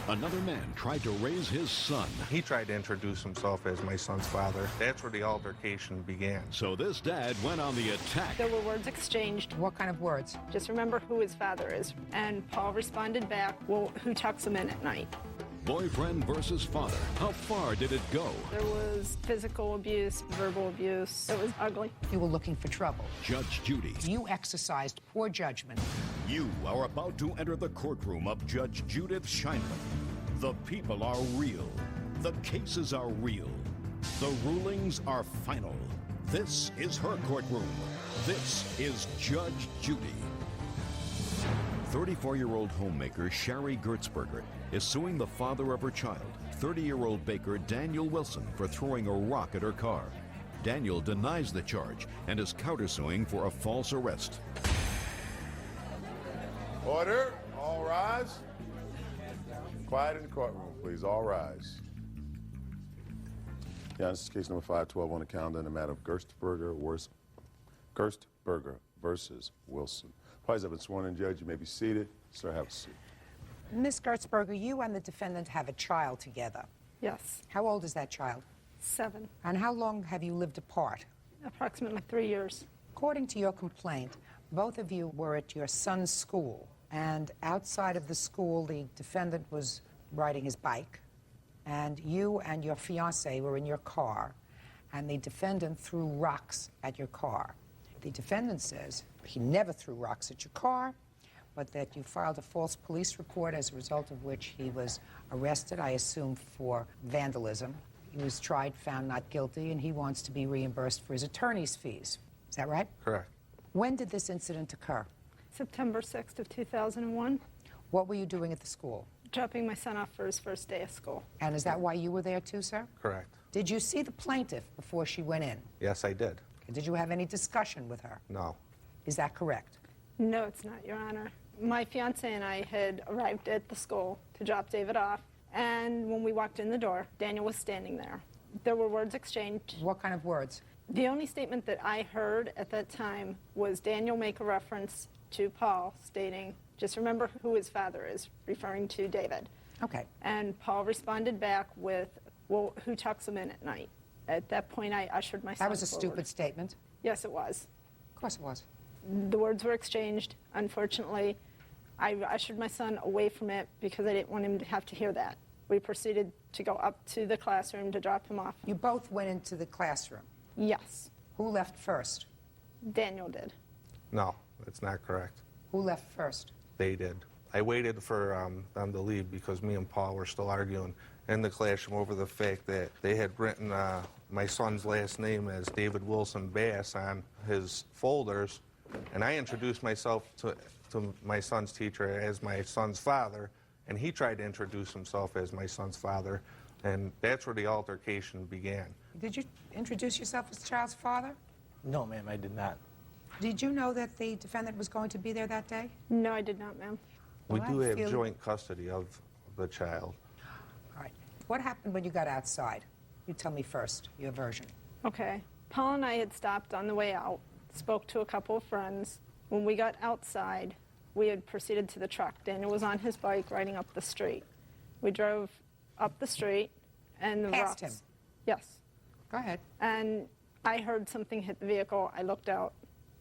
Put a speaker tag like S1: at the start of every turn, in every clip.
S1: Another man tried to raise his son.
S2: He tried to introduce himself as my son's father. That's where the altercation began.
S1: So this dad went on the attack.
S3: There were words exchanged.
S4: What kind of words?
S3: Just remember who his father is. And Paul responded back, well, who tucks him in at night?
S1: Boyfriend versus father. How far did it go?
S3: There was physical abuse, verbal abuse. It was ugly.
S4: You were looking for trouble.
S1: Judge Judy.
S4: You exercised poor judgment.
S1: You are about to enter the courtroom of Judge Judith Scheinman. The people are real. The cases are real. The rulings are final. This is her courtroom. This is Judge Judy. 34-year-old homemaker Sherry Gertzberger is suing the father of her child, 30-year-old baker Daniel Wilson, for throwing a rock at her car. Daniel denies the charge and is countersuing for a false arrest.
S5: Order. All rise. Quiet in the courtroom, please. All rise. Yeah, this is case number 512 on the calendar in the matter of Gertzberger versus Wilson. Parties have been sworn in, Judge. You may be seated. Sir, have a seat.
S4: Ms. Gertzberger, you and the defendant have a child together.
S3: Yes.
S4: How old is that child?
S3: 7.
S4: And how long have you lived apart?
S3: Approximately 3 years.
S4: According to your complaint, both of you were at your son's school, and outside of the school, the defendant was riding his bike, and you and your fiancé were in your car, and the defendant threw rocks at your car. The defendant says he never threw rocks at your car, but that you filed a false police report, as a result of which he was arrested, I assume, for vandalism. He was tried, found not guilty, and he wants to be reimbursed for his attorney's fees. Is that right?
S2: Correct.
S4: When did this incident occur?
S3: September 6th of 2001.
S4: What were you doing at the school?
S3: Dropping my son off for his first day of school.
S4: And is that why you were there too, sir?
S2: Correct.
S4: Did you see the plaintiff before she went in?
S2: Yes, I did.
S4: Did you have any discussion with her?
S2: No.
S4: Is that correct?
S3: No, it's not, Your Honor. My fiance and I had arrived at the school to drop David off, and when we walked in the door, Daniel was standing there. There were words exchanged.
S4: What kind of words?
S3: The only statement that I heard at that time was Daniel make a reference to Paul, stating, just remember who his father is, referring to David.
S4: Okay.
S3: And Paul responded back with, well, who tucks him in at night? At that point, I ushered my son
S4: That was a
S3: forward.
S4: stupid statement.
S3: Yes, it was.
S4: Of course it was.
S3: The words were exchanged. Unfortunately, I ushered my son away from it because I didn't want him to have to hear that. We proceeded to go up to the classroom to drop him off.
S4: You both went into the classroom.
S3: Yes,
S4: Who left first?
S3: Daniel did.
S2: No, that's not correct.
S4: Who left first?
S2: They did. I waited for them to leave because me and Paul were still arguing in the classroom over the fact that they had written my son's last name as David Wilson Bass on his folders, and I introduced myself to my son's teacher as my son's father, and he tried to introduce himself as my son's father, and that's where the altercation began.
S4: Did you introduce yourself as the child's father?
S6: No, ma'am, I did not.
S4: Did you know that the defendant was going to be there that day?
S3: No, I did not, ma'am.
S2: We
S4: Well,
S2: do
S4: I
S2: have
S4: feel-
S2: joint custody of the child.
S4: All right. What happened when you got outside? You tell me first, your version.
S3: Okay. Paul and I had stopped on the way out, spoke to a couple of friends. When we got outside, we had proceeded to the truck. Daniel was on his bike riding up the street. We drove up the street, and the
S4: Past
S3: rocks.
S4: him?
S3: Yes.
S4: Go ahead.
S3: And I heard something hit the vehicle. I looked out,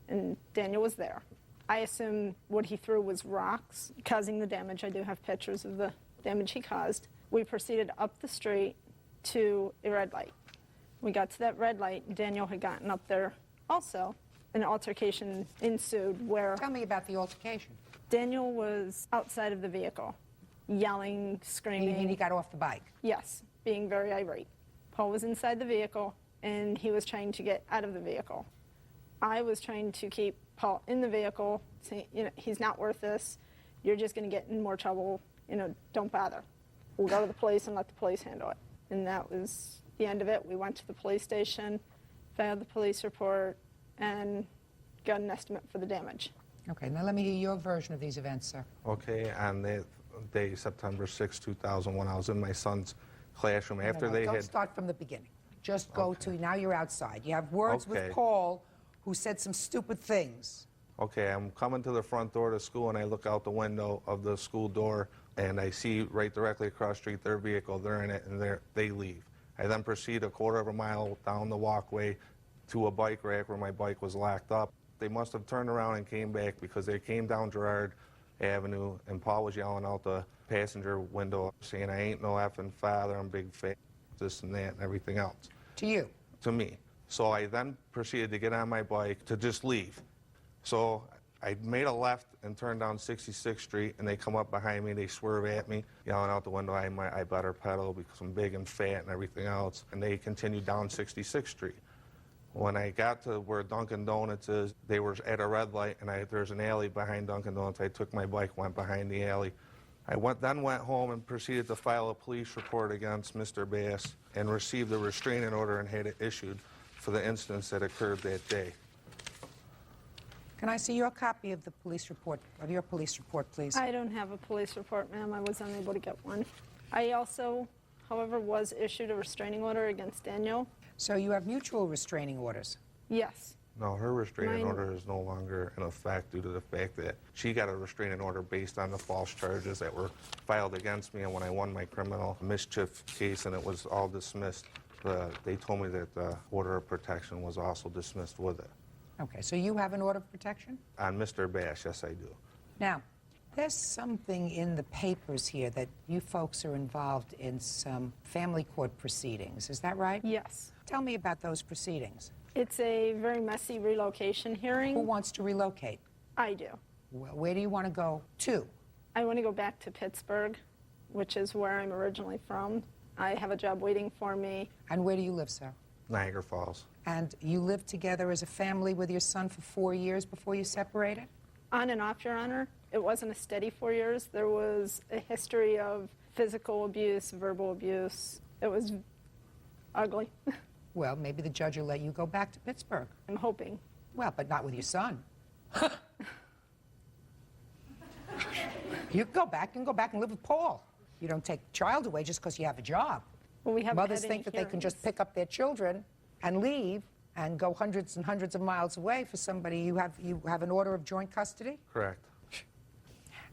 S3: and Daniel was there. I assume what he threw was rocks, causing the damage. I do have pictures of the damage he caused. We proceeded up the street to a red light. We got to that red light. Daniel had gotten up there also. An altercation ensued where
S4: Tell me about the altercation.
S3: Daniel was outside of the vehicle, yelling, screaming.
S4: And he got off the bike.
S3: Yes, being very irate. Paul was inside the vehicle, and he was trying to get out of the vehicle. I was trying to keep Paul in the vehicle, saying, he's not worth this. You're just going to get in more trouble. Don't bother. We'll go to the police and let the police handle it. And that was the end of it. We went to the police station, filed the police report, and got an estimate for the damage.
S4: Okay, now let me hear your version of these events, sir.
S2: Okay, on that day, September 6, 2001, I was in my son's classroom after
S4: No,
S2: they
S4: don't
S2: had...
S4: start from the beginning. Just go to, now you're outside. You have words with
S2: Okay.
S4: Paul, who said some stupid things.
S2: Okay, I'm coming to the front door of the school, and I look out the window of the school door and I see right directly across the street their vehicle, they're in it, and they leave. I then proceed a quarter of a mile down the walkway to a bike rack where my bike was locked up. They must have turned around and came back because they came down Girard Avenue, and Paul was yelling out the passenger window saying, "I ain't no effing father, I'm big fat," this and that and everything else.
S4: To you?
S2: To me. So I then proceeded to get on my bike to just leave. So I made a left and turned down 66th Street, and they come up behind me, they swerve at me, yelling out the window, I better pedal because I'm big and fat and everything else, and they continued down 66th Street. When I got to where Dunkin' Donuts is, they were at a red light, and there's an alley behind Dunkin' Donuts. I took my bike, went behind the alley. I then went home and proceeded to file a police report against Mr. Bass and received a restraining order and had it issued for the incidents that occurred that day.
S4: Can I see your copy of the police report, please?
S3: I don't have a police report, ma'am. I was unable to get one. I also, however, was issued a restraining order against Daniel.
S4: So you have mutual restraining orders?
S3: Yes.
S2: No, her restraining order is no longer in effect due to the fact that she got a restraining order based on the false charges that were filed against me, and when I won my criminal mischief case and it was all dismissed, they told me that the order of protection was also dismissed with it.
S4: Okay, so you have an order of protection?
S2: On Mr. Bass, yes, I do.
S4: Now, there's something in the papers here that you folks are involved in some family court proceedings. Is that right?
S3: Yes.
S4: Tell me about those proceedings.
S3: It's a very messy relocation hearing.
S4: Who wants to relocate?
S3: I do.
S4: Well, where do you want to go to?
S3: I want to go back to Pittsburgh, which is where I'm originally from. I have a job waiting for me.
S4: And where do you live, sir?
S2: Niagara Falls.
S4: And you lived together as a family with your son for 4 years before you separated?
S3: On and off, Your Honor. It wasn't a steady 4 years. There was a history of physical abuse, verbal abuse. It was ugly.
S4: Well, maybe the judge will let you go back to Pittsburgh.
S3: I'm hoping.
S4: Well, but not with your son. You can go back and live with Paul. You don't take the child away just because you have a job.
S3: Well, we haven't
S4: Mothers
S3: had
S4: think that
S3: any
S4: they can just
S3: hearings.
S4: pick up their children and leave and go hundreds and hundreds of miles away for somebody. You have an order of joint custody?
S2: Correct.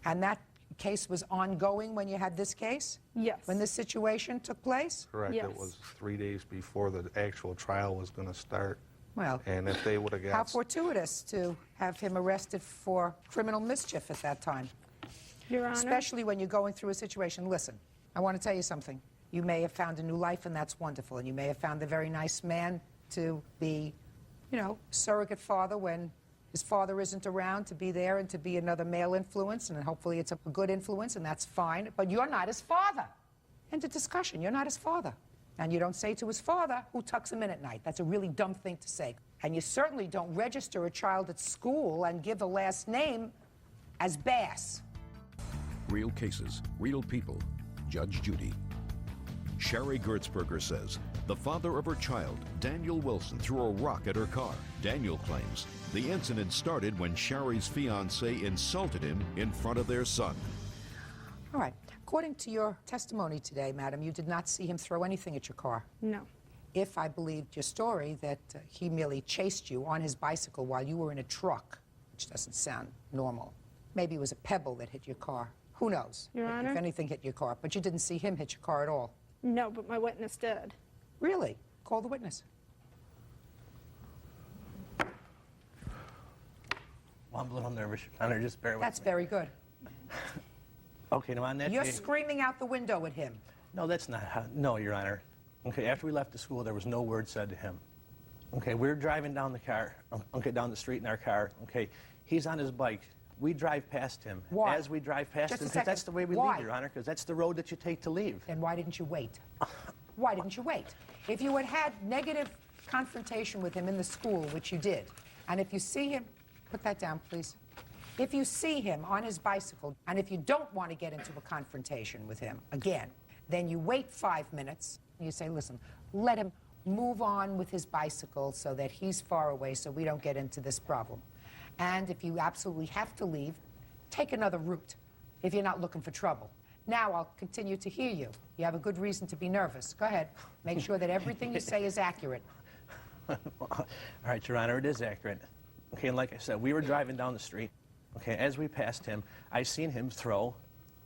S4: And that case was ongoing when you had this case?
S3: Yes.
S4: When this situation took place?
S2: Correct.
S3: Yes.
S2: It was 3 days before the actual trial was going to start.
S4: Well,
S2: And if they would have got...
S4: how fortuitous to have him arrested for criminal mischief at that time.
S3: Your Honor.
S4: Especially when you're going through a situation. Listen, I want to tell you something. You may have found a new life, and that's wonderful. And you may have found a very nice man to be, surrogate father when his father isn't around, to be there and to be another male influence. And hopefully it's a good influence, and that's fine. But you're not his father. End of discussion. You're not his father. And you don't say to his father, who tucks him in at night. That's a really dumb thing to say. And you certainly don't register a child at school and give a last name as Bass.
S1: Real cases, real people. Judge Judy. Sherry Gertzberger says the father of her child, Daniel Wilson, threw a rock at her car. Daniel claims the incident started when Sherry's fiancé insulted him in front of their son.
S4: All right. According to your testimony today, madam, you did not see him throw anything at your car.
S3: No.
S4: If I believed your story that he merely chased you on his bicycle while you were in a truck, which doesn't sound normal. Maybe it was a pebble that hit your car. Who knows?
S3: Your Honor?
S4: If anything hit your car. But you didn't see him hit your car at all.
S3: No, but my witness did.
S4: Really? Call the witness.
S6: Well, I'm a little nervous, Your Honor. Just bear with
S4: That's
S6: me.
S4: very good.
S6: Okay, now on that
S4: You're
S6: day...
S4: screaming out the window at him.
S6: No, that's not how... No, Your Honor. Okay, after we left the school, there was no word said to him. Okay, we were driving down the car, down the street in our car. Okay, he's on his bike. We drive past him.
S4: Why?
S6: As we drive past
S4: Just a
S6: him, 'cause
S4: second.
S6: that's the way we
S4: Why?
S6: leave, Your Honor, because that's the road that you take to leave.
S4: Then why didn't you wait? Why didn't you wait? If you had had negative confrontation with him in the school, which you did, and if you see him, put that down, please. If you see him on his bicycle, and if you don't want to get into a confrontation with him again, then you wait 5 minutes, and you say, listen, let him move on with his bicycle so that he's far away so we don't get into this problem. And if you absolutely have to leave, take another route if you're not looking for trouble. Now I'll continue to hear you. You have a good reason to be nervous. Go ahead. Make sure that everything you say is accurate.
S6: All right, Your Honor, it is accurate. Okay, and like I said, we were driving down the street. Okay, as we passed him, I seen him throw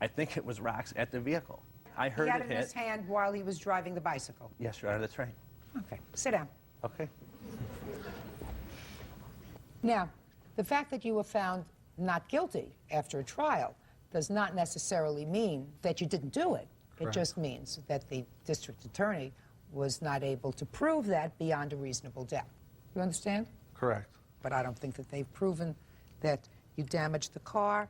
S6: I think it was rocks at the vehicle. I heard
S4: He had
S6: it
S4: it in his
S6: hit.
S4: hand while he was driving the bicycle.
S6: Yes, Your Honor, that's right.
S4: Okay, sit down.
S6: Okay.
S4: Now, the fact that you were found not guilty after a trial does not necessarily mean that you didn't do it. It just means that the district attorney was not able to prove that beyond a reasonable doubt. You understand?
S2: Correct.
S4: But I don't think that they've proven that you damaged the car.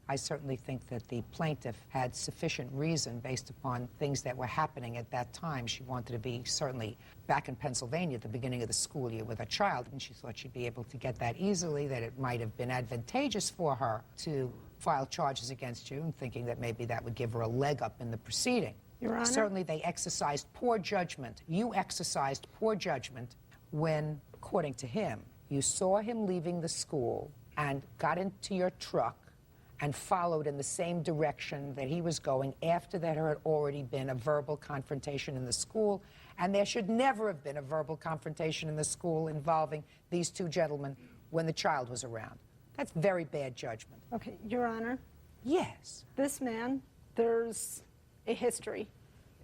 S4: I certainly think that the plaintiff had sufficient reason based upon things that were happening at that time. She wanted to be certainly back in Pennsylvania at the beginning of the school year with her child, and she thought she'd be able to get that easily, that it might have been advantageous for her to file charges against you, and thinking that maybe that would give her a leg up in the proceeding.
S3: Your Honor?
S4: Certainly they exercised poor judgment. You exercised poor judgment when, according to him, you saw him leaving the school and got into your truck and followed in the same direction that he was going after there had already been a verbal confrontation in the school, and there should never have been a verbal confrontation in the school involving these two gentlemen when the child was around. That's very bad judgment.
S3: Okay, Your Honor,
S4: Yes.
S3: this man, there's a history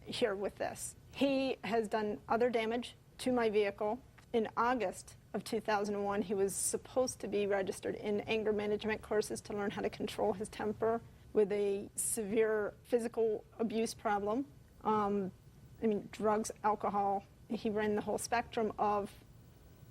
S3: here with this. He has done other damage to my vehicle. In August of 2001, he was supposed to be registered in anger management courses to learn how to control his temper with a severe physical abuse problem. Drugs, alcohol. He ran the whole spectrum of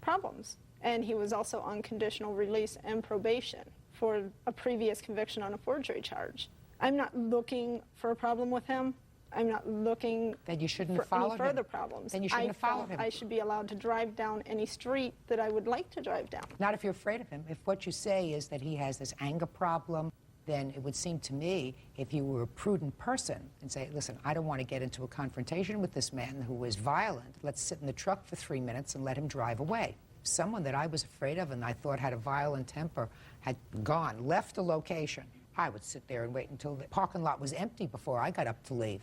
S3: problems. And he was also on conditional release and probation for a previous conviction on a forgery charge. I'm not looking for a problem with him. I'm not looking
S4: Then you shouldn't
S3: for
S4: have followed
S3: any further
S4: him.
S3: problems.
S4: Then you shouldn't have followed him.
S3: I should be allowed to drive down any street that I would like to drive down.
S4: Not if you're afraid of him. If what you say is that he has this anger problem, then it would seem to me, if you were a prudent person and say, listen, I don't want to get into a confrontation with this man who is violent. Let's sit in the truck for 3 minutes and let him drive away. Someone that I was afraid of and I thought had a violent temper had gone, left the location. I would sit there and wait until the parking lot was empty before I got up to leave.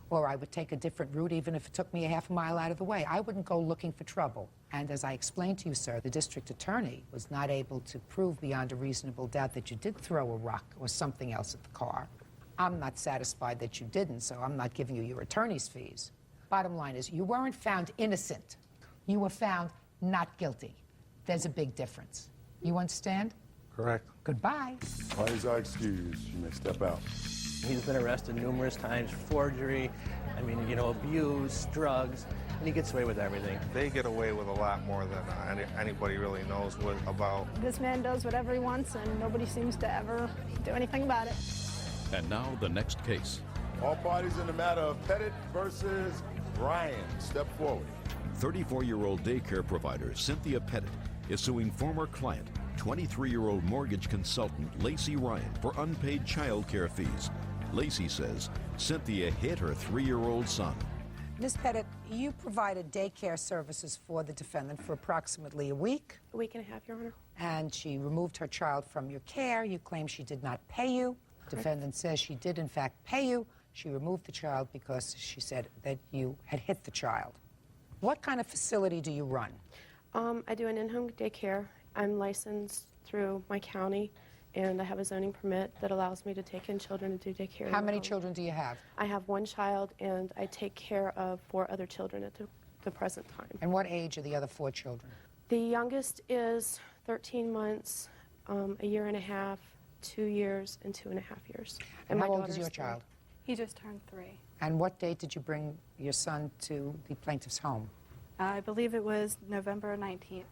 S4: Or I would take a different route even if it took me a half a mile out of the way. I wouldn't go looking for trouble. And as I explained to you, sir, the district attorney was not able to prove beyond a reasonable doubt that you did throw a rock or something else at the car. I'm not satisfied that you didn't, so I'm not giving you your attorney's fees. Bottom line is, you weren't found innocent. You were found not guilty. There's a big difference. You understand?
S2: Correct.
S4: Goodbye.
S5: Parties are excused. You may step out.
S6: He's been arrested numerous times for forgery, abuse, drugs, and he gets away with everything.
S2: They get away with a lot more than anybody really knows about.
S3: This man does whatever he wants, and nobody seems to ever do anything about it.
S1: And now the next case.
S5: All parties in the matter of Pettit versus Ryan, step forward.
S1: 34-year-old daycare provider Cynthia Pettit is suing former client, 23-year-old mortgage consultant Lacey Ryan, for unpaid child care fees. Lacey says Cynthia hit her 3-year-old son.
S4: Ms. Pettit, you provided daycare services for the defendant for approximately a week.
S7: A week and a half, Your Honor.
S4: And she removed her child from your care. You claim she did not pay you. Defendant says she did, in fact, pay you. She removed the child because she said that you had hit the child. What kind of facility do you run?
S7: I do an in-home daycare. I'm licensed through my county, and I have a zoning permit that allows me to take in children and do daycare.
S4: How many children do you have?
S7: I have one child, and I take care of 4 other children at the present time.
S4: And what age are the other 4 children?
S7: The youngest is 13 months, a year and a half, 2 years, and 2.5 years.
S4: And
S7: my
S4: how old is
S7: daughter's
S4: your
S7: 3.
S4: child?
S8: He just turned 3.
S4: And what date did you bring your son to the plaintiff's home?
S8: I believe it was November 19th.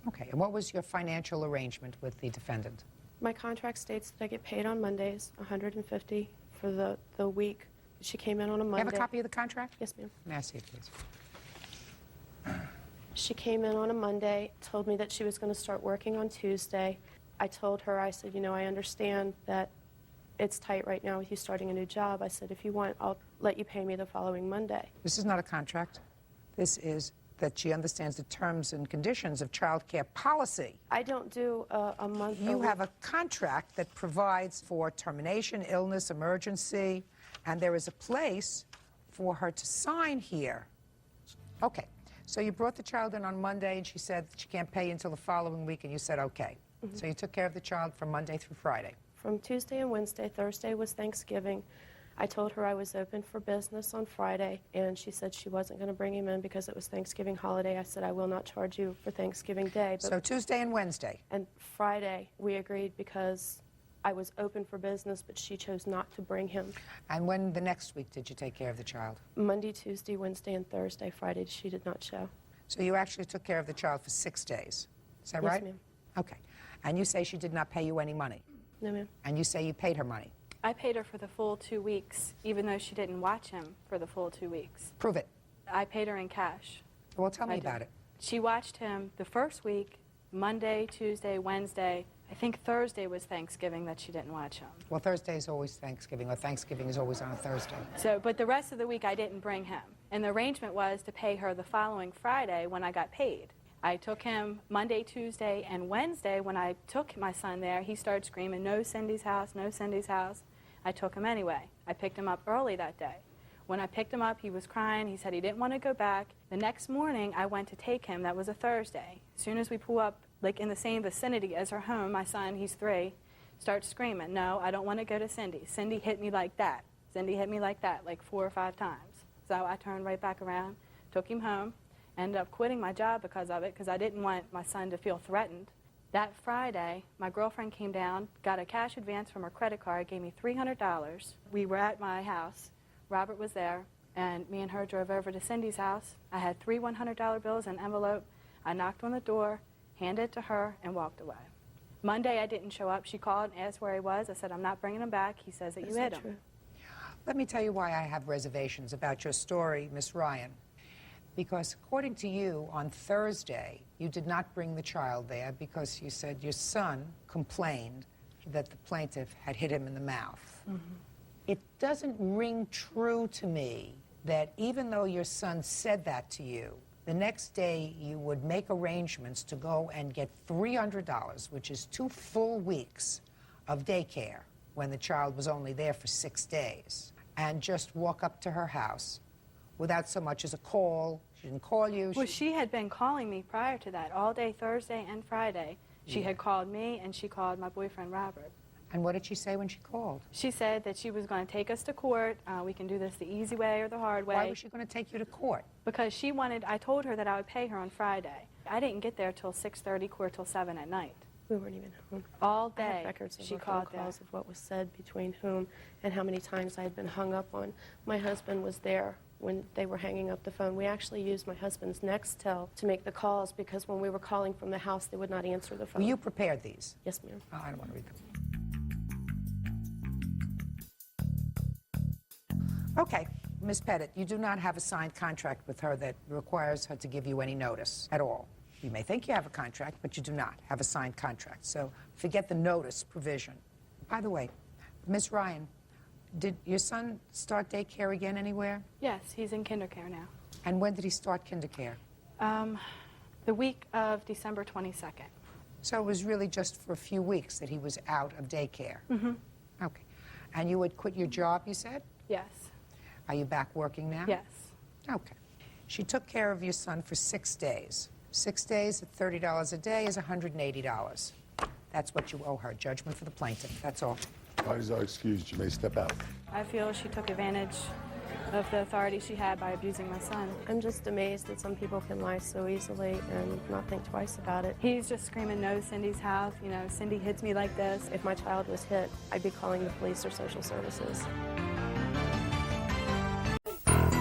S4: Okay, and what was your financial arrangement with the defendant?
S7: My contract states that I get paid on Mondays, $150 for the week. She came in on a Monday.
S4: You have a copy of the contract?
S7: Yes, ma'am.
S4: May I see it, please?
S7: She came in on a Monday, told me that she was going to start working on Tuesday. I told her, I said, I understand that it's tight right now with you starting a new job. I said, if you want, I'll let you pay me the following Monday.
S4: This is not a contract. This is that she understands the terms and conditions of child care policy.
S7: I don't do a month.
S4: You have a contract that provides for termination, illness, emergency, and there is a place for her to sign here. Okay, so you brought the child in on Monday, and she said she can't pay you until the following week, and you said okay. So you took care of the child from Monday through Friday.
S7: from Tuesday and Wednesday. Thursday was Thanksgiving. I told her I was open for business on Friday, and she said she wasn't going to bring him in because it was Thanksgiving holiday. I said, I will not charge you for Thanksgiving Day.
S4: So Tuesday and Wednesday.
S7: And Friday, we agreed because I was open for business, but she chose not to bring him.
S4: And when the next week did you take care of the child?
S7: Monday, Tuesday, Wednesday, and Thursday. Friday, she did not show.
S4: So you actually took care of the child for 6 days. Is that right?
S7: Yes, ma'am.
S4: Okay. And you say she did not pay you any money?
S7: No, ma'am.
S4: And you say you paid her money?
S8: I paid her for the full 2 weeks, even though she didn't watch him for the full 2 weeks.
S4: Prove it.
S8: I paid her in cash.
S4: Well, tell me
S8: I did.
S4: about it.
S8: She watched him the first week, Monday, Tuesday, Wednesday. I think Thursday was Thanksgiving that she didn't watch him.
S4: Well, Thursday is always Thanksgiving, or Thanksgiving is always on a Thursday.
S8: So, but the rest of the week I didn't bring him. And the arrangement was to pay her the following Friday when I got paid. I took him Monday, Tuesday, and Wednesday. When I took my son there, he started screaming, no Cindy's house, no Cindy's house. I took him anyway. I picked him up early that day. When I picked him up, he was crying. He said he didn't want to go back. The next morning, I went to take him. That was a Thursday. As soon as we pull up, like in the same vicinity as her home, my son, he's 3, starts screaming, no, I don't want to go to Cindy. Cindy hit me like that. Cindy hit me like that, like 4 or 5 times. So I turned right back around, took him home, ended up quitting my job because of it, because I didn't want my son to feel threatened. That Friday, my girlfriend came down, got a cash advance from her credit card, gave me $300. We were at my house. Robert was there, and me and her drove over to Cindy's house. I had 3 $100 bills in an envelope. I knocked on the door, handed it to her, and walked away. Monday, I didn't show up. She called and asked where he was. I said, I'm not bringing him back. He says that you hit him.
S7: True.
S4: Let me tell you why I have reservations about your story, Miss Ryan. Because according to you, on Thursday, you did not bring the child there because you said your son complained that the plaintiff had hit him in the mouth. Mm-hmm. It doesn't ring true to me that even though your son said that to you, the next day you would make arrangements to go and get $300, which is 2 full weeks of daycare when the child was only there for 6 days, and just walk up to her house without so much as a call. She didn't call you.
S8: Well, she had been calling me prior to that, all day Thursday and Friday. She had called me, and she called my boyfriend, Robert.
S4: And what did she say when she called?
S8: She said that she was going to take us to court. We can do this the easy way or the hard way.
S4: Why was she going to take you to court?
S8: Because she wanted, I told her that I would pay her on Friday. I didn't get there till 6:30, court till 7 at night.
S7: We weren't even home.
S8: All
S7: I
S8: day
S7: have records of
S8: she
S7: her phone
S8: called
S7: calls
S8: there.
S7: of what was said between whom and how many times I had been hung up on. My husband was there when they were hanging up the phone. We actually used my husband's Nextel to make the calls because when we were calling from the house, they would not answer the phone.
S4: Well, you prepared these?
S7: Yes, ma'am.
S4: Oh, I don't want to read them. Okay, Ms. Pettit, you do not have a signed contract with her that requires her to give you any notice at all. You may think you have a contract, but you do not have a signed contract. So forget the notice provision. By the way, Ms. Ryan, did your son start daycare again anywhere?
S8: Yes, he's in kindercare now.
S4: And when did he start kindercare?
S8: The week of December 22nd.
S4: So it was really just for a few weeks that he was out of daycare?
S8: Mm-hmm.
S4: Okay. And you had quit your job, you said?
S8: Yes.
S4: Are you back working now?
S8: Yes.
S4: Okay. She took care of your son for 6 days. 6 days at $30 a day is $180. That's what you owe her. Judgment for the plaintiff. That's all.
S5: Parties are excused. You may step out.
S8: I feel she took advantage of the authority she had by abusing my son.
S7: I'm just amazed that some people can lie so easily and not think twice about it.
S8: He's just screaming, no, Cindy's house. You know, Cindy hits me like this.
S7: If my child was hit, I'd be calling the police or social services.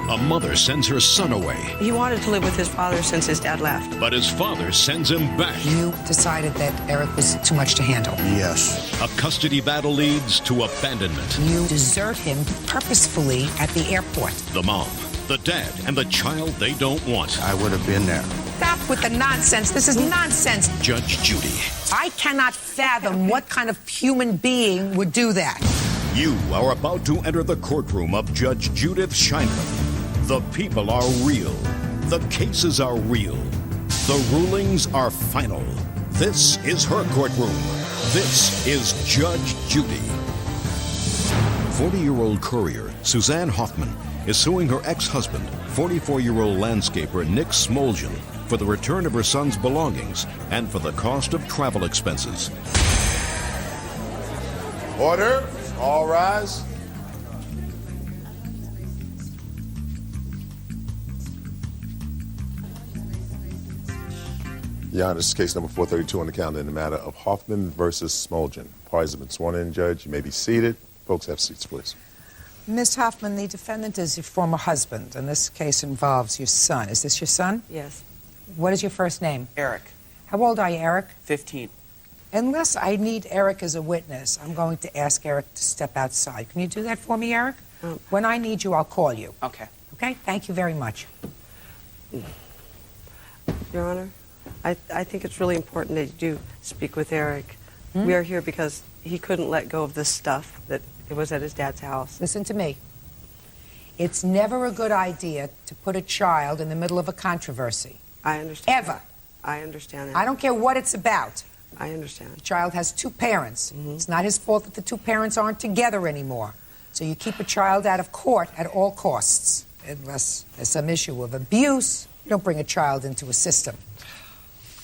S1: A mother sends her son away,
S9: He wanted to live with his father since his dad left.
S1: but his father sends him back.
S4: You decided that Eric was too much to handle.
S10: Yes.
S1: A custody battle leads to abandonment.
S4: You desert him purposefully at the airport.
S1: The mom, the dad, and the child they don't want.
S10: I would have been there.
S4: Stop with the nonsense. This is nonsense.
S1: Judge Judy.
S4: I cannot fathom what kind of human being would do that.
S1: You are about to enter the courtroom of Judge Judith Scheinman. The people are real. The cases are real. The rulings are final. This is her courtroom. This is Judge Judy. 40-year-old courier Suzanne Hoffman is suing her ex-husband, 44-year-old landscaper Nick Smoljan, for the return of her son's belongings and for the cost of travel expenses.
S5: Order. All rise. Your Honor, this is case number 432 on the calendar in the matter of Hoffman versus Smoljan. Parties have been sworn in, Judge. You may be seated. Folks, have seats, please.
S4: Ms. Hoffman, the defendant is your former husband, and this case involves your son. Is this your son?
S9: Yes.
S4: What is your first name?
S9: Eric,
S4: How old are you, Eric?
S9: 15.
S4: Unless I need Eric as a witness, I'm going to ask Eric to step outside. Can you do that for me, Eric? When I need you, I'll call you.
S9: Okay.
S4: Okay? Thank you very much.
S10: Your Honor, I think it's really important that you do speak with Eric. We are here because he couldn't let go of this stuff that it was at his dad's house.
S4: Listen to me. It's never a good idea to put a child in the middle of a controversy.
S10: I understand.
S4: Ever.
S10: I understand that.
S4: I don't care what it's about.
S10: I understand.
S4: The child has two parents. It's not his fault that the two parents aren't together anymore. So you keep a child out of court at all costs. Unless there's some issue of abuse, you don't bring a child into a system.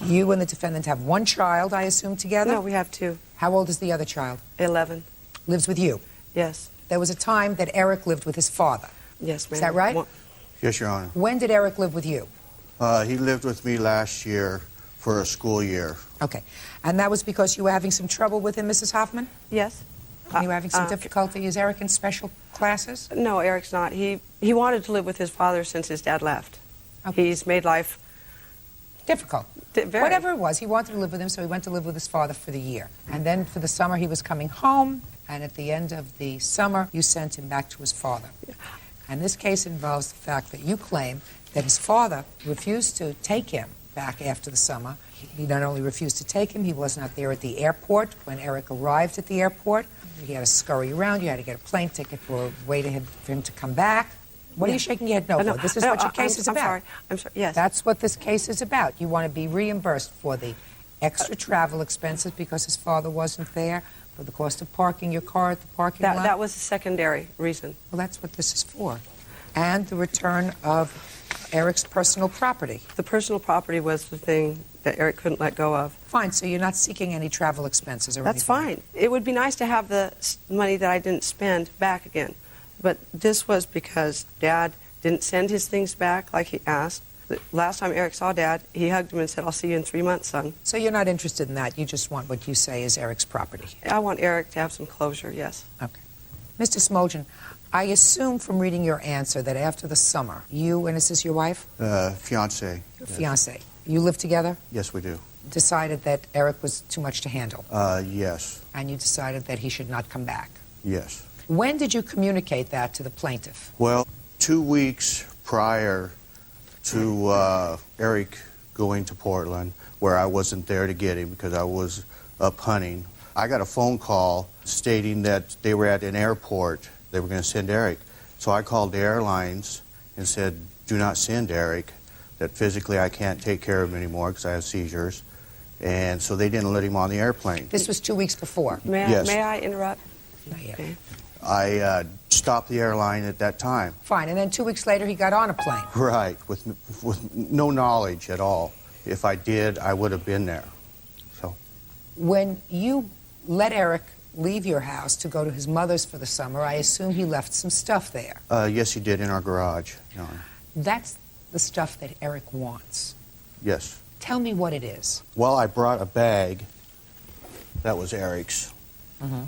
S4: You and the defendant have one child, I assume, together?
S10: No, we have two.
S4: How old is the other child?
S10: 11.
S4: Lives with you?
S10: Yes.
S4: There was a time that Eric lived with his father.
S10: Yes, ma'am.
S4: Is that right?
S11: Yes, Your Honor.
S4: When did Eric live with you?
S11: He lived with me last year for a school year.
S4: Okay. And that was because you were having some trouble with him, Mrs. Hoffman?
S10: Yes.
S4: You were having some difficulty? Is Eric in special classes?
S10: No, Eric's not. He wanted to live with his father since his dad left.
S4: Okay.
S10: He's made life
S4: difficult.
S10: Very.
S4: Whatever it was, he wanted to live with him, so he went to live with his father for the year. And then for the summer, he was coming home, and at the end of the summer, you sent him back to his father. And this case involves the fact that you claim that his father refused to take him back after the summer. He not only refused to take him, he was not there at the airport when Eric arrived at the airport. He had to scurry around. You had to get a plane ticket for him to come back. What are you shaking your head no for? This is what your case is about.
S10: I'm sorry. Yes.
S4: That's what this case is about. You want to be reimbursed for the extra travel expenses because his father wasn't there, for the cost of parking your car at the parking lot.
S10: That was a secondary reason.
S4: Well, that's what this is for. And the return of Eric's personal property.
S10: The personal property was the thing that Eric couldn't let go of.
S4: Fine, so you're not seeking any travel expenses or
S10: That's
S4: anything?
S10: fine. It would be nice to have the money that I didn't spend back again. But this was because Dad didn't send his things back like he asked. The last time Eric saw Dad, he hugged him and said, "I'll see you in 3 months, son."
S4: So you're not interested in that. You just want what you say is Eric's property.
S10: I want Eric to have some closure, yes.
S4: Okay. Mr. Smoljan, I assume from reading your answer that after the summer, you, and is this your wife?
S11: Fiance. Yes.
S4: Fiance. You live together?
S11: Yes, we do.
S4: Decided that Eric was too much to handle.
S11: Yes.
S4: And you decided that he should not come back.
S11: Yes.
S4: When did you communicate that to the plaintiff?
S11: Well, 2 weeks prior to Eric going to Portland, where I wasn't there to get him because I was up hunting, I got a phone call stating that they were at an airport. They were going to send Eric. So I called the airlines and said, "Do not send Eric, that physically I can't take care of him anymore because I have seizures." And so they didn't let him on the airplane.
S4: This was 2 weeks before.
S11: Yes.
S10: May I interrupt?
S4: Not yet.
S10: Okay.
S11: I stopped the airline at that time.
S4: Fine, and then 2 weeks later he got on a plane.
S11: Right, with no knowledge at all. If I did, I would have been there. So,
S4: When you let Eric leave your house to go to his mother's for the summer, I assume he left some stuff there.
S11: yes, he did in our garage. Your Honor.
S4: That's the stuff that Eric wants.
S11: Yes.
S4: Tell me what it is.
S11: Well, I brought a bag that was Eric's,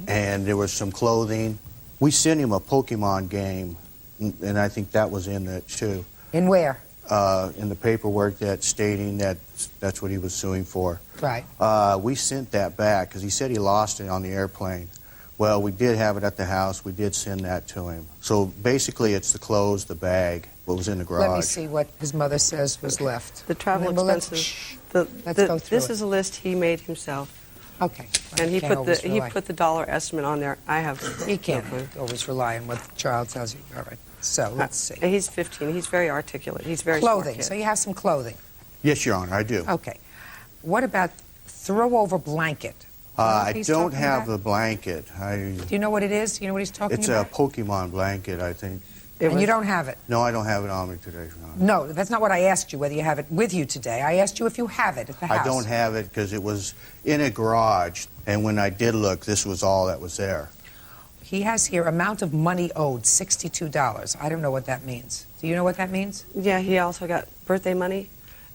S11: and there was some clothing. We sent him a Pokemon game, and I think that was in it too.
S4: In where?
S11: In the paperwork that's stating that that's what he was suing for.
S4: Right.
S11: We sent that back because he said he lost it on the airplane. Well, we did have it at the house. We did send that to him. So basically it's the clothes, the bag, what was in the garage.
S4: Let me see what his mother says was left.
S10: The travel
S4: And then we'll
S10: expenses.
S4: let's go through
S10: This
S4: it.
S10: is a list he made himself.
S4: Okay.
S10: And he
S4: Can't
S10: put the
S4: always
S10: he
S4: rely.
S10: put the dollar estimate on there. I have
S4: You
S10: no
S4: can't
S10: clue.
S4: always rely on what the child tells you. All right. So let's see.
S10: And he's 15. He's very articulate. He's very smart
S4: Clothing.
S10: kid.
S4: So you have some clothing.
S11: Yes, Your Honor, I do.
S4: Okay. What about throw-over blanket? Do you know what
S11: I
S4: he's
S11: don't
S4: talking
S11: have
S4: about?
S11: the blanket.
S4: Do you know what it is? Do you know what he's talking
S11: It's
S4: about?
S11: a Pokemon blanket, I think.
S4: And you don't have it?
S11: No, I don't have it on me today, Your Honor.
S4: No, that's not what I asked you, whether you have it with you today. I asked you if you have it at the house.
S11: I don't have it because it was in a garage, and when I did look, this was all that was there.
S4: He has here amount of money owed, $62. I don't know what that means. Do you know what that means?
S10: Yeah, he also got birthday money,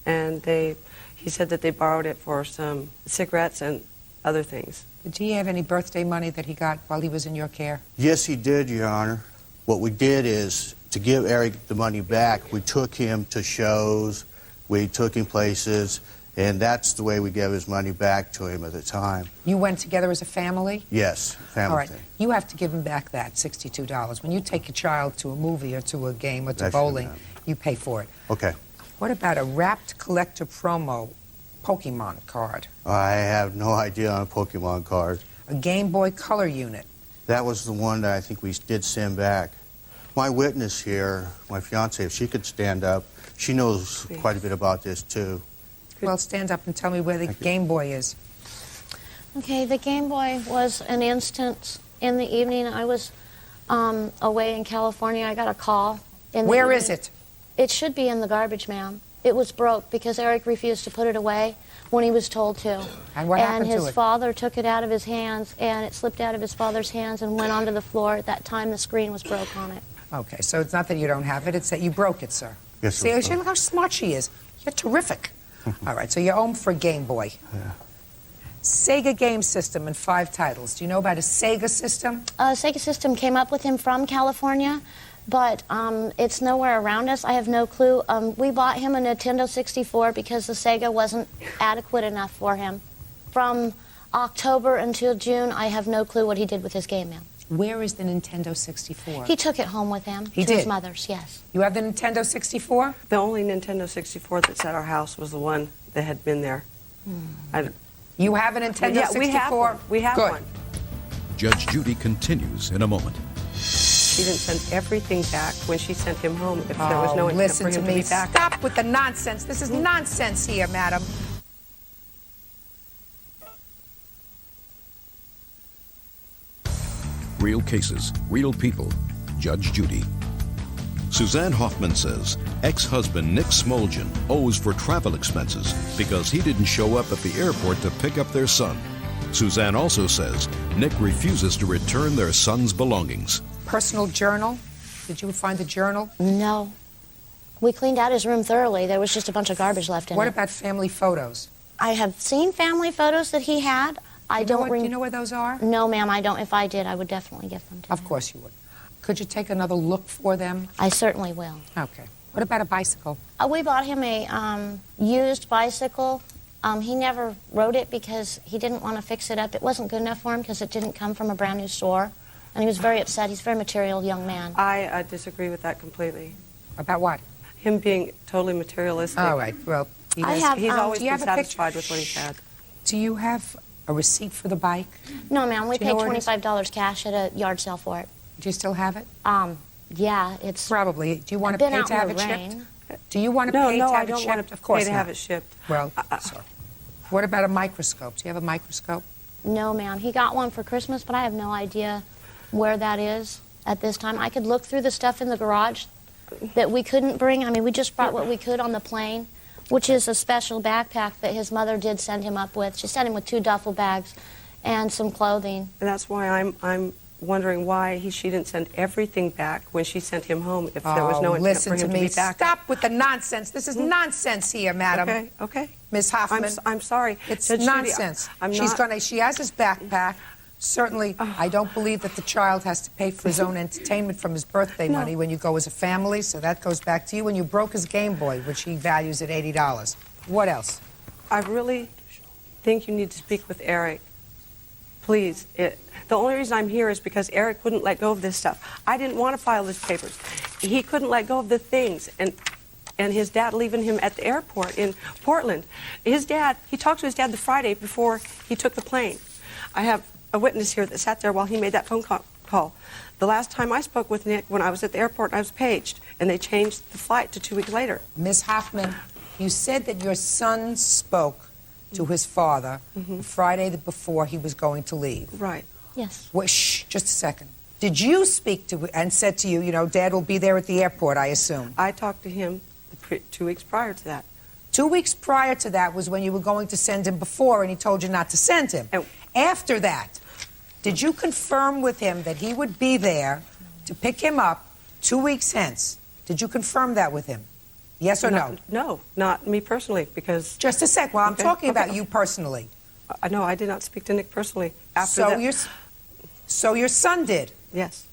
S10: and he said that they borrowed it for some cigarettes and other things.
S4: Did he have any birthday money that he got while he was in your care?
S11: Yes, he did, Your Honor. What we did is, to give Eric the money back, we took him to shows, we took him places, and that's the way we gave his money back to him at the time.
S4: You went together as a family?
S11: Yes, family
S4: All right.
S11: thing.
S4: You have to give him back that $62. When you take a child to a movie or to a game or to
S11: That should
S4: bowling,
S11: happen.
S4: you pay for it.
S11: Okay.
S4: What about a wrapped collector promo Pokemon card?
S11: I have no idea on a Pokemon card.
S4: A Game Boy Color unit?
S11: That was the one that I think we did send back. My witness here, my fiance, if she could stand up, she knows quite a bit about this too.
S4: Well, stand up and tell me where the Game Boy is.
S12: Okay, the Game Boy was an instance in the evening. I was away in California. I got a call.
S4: Where is it?
S12: It should be in the garbage, ma'am. It was broke because Eric refused to put it away when he was told to.
S4: And what happened to it?
S12: And his father took it out of his hands, and it slipped out of his father's hands and went onto the floor. At that time, the screen was broke on it.
S4: Okay, so it's not that you don't have it, it's that you broke it, sir.
S11: Yes,
S4: See,
S11: it was
S4: look how smart she is. You're terrific. All right, so you're home for Game Boy.
S11: Yeah.
S4: Sega game system and 5 titles. Do you know about a Sega system?
S12: Sega System came up with him from California, but it's nowhere around us. I have no clue. We bought him a Nintendo 64 because the Sega wasn't adequate enough for him. From October until June, I have no clue what he did with his game, ma'am.
S4: Where is the Nintendo 64?
S12: He took it home with him
S4: He
S12: to his
S4: did?
S12: mother's, yes.
S4: You have the Nintendo 64?
S10: The only Nintendo 64 that's at our house was the one that had been there.
S4: You have a Nintendo 64?
S10: Yeah, we have one. We have
S4: Good.
S10: one.
S1: Judge Judy continues in a moment.
S10: She didn't send everything back when she sent him home if there was no intent
S4: listen
S10: for
S4: to
S10: him
S4: me.
S10: to be back.
S4: Stop with the nonsense. This is nonsense here, madam.
S1: Real cases, real people. Judge Judy. Suzanne Hoffman says ex-husband Nick Smoljan owes for travel expenses because he didn't show up at the airport to pick up their son. Suzanne also says Nick refuses to return their son's belongings.
S4: Personal journal? Did you find the journal?
S12: No. We cleaned out his room thoroughly. There was just a bunch of garbage left in
S4: What
S12: it.
S4: about family photos?
S12: I have seen family photos that he had.
S4: Do you know where those are?
S12: No, ma'am, I don't. If I did, I would definitely give them to
S4: Of
S12: him.
S4: course you would. Could you take another look for them?
S12: I certainly will.
S4: Okay. What about a bicycle?
S12: We bought him a used bicycle. He never rode it because he didn't want to fix it up. It wasn't good enough for him because it didn't come from a brand new store. And he was very upset. He's a very material young man.
S10: I disagree with that completely.
S4: About what?
S10: Him being totally materialistic.
S4: All right. Well,
S10: He's
S12: have,
S10: always
S4: do you
S10: been
S4: have a
S10: satisfied with what he's had.
S4: Do you have a receipt for the bike?
S12: No, ma'am, we
S4: Do you
S12: paid
S4: know where it is?
S12: $25 cash at a yard sale for it.
S4: Do you still have it?
S12: Yeah, it's
S4: Probably. Do you want to
S12: been
S4: pay
S12: out
S4: to have
S12: in
S4: it
S12: the
S4: shipped?
S12: rain.
S4: Do you want to
S10: No,
S4: pay
S10: no,
S4: to
S10: I
S4: have it
S10: don't
S4: shipped?
S10: want to
S4: Of course
S10: pay to
S4: not.
S10: have it shipped.
S4: Well, sorry. What about a microscope? Do you have a microscope?
S12: No, ma'am. He got one for Christmas, but I have no idea where that is at this time. I could look through the stuff in the garage that we couldn't bring. I mean, we just brought what we could on the plane, which is a special backpack that his mother did send him up with. She sent him with 2 duffel bags and some clothing.
S10: And that's why I'm wondering why she didn't send everything back when she sent him home if there was no intent
S4: listen
S10: for him
S4: to
S10: to
S4: me.
S10: be back.
S4: Stop with the nonsense. This is nonsense here, madam.
S10: Okay, okay.
S4: Miss Hoffman.
S10: I'm sorry.
S4: It's
S10: Judge Judy,
S4: nonsense.
S10: I'm
S4: She's
S10: not...
S4: she has his backpack. Certainly, I don't believe that the child has to pay for his own entertainment from his birthday money when you go as a family, so that goes back to you. And you broke his Game Boy, which he values at $80. What else?
S10: I really think you need to speak with Eric. Please. The only reason I'm here is because Eric wouldn't let go of this stuff. I didn't want to file his papers. He couldn't let go of the things, and his dad leaving him at the airport in Portland. His dad, he talked to his dad the Friday before he took the plane. I have a witness here that sat there while he made that phone call. The last time I spoke with Nick, when I was at the airport, I was paged, and they changed the flight to 2 weeks later.
S4: Miss Hoffman, you said that your son spoke to his father the Friday before he was going to leave.
S10: Right.
S12: Yes.
S4: Well, shh, just a second. Did you speak to and said to you, you know, Dad will be there at the airport, I assume?
S10: I talked to him 2 weeks prior to that.
S4: 2 weeks prior to that was when you were going to send him before, and he told you not to send him. After that, did you confirm with him that he would be there to pick him up 2 weeks hence? Did you confirm that with him? Yes or no?
S10: No, not me personally, because...
S4: Just a sec. Well, I'm talking about you personally.
S10: No, I did not speak to Nick personally. After that.
S4: So your son did?
S10: Yes.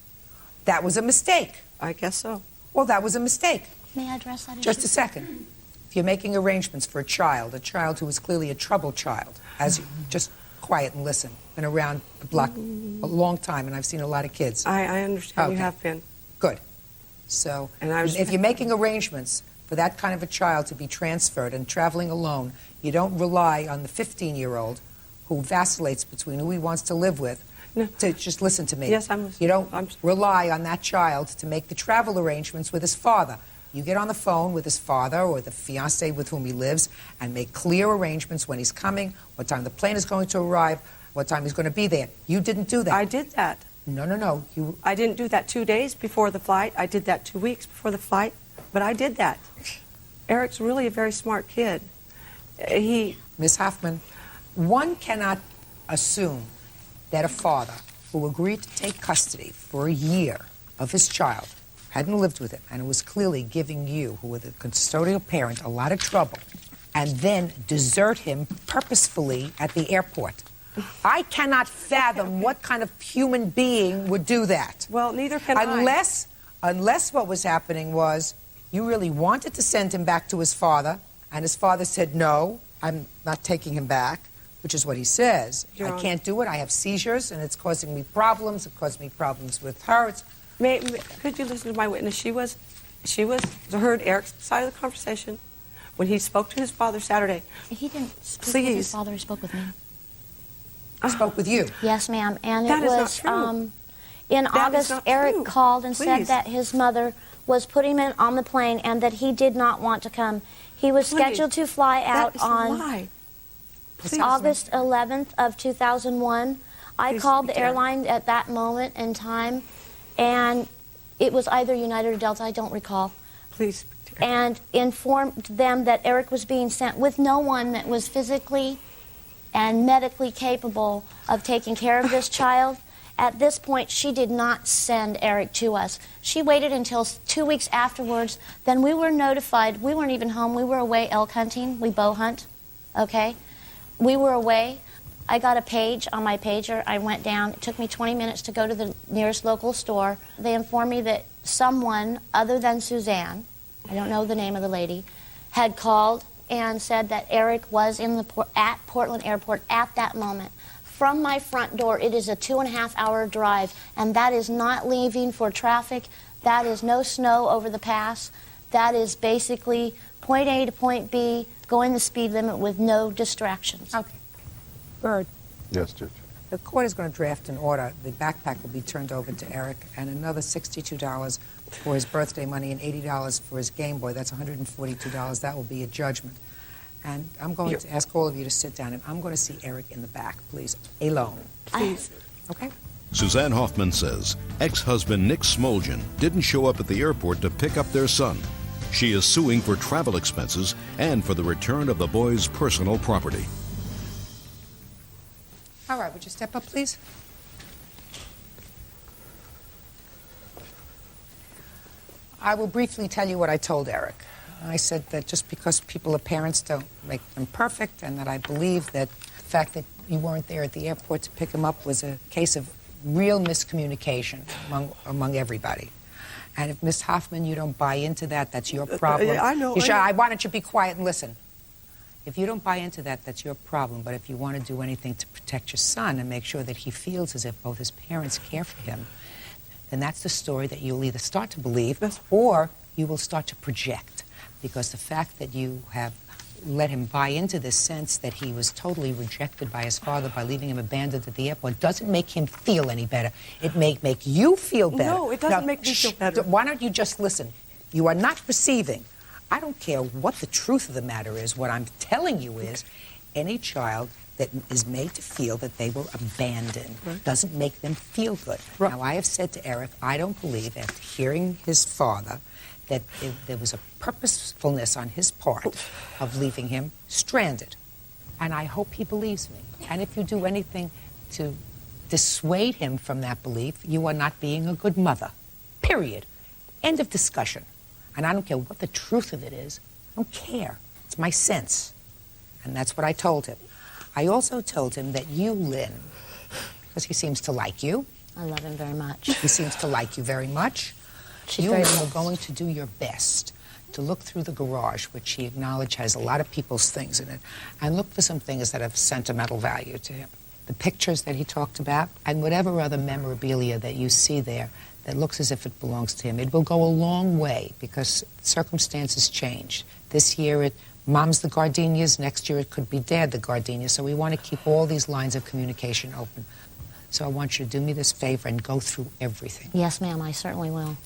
S4: That was a mistake.
S10: I guess so.
S4: Well, that was a mistake.
S12: May I address that issue?
S4: Just a second. If you're making arrangements for a child who is clearly a troubled child, as you just quiet and listen, been around the block a long time, and I've seen a lot of kids.
S10: I understand. You have been.
S4: Good. So, if you're making arrangements for that kind of a child to be transferred and traveling alone, you don't rely on the 15-year-old who vacillates between who he wants to live with.
S10: No.
S4: To just listen to me.
S10: Yes, I'm listening.
S4: You don't rely on that child to make the travel arrangements with his father. You get on the phone with his father or the fiance with whom he lives and make clear arrangements when he's coming, what time the plane is going to arrive, what time he's going to be there. You didn't do that.
S10: I did that.
S4: No.
S10: I didn't do that 2 days before the flight. I did that 2 weeks before the flight, but I did that. Eric's really a very smart kid.
S4: Miss Hoffman, one cannot assume that a father who agreed to take custody for a year of his child, hadn't lived with him, and was clearly giving you, who were the custodial parent, a lot of trouble, and then desert him purposefully at the airport. I cannot fathom what kind of human being would do that.
S10: Well, neither can
S4: Unless what was happening was you really wanted to send him back to his father, and his father said, no, I'm not taking him back, which is what he says. I can't do it. I have seizures, and it's causing me problems. It caused me problems with her.
S10: Could you listen to my witness? She heard Eric's side of the conversation when he spoke to his father Saturday.
S12: He didn't speak with his father. He spoke with me.
S4: Spoke with you?
S12: Yes, ma'am. And
S10: that
S12: it was in August. Eric called and said that his mother was putting him on the plane and that he did not want to come. He was scheduled to fly out on August 11th of 2001. I called the airline at that moment in time, and it was either United or Delta, I don't recall.
S10: Please.
S12: And informed them that Eric was being sent with no one that was physically and medically capable of taking care of this child. At this point, she did not send Eric to us. She waited until 2 weeks afterwards. Then we were notified. We weren't even home. We were away elk hunting. We bow hunt, okay? We were away. I got a page on my pager. I went down. It took me 20 minutes to go to the nearest local store. They informed me that someone other than Suzanne, I don't know the name of the lady, had called and said that Eric was at Portland Airport at that moment. From my front door, it is a 2.5-hour drive, and that is not leaving for traffic. That is no snow over the pass. That is basically point A to point B, going the speed limit with no distractions.
S4: Okay. Bird.
S5: Yes, Judge.
S4: The court is going to draft an order. The backpack will be turned over to Eric, and another $62 for his birthday money and $80 for his Game Boy. That's $142. That will be a judgment. And I'm going to ask all of you to sit down, and I'm going to see Eric in the back, please, alone.
S10: Please.
S4: Okay?
S1: Suzanne Hoffman says ex-husband Nick Smoljan didn't show up at the airport to pick up their son. She is suing for travel expenses and for the return of the boy's personal property.
S4: All right, would you step up, please? I will briefly tell you what I told Eric. I said that just because people are parents don't make them perfect, and that I believe that the fact that you weren't there at the airport to pick him up was a case of real miscommunication among everybody. And if, Miss Hoffman, you don't buy into that, that's your problem.
S10: I know.
S4: Why don't you be quiet and listen? If you don't buy into that, that's your problem. But if you want to do anything to protect your son and make sure that he feels as if both his parents care for him, then that's the story that you'll either start to believe or you will start to project. Because the fact that you have let him buy into this sense that he was totally rejected by his father by leaving him abandoned at the airport doesn't make him feel any better. It may make you feel better.
S10: No, it doesn't make me feel better.
S4: Why don't you just listen? You are not receiving. I don't care what the truth of the matter is. What I'm telling you is any child that is made to feel that they were abandoned doesn't make them feel good.
S10: Right.
S4: Now, I have said to Eric, I don't believe, after hearing his father, that there was a purposefulness on his part of leaving him stranded. And I hope he believes me. And if you do anything to dissuade him from that belief, you are not being a good mother. Period. End of discussion. And I don't care what the truth of it is. I don't care. It's my sense. And that's what I told him. I also told him that you, Lynn, because he seems to like you.
S12: I love him very much.
S4: He seems to like you very much.
S12: She's
S4: You,
S12: very
S4: Lynn, are
S12: nice.
S4: going to do your best to look through the garage, which he acknowledged has a lot of people's things in it, and look for some things that have sentimental value to him. The pictures that he talked about, and whatever other memorabilia that you see there that looks as if it belongs to him. It will go a long way because circumstances change. This year, Mom's the gardenias. Next year, it could be Dad the gardenias. So we want to keep all these lines of communication open. So I want you to do me this favor and go through everything.
S12: Yes, ma'am, I certainly will.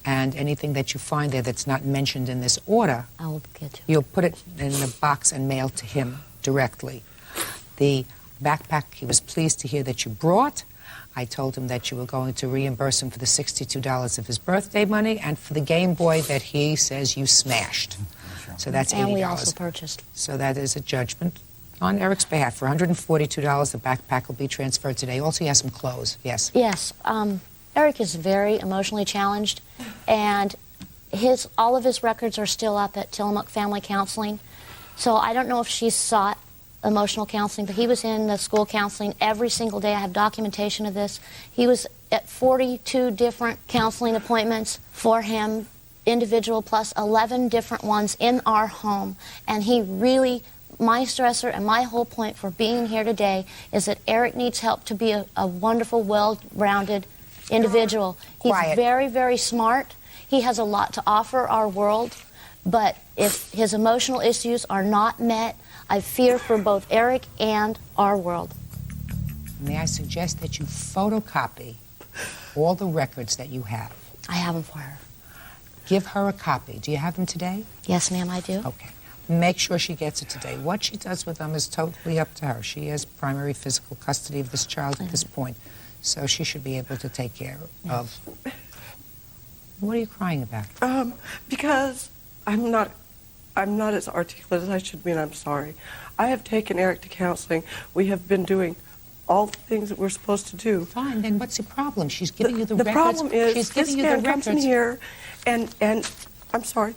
S4: And anything that you find there that's not mentioned in this order,
S12: I will get to it.
S4: you'll put it in a box and mail to him directly. The backpack, he was pleased to hear that you brought. I told him that you were going to reimburse him for the $62 of his birthday money and for the Game Boy that he says you smashed. So that's $80.
S12: And we also purchased.
S4: So that is a judgment on Eric's behalf. For $142, the backpack will be transferred today. Also, he has some clothes. Yes.
S12: Yes. Eric is very emotionally challenged, and all of his records are still up at Tillamook Family Counseling. So I don't know if she's sought emotional counseling, but he was in the school counseling every single day. I have documentation of this. He was at 42 different counseling appointments for him, individual plus 11 different ones in our home. And he really, my stressor and my whole point for being here today is that Eric needs help to be a wonderful, well-rounded individual. He's
S4: Quiet.
S12: very, very smart. He has a lot to offer our world, but if his emotional issues are not met, I fear for both Eric and our world.
S4: May I suggest that you photocopy all the records that you have?
S12: I have them for her.
S4: Give her a copy. Do you have them today?
S12: Yes, ma'am, I do.
S4: Okay. Make sure she gets it today. What she does with them is totally up to her. She has primary physical custody of this child at this point, so she should be able to take care of. What are you crying about?
S10: Because I'm not as articulate as I should be, and I'm sorry. I have taken Eric to counseling. We have been doing all the things that we're supposed to do.
S4: Fine, then what's the problem? She's giving you the
S10: The
S4: records.
S10: problem is
S4: She's
S10: this
S4: giving you the
S10: man comes in
S4: records.
S10: here, and I'm sorry.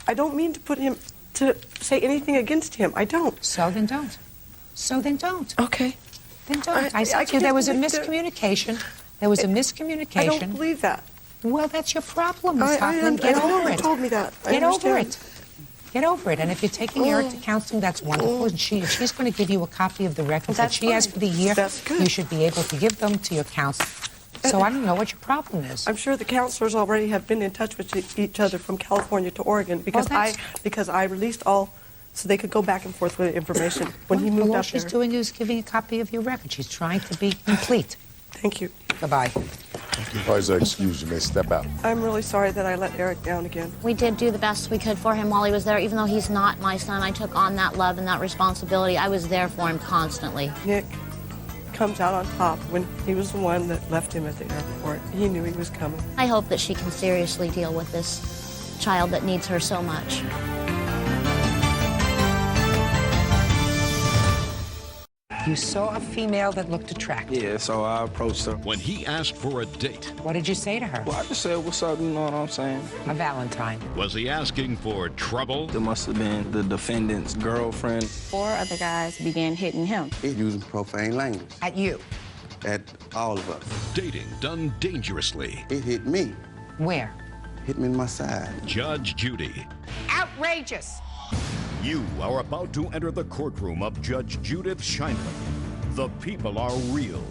S10: I don't mean to put him to say anything against him. I don't.
S4: So then don't. So then don't.
S10: Okay.
S4: Then don't. I said
S10: I
S4: to you there
S10: can't
S4: was a
S10: believe that-
S4: miscommunication. There was a miscommunication.
S10: I don't believe that.
S4: Well, that's your problem, Miss Hoffman.
S10: I
S4: Get
S10: know
S4: over
S10: you
S4: it.
S10: told me that. I
S4: Get over
S10: understand.
S4: it. Get over it. And if you're taking Eric to counseling, that's wonderful. And she's going to give you a copy of the records that
S10: That's
S4: she has
S10: fine.
S4: for the year.
S10: That's good.
S4: You should be able to give them to your counselor. So I don't know what your problem is.
S10: I'm sure the counselors already have been in touch with each other from California to Oregon because
S4: that's-
S10: I released all so they could go back and forth with the information when he moved
S4: all
S10: up
S4: she's
S10: there.
S4: doing is giving a copy of your record. She's trying to be complete.
S10: Thank you.
S4: Goodbye.
S5: Please excuse you may step out.
S10: I'm really sorry that I let Eric down again.
S12: We did do the best we could for him while he was there. Even though he's not my son, I took on that love and that responsibility. I was there for him constantly.
S10: Nick comes out on top when he was the one that left him at the airport. He knew he was coming.
S12: I hope that she can seriously deal with this child that needs her so much.
S4: You saw a female that looked attractive.
S13: Yeah, so I approached her.
S1: When he asked for a date,
S4: What did you say to her?
S13: Well, I just said, what's up, you know what I'm saying?
S4: A Valentine.
S1: was he asking for trouble?
S13: It must have been the defendant's girlfriend.
S14: 4 other guys began hitting him.
S11: He's using profane language
S4: At you.
S11: at all of us.
S1: Dating done dangerously.
S11: It hit me.
S4: Where?
S11: Hit me in my side.
S1: Judge Judy.
S4: Outrageous.
S1: You are about to enter the courtroom of Judge Judith Scheinman. The people are real.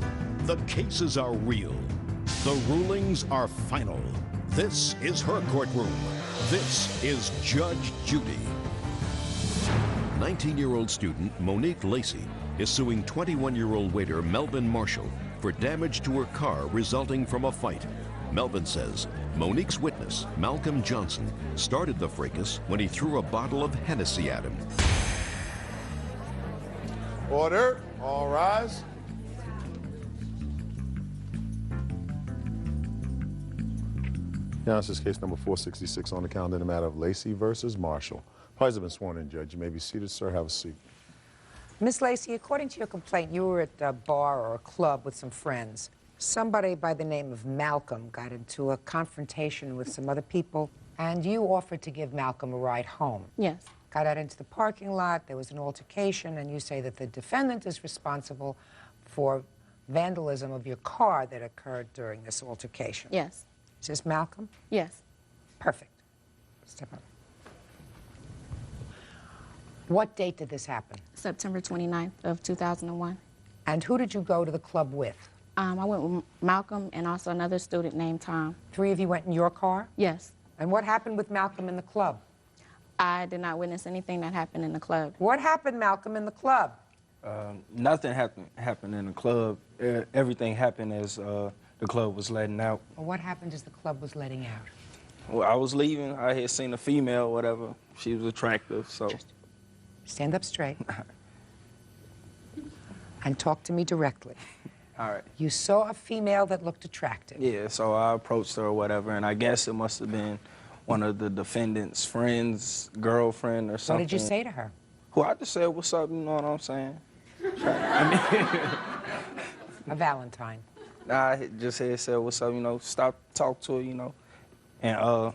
S1: The cases are real. The rulings are final. This is her courtroom. This is Judge Judy. 19-year-old student Monique Lacey is suing 21-year-old waiter Melvin Marshall for damage to her car resulting from a fight. Melvin says Monique's witness, Malcolm Johnson, started the fracas when he threw a bottle of Hennessy at him.
S5: Order. All rise. Now, this is case number 466 on the calendar in the matter of Lacey versus Marshall. Parties have been sworn in, Judge. You may be seated, sir. Have a seat.
S4: Miss Lacey, according to your complaint, you were at a bar or a club with some friends. Somebody by the name of Malcolm got into a confrontation with some other people, and you offered to give Malcolm a ride home.
S14: Yes.
S4: Got out into the parking lot, there was an altercation, and you say that the defendant is responsible for vandalism of your car that occurred during this altercation.
S14: Yes.
S4: Is this Malcolm?
S14: Yes.
S4: Perfect. Step up. What date did this happen?
S14: September 29th of 2001.
S4: And who did you go to the club with?
S14: I went with Malcolm and also another student named Tom.
S4: 3 of you went in your car?
S14: Yes.
S4: And what happened with Malcolm in the club?
S14: I did not witness anything that happened in the club.
S4: What happened, Malcolm, in the club?
S13: Nothing happened in the club. Everything happened as the club was letting out.
S4: Well, what happened as the club was letting out?
S13: Well, I was leaving. I had seen a female, whatever. She was attractive, so.
S4: Stand up straight. And talk to me directly.
S13: All right.
S4: You saw a female that looked attractive.
S13: Yeah, so I approached her or whatever, and I guess it must have been one of the defendant's friends, girlfriend or something.
S4: What did you say to her?
S13: Well, I just said, what's up, you know what I'm saying?
S4: A Valentine.
S13: I just said, what's up, you know, stop, talk to her, you know. And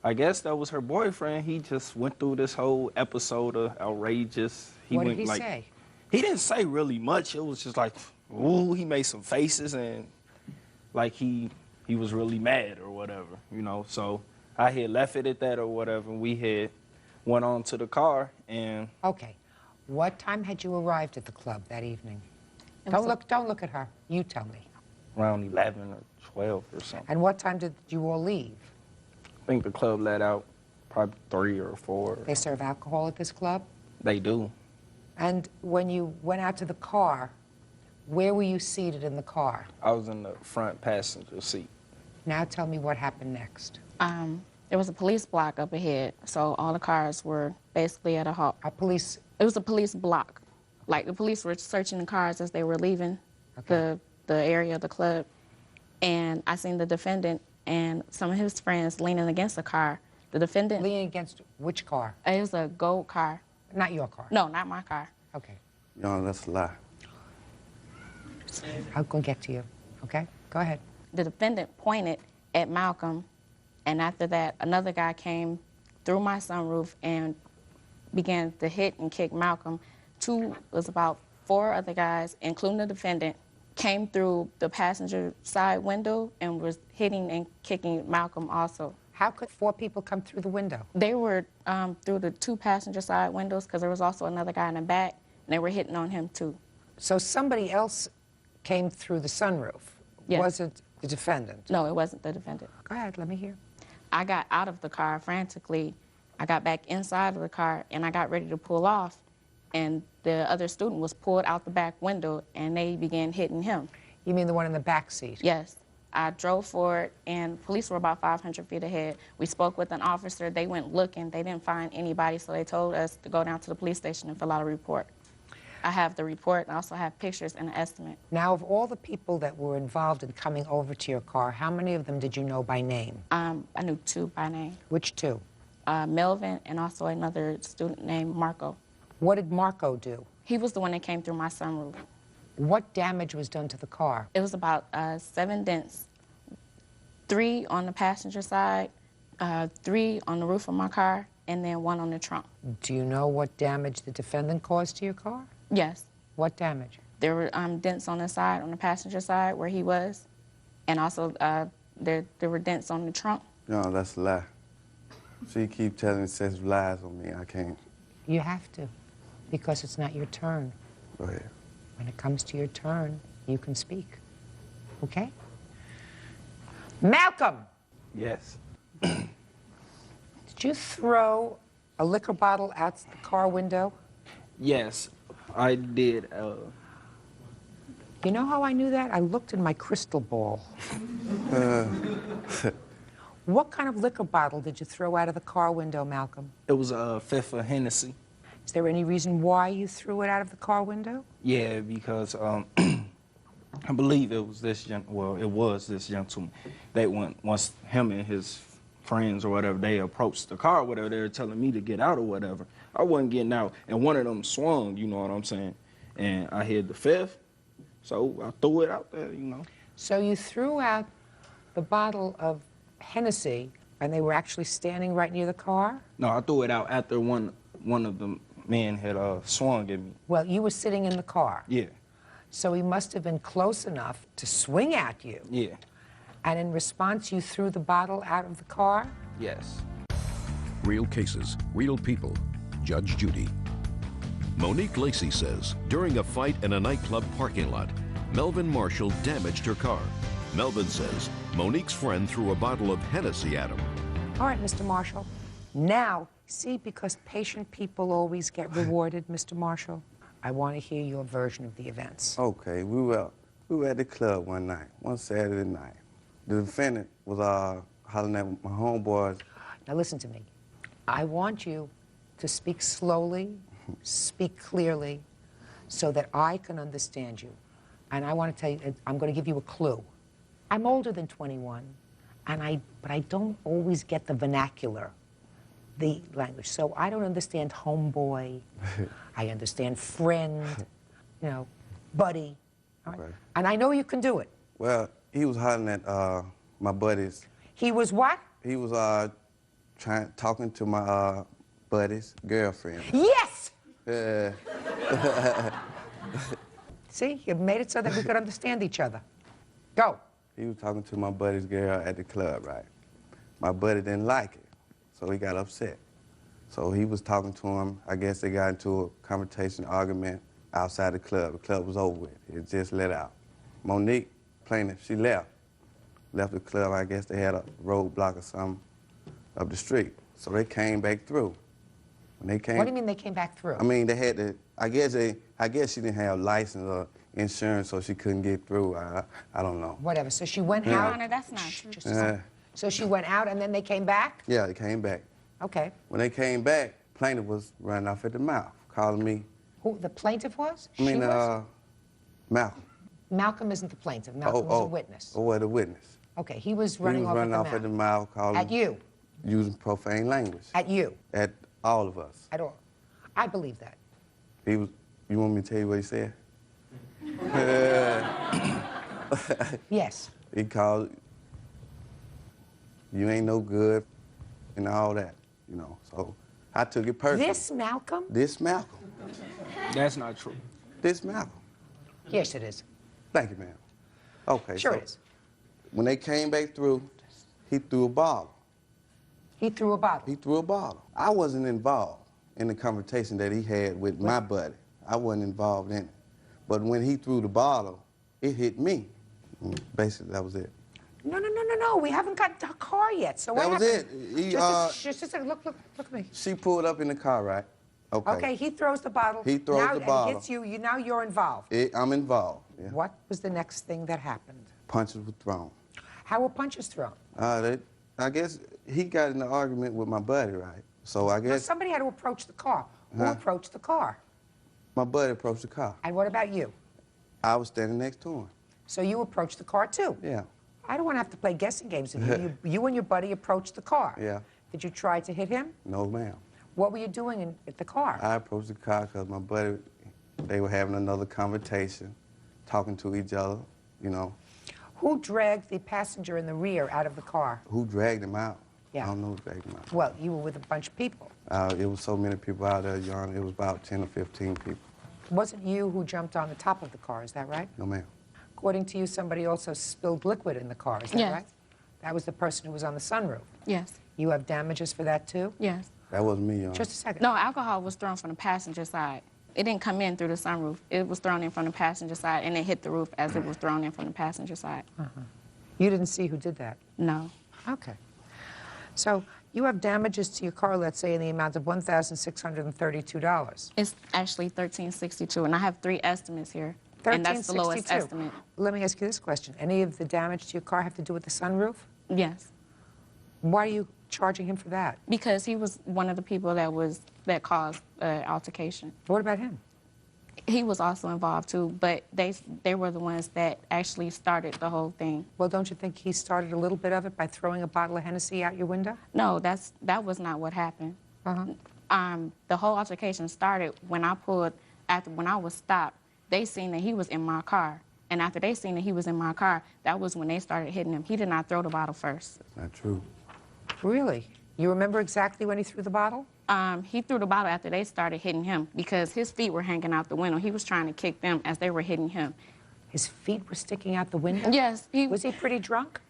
S13: I guess that was her boyfriend. He just went through this whole episode of outrageous.
S4: What did he say?
S13: He didn't say really much. It was just like, ooh, he made some faces and like he was really mad or whatever, you know. So I had left it at that or whatever. And we had went on to the car and.
S4: Okay. What time had you arrived at the club that evening? Don't look at her. You tell me.
S13: Around 11 or 12 or something.
S4: And what time did you all leave?
S13: I think the club let out probably 3 or 4.
S4: They serve alcohol at this club?
S13: They do.
S4: And when you went out to the car, where were you seated in the car?
S13: I was in the front passenger seat.
S4: Now tell me what happened next.
S14: There was a police block up ahead, so all the cars were basically at a halt.
S4: It
S14: was a police block. Like, the police were searching the cars as they were leaving the area of the club. And I seen the defendant and some of his friends leaning against the car. The defendant...
S4: Leaning against which car?
S14: It was a gold car.
S4: Not your car?
S14: No, not my car.
S4: Okay.
S11: No, that's a lie.
S4: I'll go get to you, okay? Go ahead.
S14: The defendant pointed at Malcolm, and after that, another guy came through my sunroof and began to hit and kick Malcolm. Was about 4 other guys, including the defendant, came through the passenger side window and was hitting and kicking Malcolm also.
S4: How could 4 people come through the window?
S14: They were through the 2 passenger side windows because there was also another guy in the back, and they were hitting on him too.
S4: So somebody else came through the sunroof?
S14: Yes.
S4: Was it the defendant?
S14: No, it wasn't the defendant.
S4: Go ahead, let me hear.
S14: I got out of the car frantically. I got back inside of the car, and I got ready to pull off, and the other student was pulled out the back window, and they began hitting him.
S4: You mean the one in the back seat?
S14: Yes. I drove forward, and police were about 500 feet ahead. We spoke with an officer. They went looking. They didn't find anybody, so they told us to go down to the police station and fill out a report. I have the report, and I also have pictures and an estimate.
S4: Now, of all the people that were involved in coming over to your car, how many of them did you know by name?
S14: I knew 2 by name.
S4: Which 2?
S14: Melvin and also another student named Marco.
S4: What did Marco do?
S14: He was the one that came through my sunroof.
S4: What damage was done to the car?
S14: It was about 7 dents. 3 on the passenger side, 3 on the roof of my car, and then 1 on the trunk.
S4: Do you know what damage the defendant caused to your car?
S14: Yes.
S4: What damage?
S14: There were dents on the side, on the passenger side where he was, and also there were dents on the trunk.
S15: No, that's a lie. She keep telling such lies on me. I can't.
S4: You have to, because it's not your turn.
S15: Go ahead.
S4: When it comes to your turn, you can speak. Okay? Malcolm!
S13: Yes.
S4: Did you throw a liquor bottle out the car window?
S13: Yes, I did.
S4: You know how I knew that? I looked in my crystal ball. What kind of liquor bottle did you throw out of the car window, Malcolm?
S13: It was a 5th of Hennessy.
S4: Is there any reason why you threw it out of the car window?
S13: Yeah, because I believe it was this gentleman. They went, once him and his friends or whatever, they approached the car or whatever, they were telling me to get out or whatever. I wasn't getting out, and one of them swung, you know what I'm saying? And I hit the fifth, so I threw it out there, you know.
S4: So you threw out the bottle of Hennessy, and they were actually standing right near the car?
S13: No, I threw it out after one of the men had swung at me.
S4: Well, you were sitting in the car.
S13: Yeah.
S4: So he must have been close enough to swing at you.
S13: Yeah.
S4: And in response, you threw the bottle out of the car?
S13: Yes.
S1: Real cases, real people. Judge Judy. Monique Lacey says during a fight in a nightclub parking lot, Melvin Marshall damaged her car. Melvin says Monique's friend threw a bottle of Hennessy at him.
S4: All right, Mr. Marshall. Now, see, because patient people always get rewarded, Mr. Marshall, I want to hear your version of the events.
S15: Okay, we were at the club one Saturday night. The defendant was hollering at my homeboys.
S4: Now listen to me. I want you to speak slowly, speak clearly, so that I can understand you. And I want to tell you, I'm going to give you a clue. I'm older than 21, but I don't always get the vernacular, the language. So I don't understand homeboy. I understand friend, you know, buddy. All right?
S15: Right.
S4: And I know you can do it.
S15: Well, he was hollering at my buddies.
S4: He was what?
S15: He was talking to my buddy's girlfriend.
S4: Yes!
S15: Yeah.
S4: See, you made it so that we could understand each other. Go.
S15: He was talking to my buddy's girl at the club, right? My buddy didn't like it, so he got upset. So he was talking to him. I guess they got into a confrontation, argument outside the club. The club was over with. It just let out. Monique, plaintiff, she left the club. I guess they had a roadblock or something up the street. So they came back through. When they came,
S4: What do you mean they came back through?
S15: I mean, they had to, I guess she didn't have license or insurance, so she couldn't get through. I don't know.
S4: Whatever. So she went
S15: Yeah.
S4: out.
S14: Honor, that's not true.
S4: Just a second. So she went out and then they came back?
S15: Yeah, they came back.
S4: Okay.
S15: When they came back, plaintiff was running off at the mouth, calling me.
S4: Who, the plaintiff was?
S15: I mean,
S4: She was?
S15: Malcolm.
S4: Malcolm isn't the plaintiff. Malcolm was a witness.
S15: Oh, the witness.
S4: Okay, he was running off
S15: at the mouth, calling.
S4: At you?
S15: Using profane language.
S4: At you?
S15: At all of us.
S4: At all. I believe that.
S15: He was. You want me to tell you what he said?
S4: Yes.
S15: He called. You ain't no good, and all that, you know. So I took it personally.
S4: This Malcolm?
S15: This Malcolm.
S13: That's not true.
S15: This Malcolm.
S4: Yes, it is.
S15: Thank you, ma'am. Okay.
S4: Sure
S15: so
S4: it is.
S15: When they came back through, he threw a bottle.
S4: He threw a bottle?
S15: He threw a bottle. I wasn't involved in the confrontation that he had with my buddy. I wasn't involved in it. But when he threw the bottle, it hit me. Basically, that was it.
S4: No. We haven't got to the car yet. So
S15: That
S4: what
S15: was
S4: happened?
S15: it.
S4: Just a second. Look at me.
S15: She pulled up in the car, right? Okay.
S4: Okay, he throws the bottle.
S15: He throws
S4: now,
S15: the bottle.
S4: And hits you. Now you're involved.
S15: I'm involved. Yeah.
S4: What was the next thing that happened?
S15: Punches were thrown.
S4: How were punches thrown?
S15: I guess he got in an argument with my buddy, right? So I
S4: Now,
S15: guess
S4: somebody had to approach the car. Who
S15: Huh?
S4: approached the car?
S15: my buddy approached the car.
S4: And what about you?
S15: I was standing next to him.
S4: So you approached the car too?
S15: Yeah.
S4: I don't want to have to play guessing games with you. You and your buddy approached the car.
S15: Yeah.
S4: Did you try to hit him?
S15: No, ma'am.
S4: What were you doing at the car?
S15: I approached the car because my buddy, they were having another conversation, talking to each other, you know.
S4: Who dragged the passenger in the rear out of the car?
S15: Who dragged him out?
S4: Yeah.
S15: I don't know who dragged him out.
S4: Well, you were with a bunch of people.
S15: It was so many people out there, Your Honor. It was about 10 or 15 people.
S4: Wasn't you who jumped on the top of the car, is that right?
S15: No, ma'am.
S4: According to you, somebody also spilled liquid in the car, is that
S14: Yes.
S4: right? That was the person who was on the sunroof.
S14: Yes.
S4: You have damages for that too?
S14: Yes.
S15: That wasn't me, Your Honor.
S4: Just a second.
S14: No, alcohol was thrown from the passenger side. It didn't come in through the sunroof. It was thrown in from the passenger side, and it hit the roof as it was thrown in from the passenger side.
S4: You didn't see who did that?
S14: No.
S4: Okay. So you have damages to your car, let's say, in the amount of $1,632.
S14: It's actually $1,362, and I have 3 estimates here. And that's the lowest estimate.
S4: Let me ask you this question. Any of the damage to your car have to do with the sunroof?
S14: Yes.
S4: Why do you charging him for that?
S14: Because he was one of the people that caused altercation.
S4: What about him?
S14: He was also involved too, but they were the ones that actually started the whole thing.
S4: Well, don't you think he started a little bit of it by throwing a bottle of Hennessy out your window?
S14: No, that was not what happened. The whole altercation started when when I was stopped. They seen that he was in my car, and after they seen that he was in my car, that was when they started hitting him. He did not throw the bottle first.
S15: That's not true.
S4: Really? You remember exactly when he threw the bottle?
S14: He threw the bottle after they started hitting him because his feet were hanging out the window. He was trying to kick them as they were hitting him.
S4: His feet were sticking out the window?
S14: Yes.
S4: Was he pretty drunk?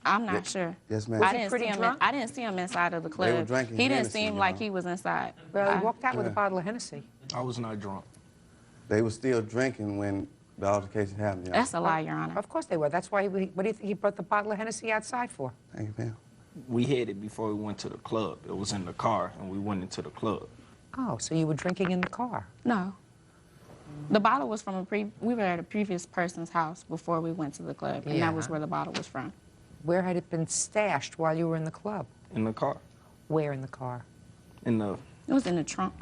S14: I'm not sure.
S15: Yes, ma'am.
S14: I didn't see him inside of the club.
S15: They were drinking
S14: He didn't
S15: Hennessy,
S14: seem like he was inside.
S4: Well, he walked out with a bottle of Hennessy.
S13: I was not drunk.
S15: They were still drinking when the altercation happened, y'all.
S14: That's a lie, Your Honor.
S4: Of course they were. That's why, what do you think he brought the bottle of Hennessy outside for?
S15: Thank you, ma'am.
S13: We had it before we went to the club. It was in the car, and we went into the club.
S4: Oh, so you were drinking in the car?
S14: No. The bottle was from we were at a previous person's house before we went to the club, and that was where the bottle was from.
S4: Where had it been stashed while you were in the club?
S13: In the car.
S4: Where in the car?
S13: In the...
S14: It was in the trunk.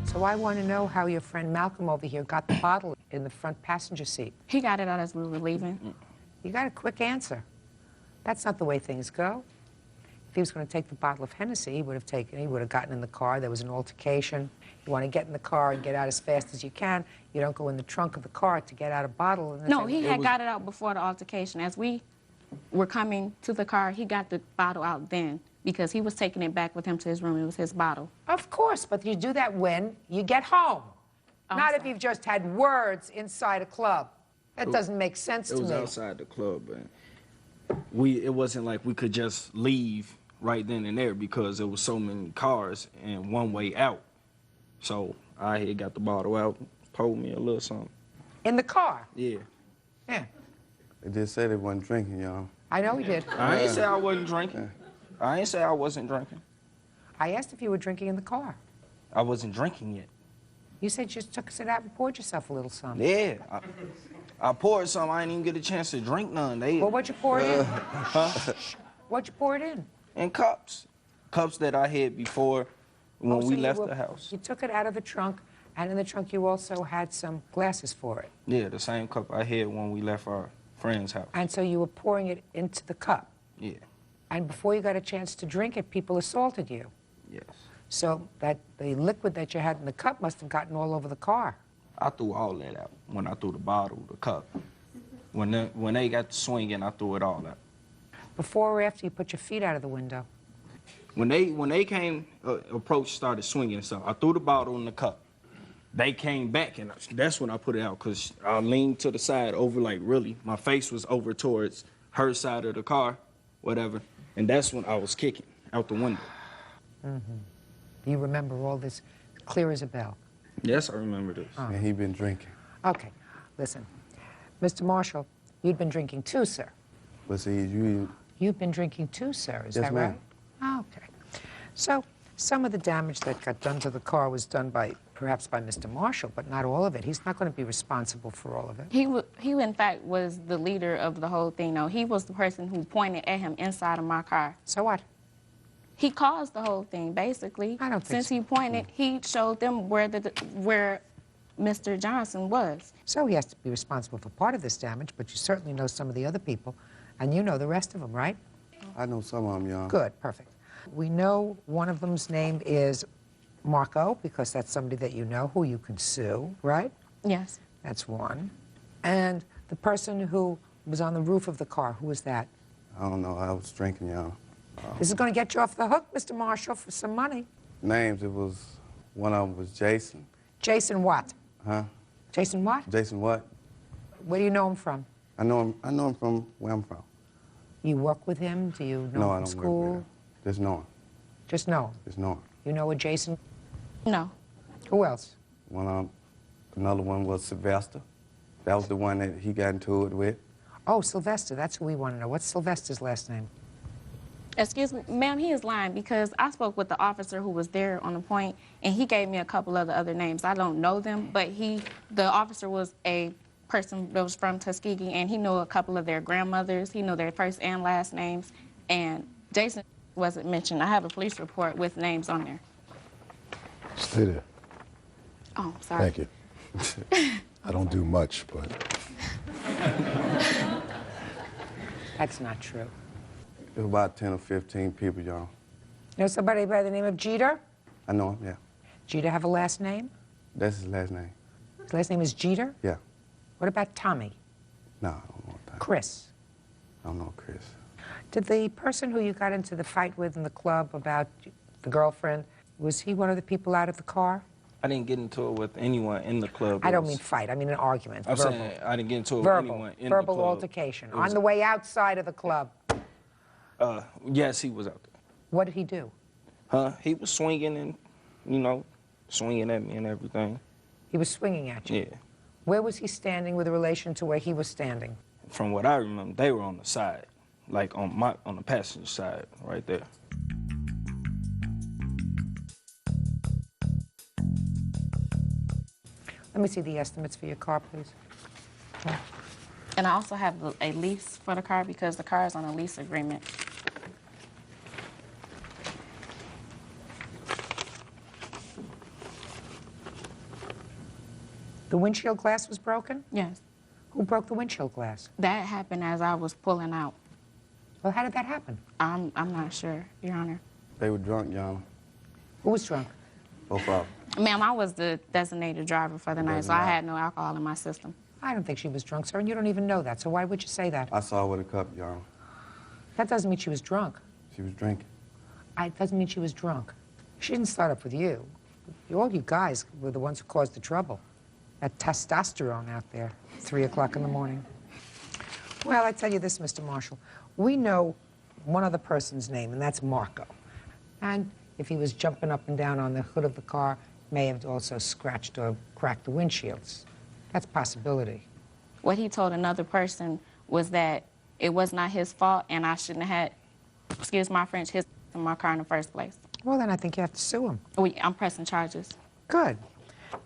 S4: So I want to know how your friend Malcolm over here got the bottle in the front passenger seat.
S14: He got it out as we were leaving.
S4: You got a quick answer. That's not the way things go. If he was going to take the bottle of Hennessy, he would have gotten in the car. There was an altercation. You want to get in the car and get out as fast as you can. You don't go in the trunk of the car to get out a bottle. And
S14: No, he had got it out before the altercation. As we were coming to the car, he got the bottle out then because he was taking it back with him to his room. It was his bottle.
S4: Of course, but you do that when you get home. Not if you've just had words inside a club. That doesn't make sense to me.
S13: It was outside the club, and it wasn't like we could just leave right then and there because there was so many cars and one way out. So I had got the bottle out, poured me a little something.
S4: In the car?
S13: Yeah.
S4: Yeah.
S15: They did say they wasn't drinking, y'all.
S4: I know he did.
S13: I ain't say I wasn't drinking. I ain't say I wasn't drinking.
S4: I asked if you were drinking in the car.
S13: I wasn't drinking yet.
S4: You said you just took a sit out and poured yourself a little something.
S13: Yeah. I poured some. I didn't even get a chance to drink none.
S4: Well, what'd you pour it in?
S13: Huh?
S4: What'd you pour it in?
S13: In cups. Cups that I had before when we left the house.
S4: You took it out of the trunk, and in the trunk you also had some glasses for it.
S13: Yeah, the same cup I had when we left our friend's house.
S4: And so you were pouring it into the cup.
S13: Yeah.
S4: And before you got a chance to drink it, people assaulted you.
S13: Yes.
S4: So that the liquid that you had in the cup must have gotten all over the car.
S13: I threw all that out when I threw the bottle, the cup. When they got to swinging, I threw it all out.
S4: Before or after you put your feet out of the window?
S13: When they came, approached, started swinging, so I threw the bottle in the cup. They came back, and that's when I put it out, because I leaned to the side over, like, really. My face was over towards her side of the car, whatever, and that's when I was kicking out the window.
S4: Mm-hmm. Do you remember all this clear as a bell?
S13: Yes, I remember this.
S4: Oh.
S15: And he been drinking.
S4: Okay, listen. Mr. Marshall, you'd been drinking too, sir.
S15: But see,
S4: You've been drinking too, sir, is that
S15: ma'am.
S4: right? Oh, okay. So some of the damage that got done to the car was done perhaps by Mr. Marshall, but not all of it. He's not going to be responsible for all of it.
S14: He in fact was the leader of the whole thing. No, he was the person who pointed at him inside of my car.
S4: So what?
S14: He caused the whole thing, basically.
S4: I don't think
S14: Since he pointed, he showed them where Mr. Johnson was.
S4: So he has to be responsible for part of this damage, but you certainly know some of the other people, and you know the rest of them, right?
S15: I know some of them, y'all.
S4: Good, perfect. We know one of them's name is Marco, because that's somebody that you know who you can sue, right?
S14: Yes.
S4: That's one. And the person who was on the roof of the car, who was that?
S15: I don't know. I was drinking, y'all.
S4: This is going to get you off the hook, Mr. Marshall, for some money.
S15: Names, one of them was Jason.
S4: Jason what?
S15: Huh?
S4: Jason what?
S15: Jason what?
S4: Where do you know him from?
S15: I know him from where I'm from.
S4: You work with him? Do you know
S15: No,
S4: him
S15: I
S4: from
S15: don't
S4: school?
S15: work with him. Just know him.
S4: Just know him?
S15: Just know him.
S4: You know a Jason?
S14: No.
S4: Who else?
S15: Another one was Sylvester. That was the one that he got into it with.
S4: Oh, Sylvester. That's who we want to know. What's Sylvester's last name?
S14: Excuse me, ma'am, he is lying because I spoke with the officer who was there on the point, and he gave me a couple of the other names. I don't know them, but the officer was a person that was from Tuskegee, and he knew a couple of their grandmothers. He knew their first and last names, and Jason wasn't mentioned. I have a police report with names on there.
S5: Stay there.
S14: Oh, sorry.
S5: Thank you. I don't do much, but...
S4: That's not true.
S15: It was about 10 or 15 people, y'all.
S4: You know somebody by the name of Jeter?
S15: I know him, yeah.
S4: Jeter have a last name?
S15: That's his last name.
S4: His last name is Jeter?
S15: Yeah.
S4: What about Tommy?
S15: No, I don't know that.
S4: Chris?
S15: I don't know Chris.
S4: Did the person who you got into the fight with in the club about the girlfriend, was he one of the people out of the car?
S13: I didn't get into it with anyone in the club.
S4: I don't mean fight, I mean an argument.
S13: I'm
S4: verbal.
S13: saying I didn't get into it
S4: verbal.
S13: with anyone in the
S4: Verbal
S13: club.
S4: altercation.
S13: It was-
S4: On the way outside of the club.
S13: Yes, he was out there.
S4: What did he do?
S13: He was swinging and, you know, swinging at me and everything.
S4: He was swinging at you?
S13: Yeah.
S4: Where was he standing with relation to where he was standing?
S13: From what I remember, they were on the side, like on the passenger side, right there.
S4: Let me see the estimates for your car, please.
S14: And I also have a lease for the car because the car is on a lease agreement.
S4: The windshield glass was broken?
S14: Yes.
S4: Who broke the windshield glass?
S14: That happened as I was pulling out.
S4: Well, how did that happen?
S14: I'm not sure, Your Honor.
S15: They were drunk, y'all.
S4: Who was drunk?
S15: Both of them.
S14: Ma'am, I was the designated driver for the night, so I had no alcohol in my system.
S4: I don't think she was drunk, sir, and you don't even know that, so why would you say that?
S15: I saw her with a cup, y'all.
S4: That doesn't mean she was drunk.
S15: She was drinking.
S4: It doesn't mean she was drunk. She didn't start up with you. All you guys were the ones who caused the trouble. That testosterone out there, 3 o'clock in the morning. Well, I tell you this, Mr. Marshall. We know one other person's name, and that's Marco. And if he was jumping up and down on the hood of the car, may have also scratched or cracked the windshields. That's a possibility.
S14: What he told another person was that it was not his fault and I shouldn't have had, excuse my French, his in my car in the first place.
S4: Well, then I think you have to sue him.
S14: I'm pressing charges.
S4: Good.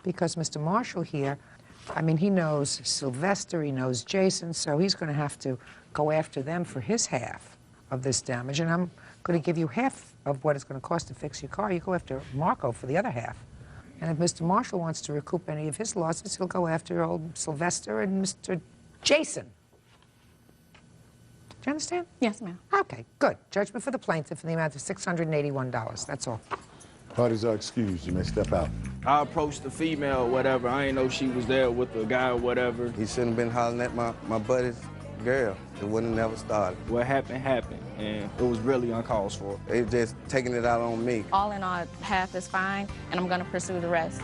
S4: Because Mr. Marshall here, I mean, he knows Sylvester, he knows Jason, so he's going to have to go after them for his half of this damage. And I'm going to give you half of what it's going to cost to fix your car. You go after Marco for the other half. And if Mr. Marshall wants to recoup any of his losses, he'll go after old Sylvester and Mr. Jason. Do you understand?
S14: Yes, ma'am.
S4: Okay, good. Judgment for the plaintiff in the amount of $681. That's all.
S5: Parties are excused. You may step out.
S13: I approached the female or whatever. I didn't know she was there with the guy or whatever.
S15: He shouldn't have been hollering at my buddy's girl. It wouldn't have never started.
S13: What happened, happened, and it was really uncalled for.
S15: They just taking it out on me.
S14: All in all, half is fine, and I'm going to pursue the rest.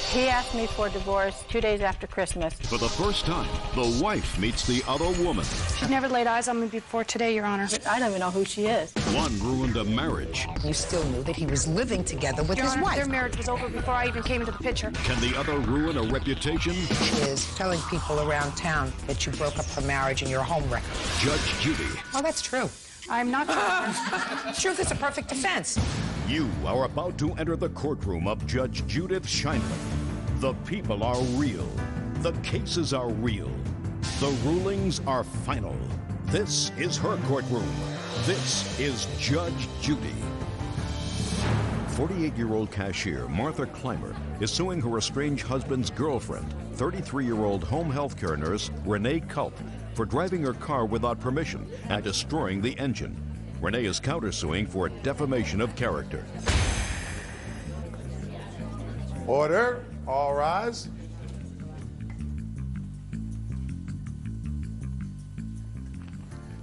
S16: He asked me for a divorce 2 days after Christmas.
S1: For the first time, the wife meets the other woman.
S16: She's never laid eyes on me before today, Your Honor. I don't even know who she is.
S1: One ruined a marriage.
S4: You still knew that he was living together with
S16: Your
S4: his
S16: Honor,
S4: wife.
S16: their marriage was over before I even came into the picture.
S1: Can the other ruin a reputation?
S4: Is telling people around town that you broke up the marriage in your home record.
S1: Judge Judy.
S4: Oh, that's true.
S16: I'm not sure.
S4: Truth is a perfect defense.
S1: You are about to enter the courtroom of Judge Judith Scheinman. The people are real. The cases are real. The rulings are final. This is her courtroom. This is Judge Judy. 48-year-old cashier Martha Clymer is suing her estranged husband's girlfriend, 33-year-old home health care nurse Renee Culp, for driving her car without permission and destroying the engine. Renee is countersuing for defamation of character.
S5: Order. All rise.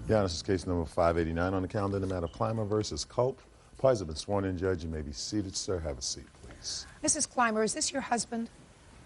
S5: Yeah, this is case number 589 on the calendar in the matter of Clymer versus Culp. Parties have been sworn in, Judge. You may be seated, sir. Have a seat, please.
S4: Mrs. Clymer, is this your husband?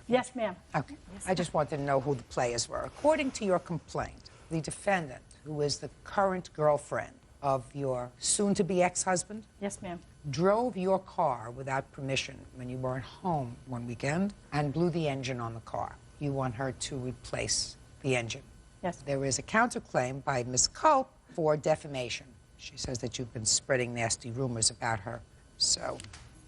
S16: Yes, ma'am.
S4: Okay. I just wanted to know who the players were. According to your complaint, the defendant, who is the current girlfriend of your soon-to-be ex-husband,
S16: Yes, ma'am.
S4: drove your car without permission when you weren't home one weekend and blew the engine on the car. You want her to replace the engine.
S16: Yes.
S4: There is a counterclaim by Ms. Culp for defamation. She says that you've been spreading nasty rumors about her. So,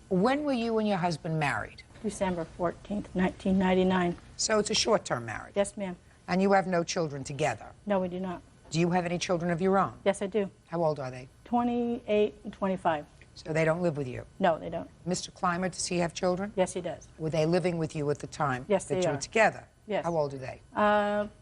S4: when were you and your husband married?
S16: December 14th, 1999.
S4: So it's a short-term marriage.
S16: Yes, ma'am.
S4: And you have no children together?
S17: No, we do not.
S4: Do you have any children of your own?
S17: Yes, I do.
S4: How old are they?
S17: 28 and 25.
S4: So they don't live with you?
S17: No, they don't.
S4: Mr. Clymer, does he have children?
S17: Yes, he does.
S4: Were they living with you at the time
S17: Yes,
S4: that
S17: they
S4: you
S17: are.
S4: were together?
S17: Yes.
S4: How old are they?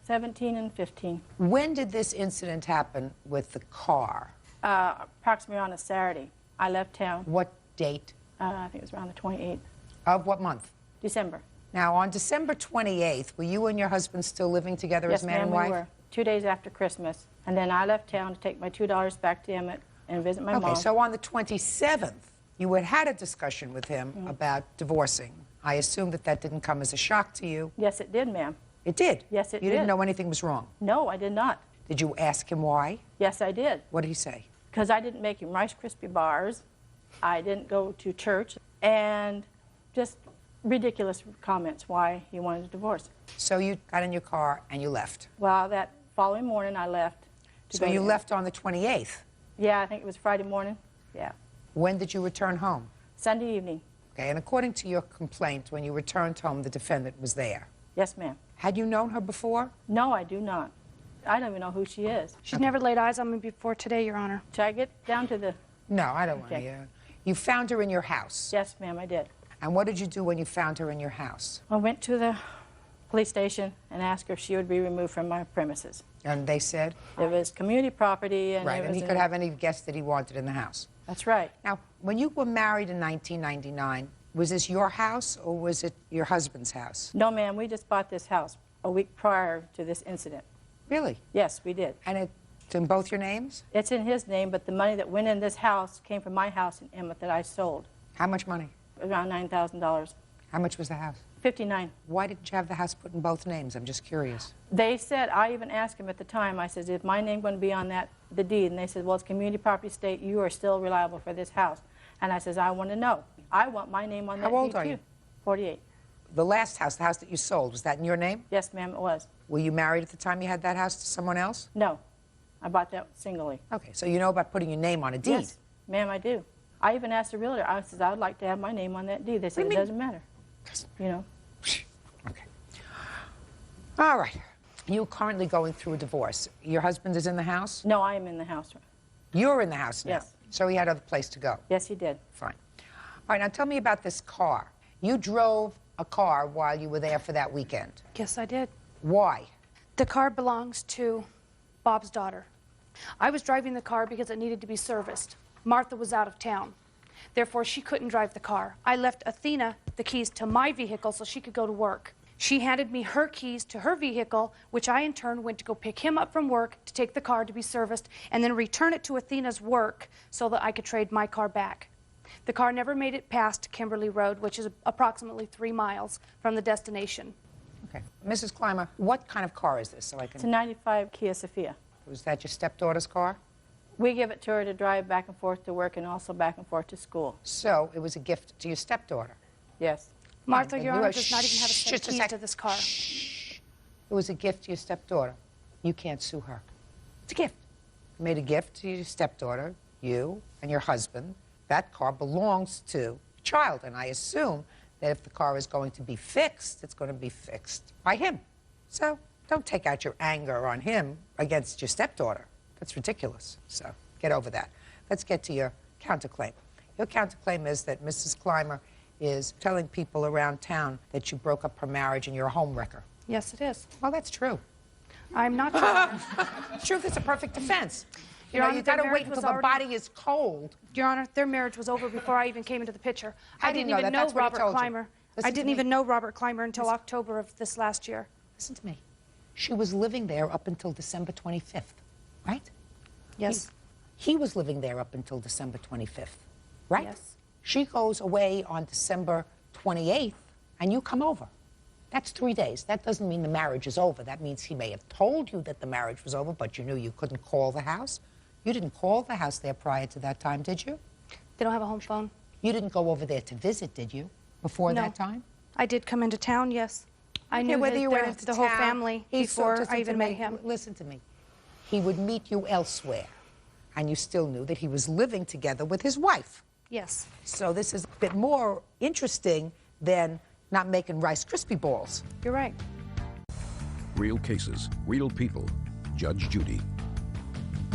S17: 17 and 15.
S4: When did this incident happen with the car?
S17: Approximately on a Saturday. I left town.
S4: What date?
S17: I think it was around the 28th.
S4: Of what month?
S17: December.
S4: Now, on December 28th, were you and your husband still living together
S17: Yes,
S4: as man and
S17: ma'am,
S4: wife?
S17: we were. 2 days after Christmas. And then I left town to take my $2 back to Emmett and visit my mom.
S4: Okay, so on the 27th, you had a discussion with him about divorcing. I assume that that didn't come as a shock to you.
S17: Yes, it did, ma'am.
S4: It did?
S17: Yes, it did.
S4: You didn't know anything was wrong?
S17: No, I did not.
S4: Did you ask him why?
S17: Yes, I did.
S4: What did he say?
S17: Because I didn't make him Rice Krispie bars. I didn't go to church. And just ridiculous comments why he wanted a divorce.
S4: So you got in your car and you left?
S17: Well, that following morning I left.
S4: So you left on the 28th?
S17: Yeah, I think it was Friday morning. Yeah.
S4: When did you return home?
S17: Sunday evening.
S4: Okay, and according to your complaint, when you returned home, the defendant was there?
S17: Yes, ma'am.
S4: Had you known her before?
S17: No, I do not. I don't even know who she is.
S16: She's never laid eyes on me before today, Your Honor.
S17: Should I get down to the...
S4: No, I don't want to. You found her in your house?
S17: Yes, ma'am, I did.
S4: And what did you do when you found her in your house?
S17: I went to the police station and asked her if she would be removed from my premises.
S4: And they said?
S17: It was community property. And
S4: right,
S17: it
S4: and
S17: was
S4: he could have any guests that he wanted in the house?
S17: That's right.
S4: Now, when you were married in 1999, was this your house or was it your husband's house?
S17: No, ma'am, we just bought this house a week prior to this incident.
S4: Really?
S17: Yes, we did.
S4: And it's in both your names?
S17: It's in his name, but the money that went in this house came from my house in Emmett that I sold.
S4: How much money?
S17: Around $9,000.
S4: How much was the house?
S17: $59,000.
S4: Why didn't you have the house put in both names? I'm just curious.
S17: They said, I even asked him at the time, I said, is my name going to be on the deed? And they said, well, it's community property state. You are still reliable for this house. And I says, I want to know. I want my name on that deed, too.
S4: How old are you?
S17: 48.
S4: The last house, the house that you sold, was that in your name?
S17: Yes, ma'am, it was.
S4: Were you married at the time you had that house to someone else?
S17: No. I bought that singly.
S4: Okay, so you know about putting your name on a deed?
S17: Yes, ma'am, I do. I even asked the realtor, I said, I would like to have my name on that deed. They said, it doesn't matter. You know?
S4: Okay. All right. You're currently going through a divorce. Your husband is in the house?
S17: No, I am in the house.
S4: You're in the house now?
S17: Yes.
S4: So he had other place to go?
S17: Yes, he did.
S4: Fine. All right, now tell me about this car. You drove a car while you were there for that weekend.
S16: Yes, I did.
S4: Why?
S16: The car belongs to Bob's daughter. I was driving the car because it needed to be serviced. Martha was out of town. Therefore, she couldn't drive the car. I left Athena the keys to my vehicle so she could go to work. She handed me her keys to her vehicle, which I in turn went to go pick him up from work to take the car to be serviced and then return it to Athena's work so that I could trade my car back. The car never made it past Kimberly Road, which is approximately 3 miles from the destination.
S4: Okay. Mrs. Clymer, what kind of car is this so I can...
S17: It's a 95 Kia Sophia.
S4: Was that your stepdaughter's car?
S17: We give it to her to drive back and forth to work and also back and forth to school.
S4: So it was a gift to your stepdaughter?
S17: Yes.
S16: Martha,
S4: Fine,
S16: Your
S4: you
S16: Honor,
S4: have-
S16: does not even have a set of
S4: just a
S16: keys
S4: sec.
S16: to this car.
S4: It was a gift to your stepdaughter. You can't sue her. It's a gift. You made a gift to your stepdaughter, you and your husband. That car belongs to the child, and I assume that if the car is going to be fixed, it's going to be fixed by him. So don't take out your anger on him against your stepdaughter. That's ridiculous. So get over that. Let's get to your counterclaim. Your counterclaim is that Mrs. Clymer is telling people around town that you broke up her marriage and you're a home wrecker.
S16: Yes, it is.
S4: Well, that's true.
S16: I'm not sure.
S4: Truth is a perfect defense.
S16: Your Honor,
S4: You got to
S16: their
S4: wait
S16: marriage was
S4: until the
S16: already-
S4: body is cold.
S16: Your Honor, their marriage was over before I even came into the picture.
S4: How
S16: I
S4: do you
S16: didn't
S4: know
S16: even
S4: that?
S16: know
S4: That's what he
S16: Robert
S4: told you.
S16: Clymer.
S4: Listen
S16: I
S4: to
S16: didn't
S4: me.
S16: even know Robert Clymer until October of this last year.
S4: Listen to me. She was living there up until December 25th, right?
S16: Yes.
S4: He was living there up until December 25th, right?
S16: Yes.
S4: She goes away on December 28th, and you come over. That's 3 days. That doesn't mean the marriage is over. That means he may have told you that the marriage was over, but you knew you couldn't call the house. You didn't call the house there prior to that time, did you?
S16: They don't have a home phone.
S4: You didn't go over there to visit, did you, before
S16: No.
S4: that time?
S16: I did come into town, yes. I knew
S4: whether you went
S16: the
S4: into
S16: whole
S4: town,
S16: family
S4: he's so-
S16: before
S4: listen
S16: I
S4: to
S16: even
S4: me,
S16: met him.
S4: Listen to me. He would meet you elsewhere, and you still knew that he was living together with his wife.
S16: Yes.
S4: So this is a bit more interesting than not making Rice Krispie balls.
S16: You're right.
S1: real cases, real people. Judge Judy.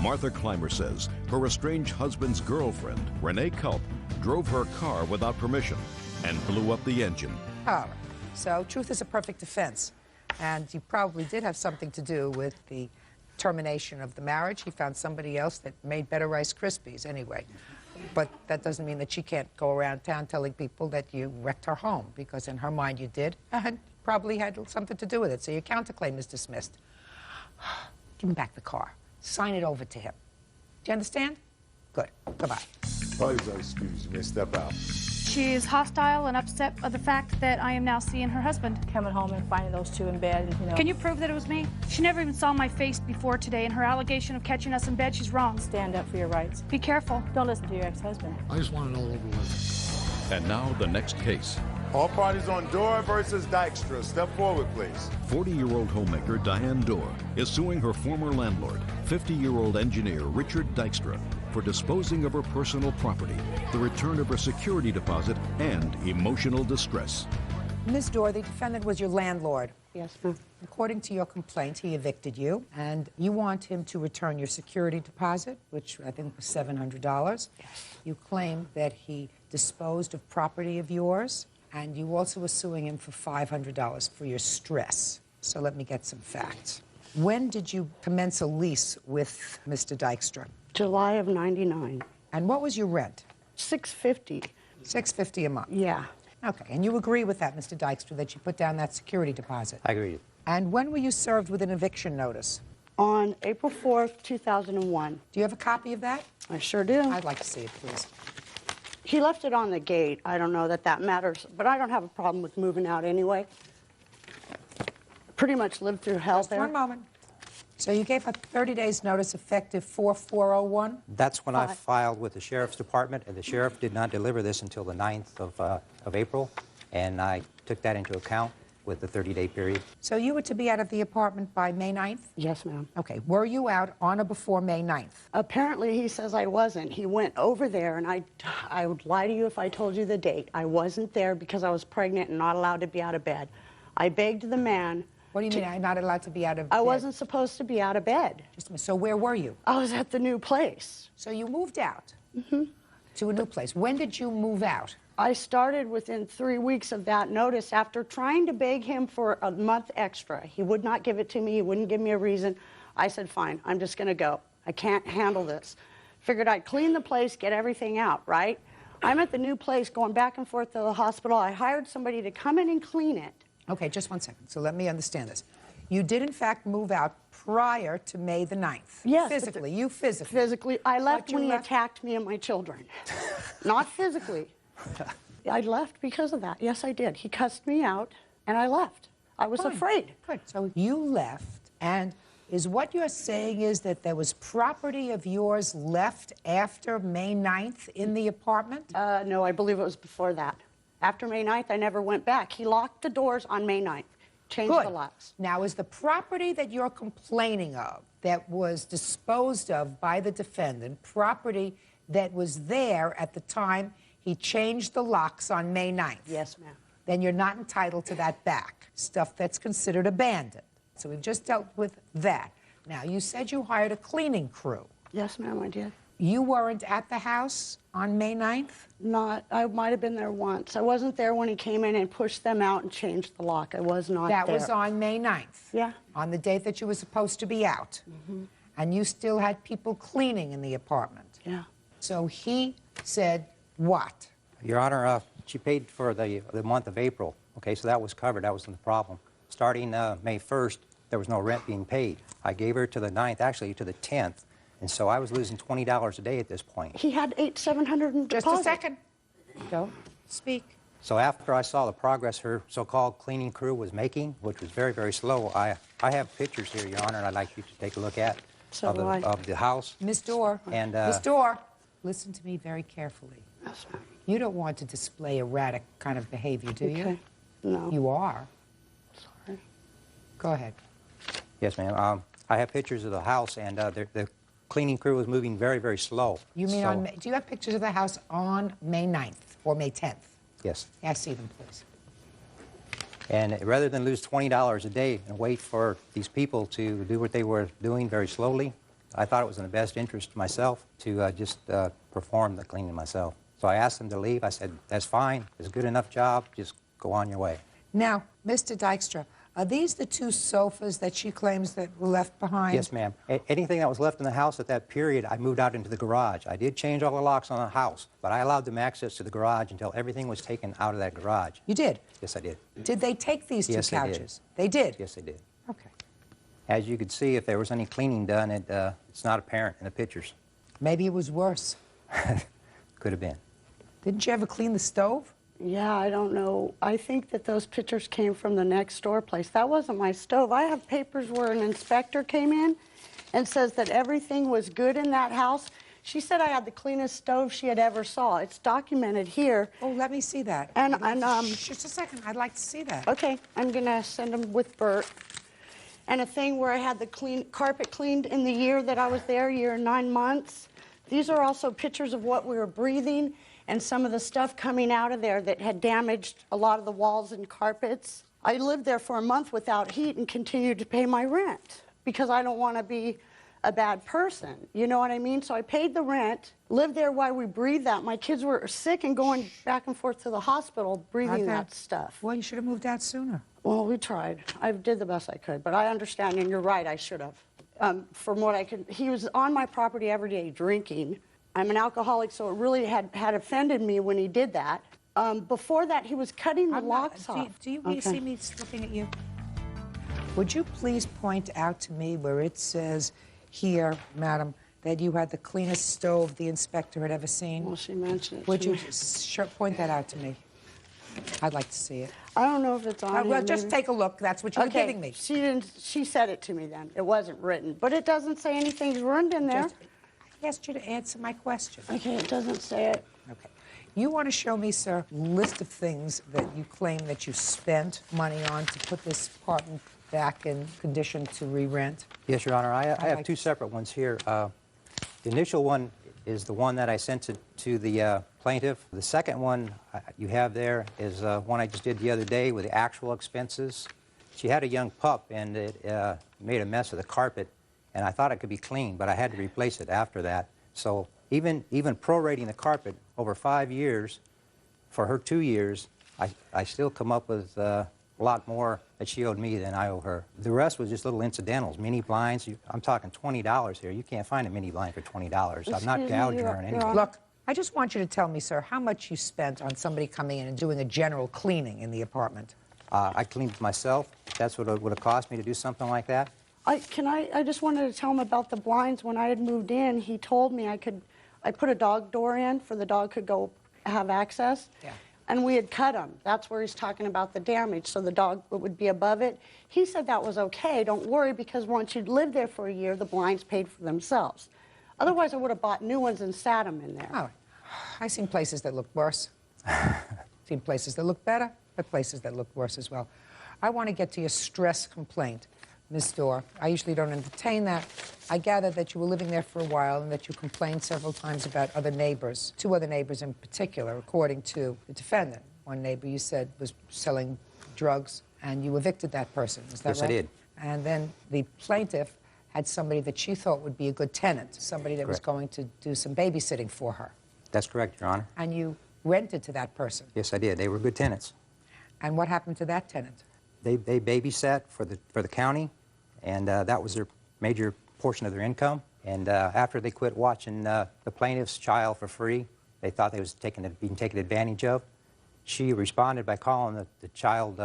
S1: Martha Clymer says her estranged husband's girlfriend, Renee Culp, drove her car without permission and blew up the engine.
S4: All right. So truth is a perfect defense. And you probably did have something to do with the termination of the marriage. He found somebody else that made better Rice Krispies anyway. But that doesn't mean that she can't go around town telling people that you wrecked her home, because in her mind you did, and probably had something to do with it. So your counterclaim is dismissed. Give him back the car. Sign it over to him. Do you understand? Good. Goodbye.
S5: Parties are excused. You may step out.
S16: She is hostile and upset by the fact that I am now seeing her husband.
S17: Coming home and finding those two in bed, and, you know.
S16: Can you prove that it was me? She never even saw my face before today, and her allegation of catching us in bed, she's wrong.
S17: Stand up for your rights.
S16: Be careful.
S17: Don't listen to your ex-husband.
S18: I just want it all over with.
S1: And now the next case.
S5: All parties on Dorr versus Dykstra. Step forward, please.
S1: 40-year-old homemaker Diane Dorr is suing her former landlord, 50-year-old engineer Richard Dykstra, for disposing of her personal property, the return of her security deposit, and emotional distress.
S4: Ms. Dorr, the defendant was your landlord.
S10: Yes, ma'am.
S4: According to your complaint, he evicted you, and you want him to return your security deposit, which I think was $700.
S10: Yes.
S4: You claim that he disposed of property of yours, and you also were suing him for $500 for your stress. So let me get some facts. When did you commence a lease with Mr. Dykstra?
S10: July of '99.
S4: And what was your rent?
S10: $650.
S4: $650 a month?
S10: Yeah.
S4: Okay, and you agree with that, Mr. Dykstra, that you put down that security deposit?
S19: I agree.
S4: And when were you served with an eviction notice?
S10: On April 4th, 2001.
S4: Do you have a copy of that?
S10: I sure do.
S4: I'd like to see it, please.
S10: He left it on the gate. I don't know that that matters, but I don't have a problem with moving out anyway. Pretty much lived through hell there.
S4: One moment. So you gave a 30 days notice effective 4/4/01?
S19: That's when I filed with the Sheriff's Department, and the Sheriff did not deliver this until the 9th of April, and I took that into account with the 30-day period.
S4: So you were to be out of the apartment by May 9th?
S10: Yes, ma'am.
S4: Okay. Were you out on or before May 9th?
S10: Apparently, he says I wasn't. He went over there, and I would lie to you if I told you the date. I wasn't there because I was pregnant and not allowed to be out of bed. I begged the man.
S4: What do you mean I'm not allowed to be out of bed?
S10: I wasn't supposed to be out of bed.
S4: Just a minute. So where were you?
S10: I was at the new place.
S4: So you moved out to a new place. When did you move out?
S10: I started within 3 weeks of that notice after trying to beg him for a month extra. He would not give it to me. He wouldn't give me a reason. I said, fine, I'm just going to go. I can't handle this. Figured I'd clean the place, get everything out, right? I'm at the new place going back and forth to the hospital. I hired somebody to come in and clean it.
S4: Okay, just one second. So let me understand this. You did, in fact, move out prior to May the 9th.
S10: Yes.
S4: Physically, you physically.
S10: Physically. I left
S4: you
S10: when he
S4: left-
S10: attacked me and my children. Not physically. I left because of that. Yes, I did. He cussed me out, and I left. I was
S4: Fine.
S10: afraid.
S4: Good. So you left, and is what you're saying is that there was property of yours left after May 9th in the apartment?
S10: No, I believe it was before that. After May 9th, I never went back. He locked the doors on May 9th, changed
S4: Good.
S10: the locks.
S4: Now, is the property that you're complaining of that was disposed of by the defendant property that was there at the time he changed the locks on May 9th?
S10: Yes, ma'am.
S4: Then you're not entitled to that back, stuff that's considered abandoned. So we've just dealt with that. Now, you said you hired a cleaning crew.
S10: Yes, ma'am, I did.
S4: You weren't at the house on May 9th?
S10: Not, I might have been there once. I wasn't there when he came in and pushed them out and changed the lock. I was not
S4: That
S10: there.
S4: was on May 9th?
S10: Yeah.
S4: On the date that you were supposed to be out?
S10: Mm-hmm.
S4: And you still had people cleaning in the apartment?
S10: Yeah.
S4: So he said what?
S19: Your Honor, she paid for the month of April. Okay, so that was covered. That wasn't the problem. Starting May 1st, there was no rent being paid. I gave her to the 9th, actually to the 10th, and so I was losing $20 a day at this point.
S10: He had $700 in
S4: Just
S10: deposit.
S4: a second. Go. Speak.
S19: So after I saw the progress her so-called cleaning crew was making, which was very, very slow, I have pictures here, Your Honor, and I'd like you to take a look at
S10: So
S19: of,
S10: do I.
S19: of the house.
S4: Ms. Dorr.
S19: And,
S4: Ms. Dorr, listen to me very carefully. You don't want to display erratic kind of behavior, do you?
S10: Okay. No.
S4: You are.
S10: Sorry.
S4: Go ahead.
S19: Yes, ma'am. I have pictures of the house, and the cleaning crew was moving very, very slow.
S4: You mean
S19: So-
S4: on May, do you have pictures of the house on May 9th or May 10th?
S19: Yes.
S4: I see them, please.
S19: And rather than lose $20 a day and wait for these people to do what they were doing very slowly, I thought it was in the best interest of myself to just perform the cleaning myself. So I asked them to leave. I said, that's fine. It's a good enough job. Just go on your way.
S4: Now, Mr. Dykstra, are these the 2 sofas that she claims that were left behind?
S19: Yes, ma'am. Anything that was left in the house at that period, I moved out into the garage. I did change all the locks on the house, but I allowed them access to the garage until everything was taken out of that garage.
S4: You did?
S19: Yes, I did.
S4: Did they take these 2
S19: Yes,
S4: couches?
S19: They did.
S4: They did?
S19: Yes, they did.
S4: Okay.
S19: As you could see, if there was any cleaning done, it's not apparent in the pictures.
S4: Maybe it was worse.
S19: Could have been.
S4: Didn't you ever clean the stove?
S20: Yeah, I don't know. I think that those pictures came from the next door place. That wasn't my stove. I have papers where an inspector came in and says that everything was good in that house. She said I had the cleanest stove she had ever saw. It's documented here.
S4: Oh, let me see that.
S20: And
S4: just a second. I'd like to see that.
S20: Okay, I'm gonna send them with Bert. And a thing where I had the carpet cleaned in the year that I was there, year and 9 months. These are also pictures of what we were breathing and some of the stuff coming out of there that had damaged a lot of the walls and carpets. I lived there for a month without heat and continued to pay my rent because I don't want to be a bad person. You know what I mean? So I paid the rent, lived there while we breathed that. My kids were sick and going back and forth to the hospital breathing that stuff.
S4: Well, you should have moved out sooner.
S20: Well, we tried. I did the best I could, but I understand, and you're right, I should have. From what I could, he was on my property every day drinking. I'm an alcoholic, so it really had offended me when he did that. Before that, he was cutting the locks off.
S4: Do you see me looking at you? Would you please point out to me where it says here, madam, that you had the cleanest stove the inspector had ever seen?
S20: Well, she mentioned it.
S4: Would you point that out to me? I'd like to see it.
S20: I don't know if it's on
S4: Well,
S20: here,
S4: just
S20: maybe.
S4: take a look. That's what you were giving me.
S20: She didn't. She said it to me then. It wasn't written, but it doesn't say anything's ruined in there.
S4: I asked you to answer my question.
S20: Okay, it doesn't say it.
S4: Okay. You want to show me, sir, a list of things that you claim that you spent money on to put this apartment back in condition to re-rent?
S19: Yes, Your Honor. I have 2 separate ones here. The initial one is the one that I sent to the plaintiff. The second one you have there is one I just did the other day with the actual expenses. She had a young pup, and it made a mess of the carpet, and I thought it could be cleaned, but I had to replace it after that. So even prorating the carpet over 5 years, for her 2 years, I still come up with a lot more that she owed me than I owe her. The rest was just little incidentals, mini blinds. I'm talking $20 here. You can't find a mini blind for $20. I'm not gouging her in any way.
S4: Look, I just want you to tell me, sir, how much you spent on somebody coming in and doing a general cleaning in the apartment.
S19: I cleaned it myself. That's what it would have cost me to do something like that.
S20: I just wanted to tell him about the blinds. When I had moved in, he told me I put a dog door in for the dog could go have access.
S4: Yeah.
S20: And we had cut them. That's where he's talking about the damage, so the dog would be above it. He said that was okay, don't worry, because once you'd lived there for a year, the blinds paid for themselves. Otherwise, I would have bought new ones and sat them in there.
S4: Oh, I've seen places that look worse. Seen places that look better, but places that look worse as well. I want to get to your stress complaint, Ms. Dorr. I usually don't entertain that. I gather that you were living there for a while and that you complained several times about other neighbors, 2 other neighbors in particular, according to the defendant. One neighbor you said was selling drugs, and you evicted that person. Is that right?
S19: Yes, I did.
S4: And then the plaintiff had somebody that she thought would be a good tenant, somebody that was going to do some babysitting for her.
S19: That's correct, Your Honor.
S4: And you rented to that person.
S19: Yes, I did. They were good tenants.
S4: And what happened to that tenant?
S19: They babysat for the county, and that was their major portion of their income. And after they quit watching the plaintiff's child for free, they thought they was being taken advantage of. She responded by calling the Child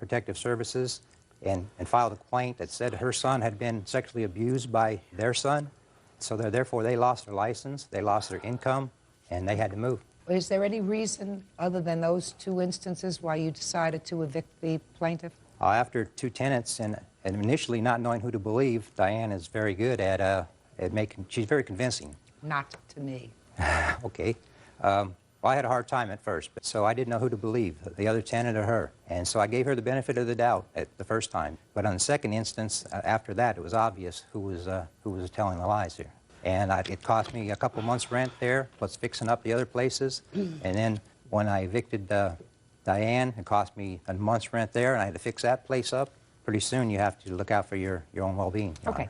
S19: Protective Services and filed a complaint that said her son had been sexually abused by their son. So therefore, they lost their license, they lost their income, and they had to move.
S4: Is there any reason other than those 2 instances why you decided to evict the plaintiff?
S19: After 2 tenants and initially not knowing who to believe, Diane is very good at making, she's very convincing.
S4: Not to me.
S19: Okay. Well, I had a hard time at first, so I didn't know who to believe, the other tenant or her. And so I gave her the benefit of the doubt at the first time. But on the second instance, after that, it was obvious who was telling the lies here. And it cost me a couple months' rent there, plus fixing up the other places. And then when I evicted Diane, it cost me a month's rent there, and I had to fix that place up. Pretty soon you have to look out for your own well-being.
S4: Okay.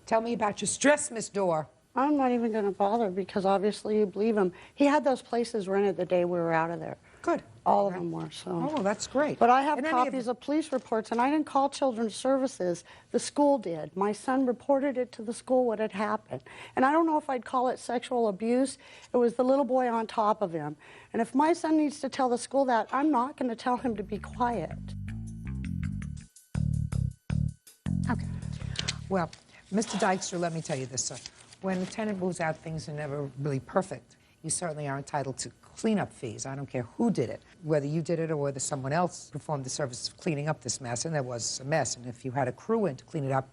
S4: Tell me about your stress, Miss Dorr.
S20: I'm not even going to bother because obviously you believe him. He had those places rented the day we were out of there.
S4: Good.
S20: All of them were, so.
S4: Oh, that's great.
S20: But I have
S4: In any
S20: copies of police reports, and I didn't call Children's Services. The school did. My son reported it to the school what had happened. And I don't know if I'd call it sexual abuse. It was the little boy on top of him. And if my son needs to tell the school that, I'm not going to tell him to be quiet.
S4: Okay. Well, Mr. Dykstra, let me tell you this, sir. When a tenant moves out, things are never really perfect. You certainly are entitled to cleanup fees. I don't care who did it, whether you did it or whether someone else performed the service of cleaning up this mess, and there was a mess. And if you had a crew in to clean it up,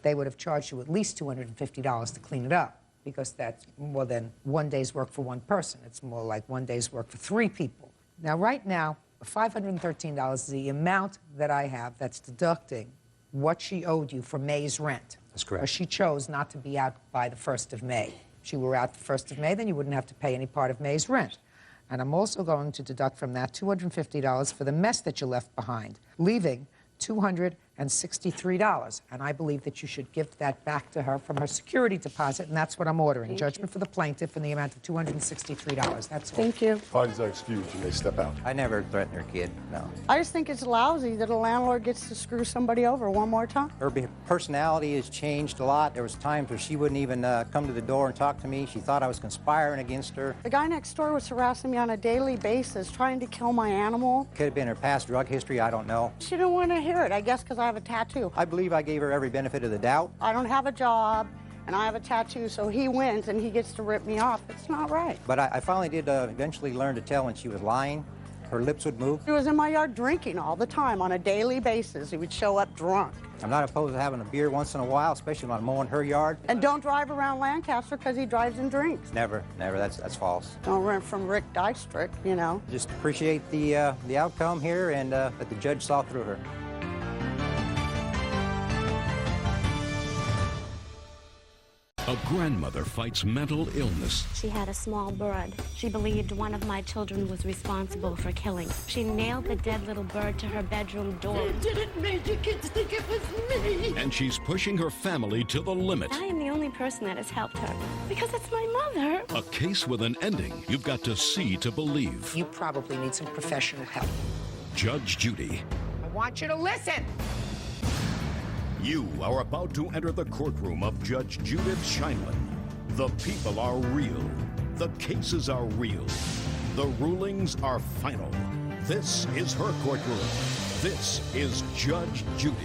S4: they would have charged you at least $250 to clean it up, because that's more than one day's work for one person. It's more like one day's work for 3 people. Now, right now, $513 is the amount that I have that's deducting what she owed you for May's rent.
S19: That's correct.
S4: Or she chose not to be out by the 1st of May. If you were out the 1st of May, then you wouldn't have to pay any part of May's rent. And I'm also going to deduct from that $250 for the mess that you left behind, leaving $263. And I believe that you should give that back to her from her security deposit, and that's what I'm ordering. Judgment for the plaintiff in the amount of $263. That's all.
S20: Thank you.
S5: Parties are excused. You may step out.
S19: I never threatened her kid, no.
S20: I just think it's lousy that a landlord gets to screw somebody over one more time.
S19: Her personality has changed a lot. There was times where she wouldn't even come to the door and talk to me. She thought I was conspiring against her.
S20: The guy next door was harassing me on a daily basis, trying to kill my animal.
S19: Could have been her past drug history, I don't know.
S20: She didn't want to hear it, I guess because I have a tattoo.
S19: I believe I gave her every benefit of the doubt.
S20: I don't have a job, and I have a tattoo, so he wins, and he gets to rip me off. It's not right.
S19: But I finally did eventually learn to tell when she was lying. Her lips would move.
S20: He was in my yard drinking all the time on a daily basis. He would show up drunk.
S19: I'm not opposed to having a beer once in a while, especially when I'm mowing her yard.
S20: And don't drive around Lancaster because he drives and drinks.
S19: Never, never. That's false.
S20: Don't run from Rick Dykstra, you know.
S19: Just appreciate the outcome here and that the judge saw through her.
S1: A grandmother fights mental illness.
S12: She had a small bird. She believed one of my children was responsible for killing. She nailed the dead little bird to her bedroom door.
S21: You didn't make the kids think it was me.
S1: And she's pushing her family to the limit.
S12: I am the only person that has helped her because it's my mother.
S1: A case with an ending you've got to see to believe.
S4: You probably need some professional help.
S1: Judge Judy.
S4: I want you to listen.
S1: You are about to enter the courtroom of Judge Judith Scheinman. The people are real. The cases are real. The rulings are final. This is her courtroom. This is Judge Judy.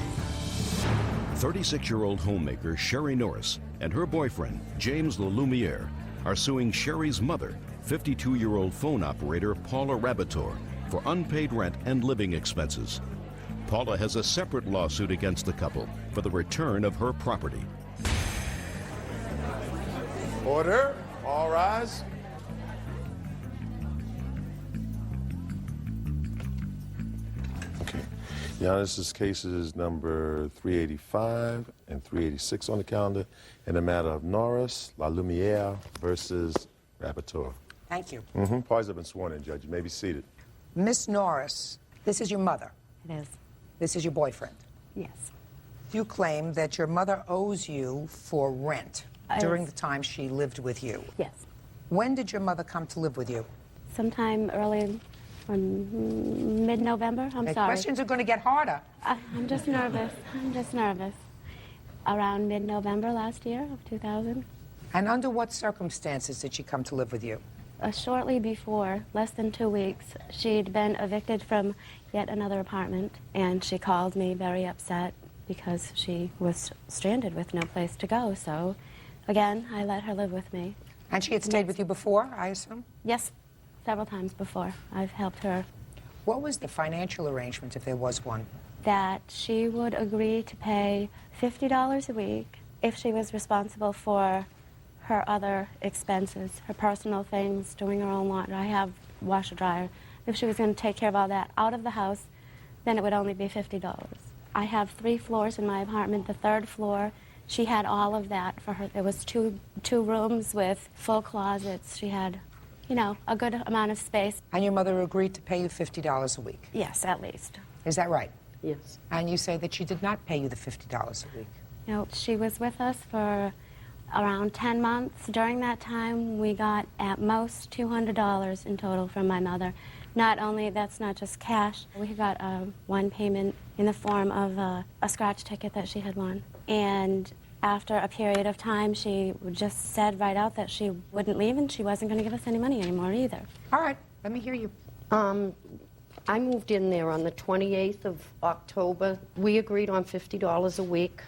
S1: 36-year-old homemaker Sherry Norris and her boyfriend, James LaLumiere, are suing Sherry's mother, 52-year-old phone operator Paula Rabator, for unpaid rent and living expenses. Paula has a separate lawsuit against the couple for the return of her property.
S5: Order. All rise. Okay. Your Honor, this case is number 385 and 386 on the calendar in the matter of Norris, LaLumiere versus Rabator.
S4: Thank you.
S5: Parties have been sworn in, Judge. You may be seated.
S4: Miss Norris, this is your mother.
S12: It is.
S4: This is your boyfriend.
S12: Yes.
S4: You claim that your mother owes you for rent during the time she lived with you.
S12: Yes.
S4: When did your mother come to live with you?
S12: Sometime early in mid-November. I'm
S4: The
S12: sorry.
S4: questions are going to get harder.
S12: I'm just nervous. I'm just nervous. Around mid-November last year of 2000.
S4: And under what circumstances did she come to live with you?
S12: Shortly before, less than 2 weeks, she'd been evicted from yet another apartment, and she called me very upset because she was stranded with no place to go. So, again, I let her live with me.
S4: And she had stayed with you before, I assume?
S12: Yes, several times before. I've helped her.
S4: What was the financial arrangement, if there was one?
S12: That she would agree to pay $50 a week if she was responsible for her other expenses, her personal things, doing her own laundry. I have washer dryer. If she was going to take care of all that out of the house, then it would only be $50. I have 3 floors in my apartment. The 3rd floor, she had all of that for her. There was two rooms with full closets. She had you know, a good amount of space.
S4: And your mother agreed to pay you $50 a week?
S12: Yes, at least.
S4: Is that right?
S12: Yes.
S4: And you say that she did not pay you the $50 a week?
S12: You know, she was with us for around 10 months. During that time, we got at most $200 in total from my mother. Not only, that's not just cash, we got one payment in the form of a scratch ticket that she had won. And after a period of time, she just said right out that she wouldn't leave and she wasn't going to give us any money anymore either.
S4: All right, let me hear you.
S21: I moved in there on the 28th of October. We agreed on $50 a week.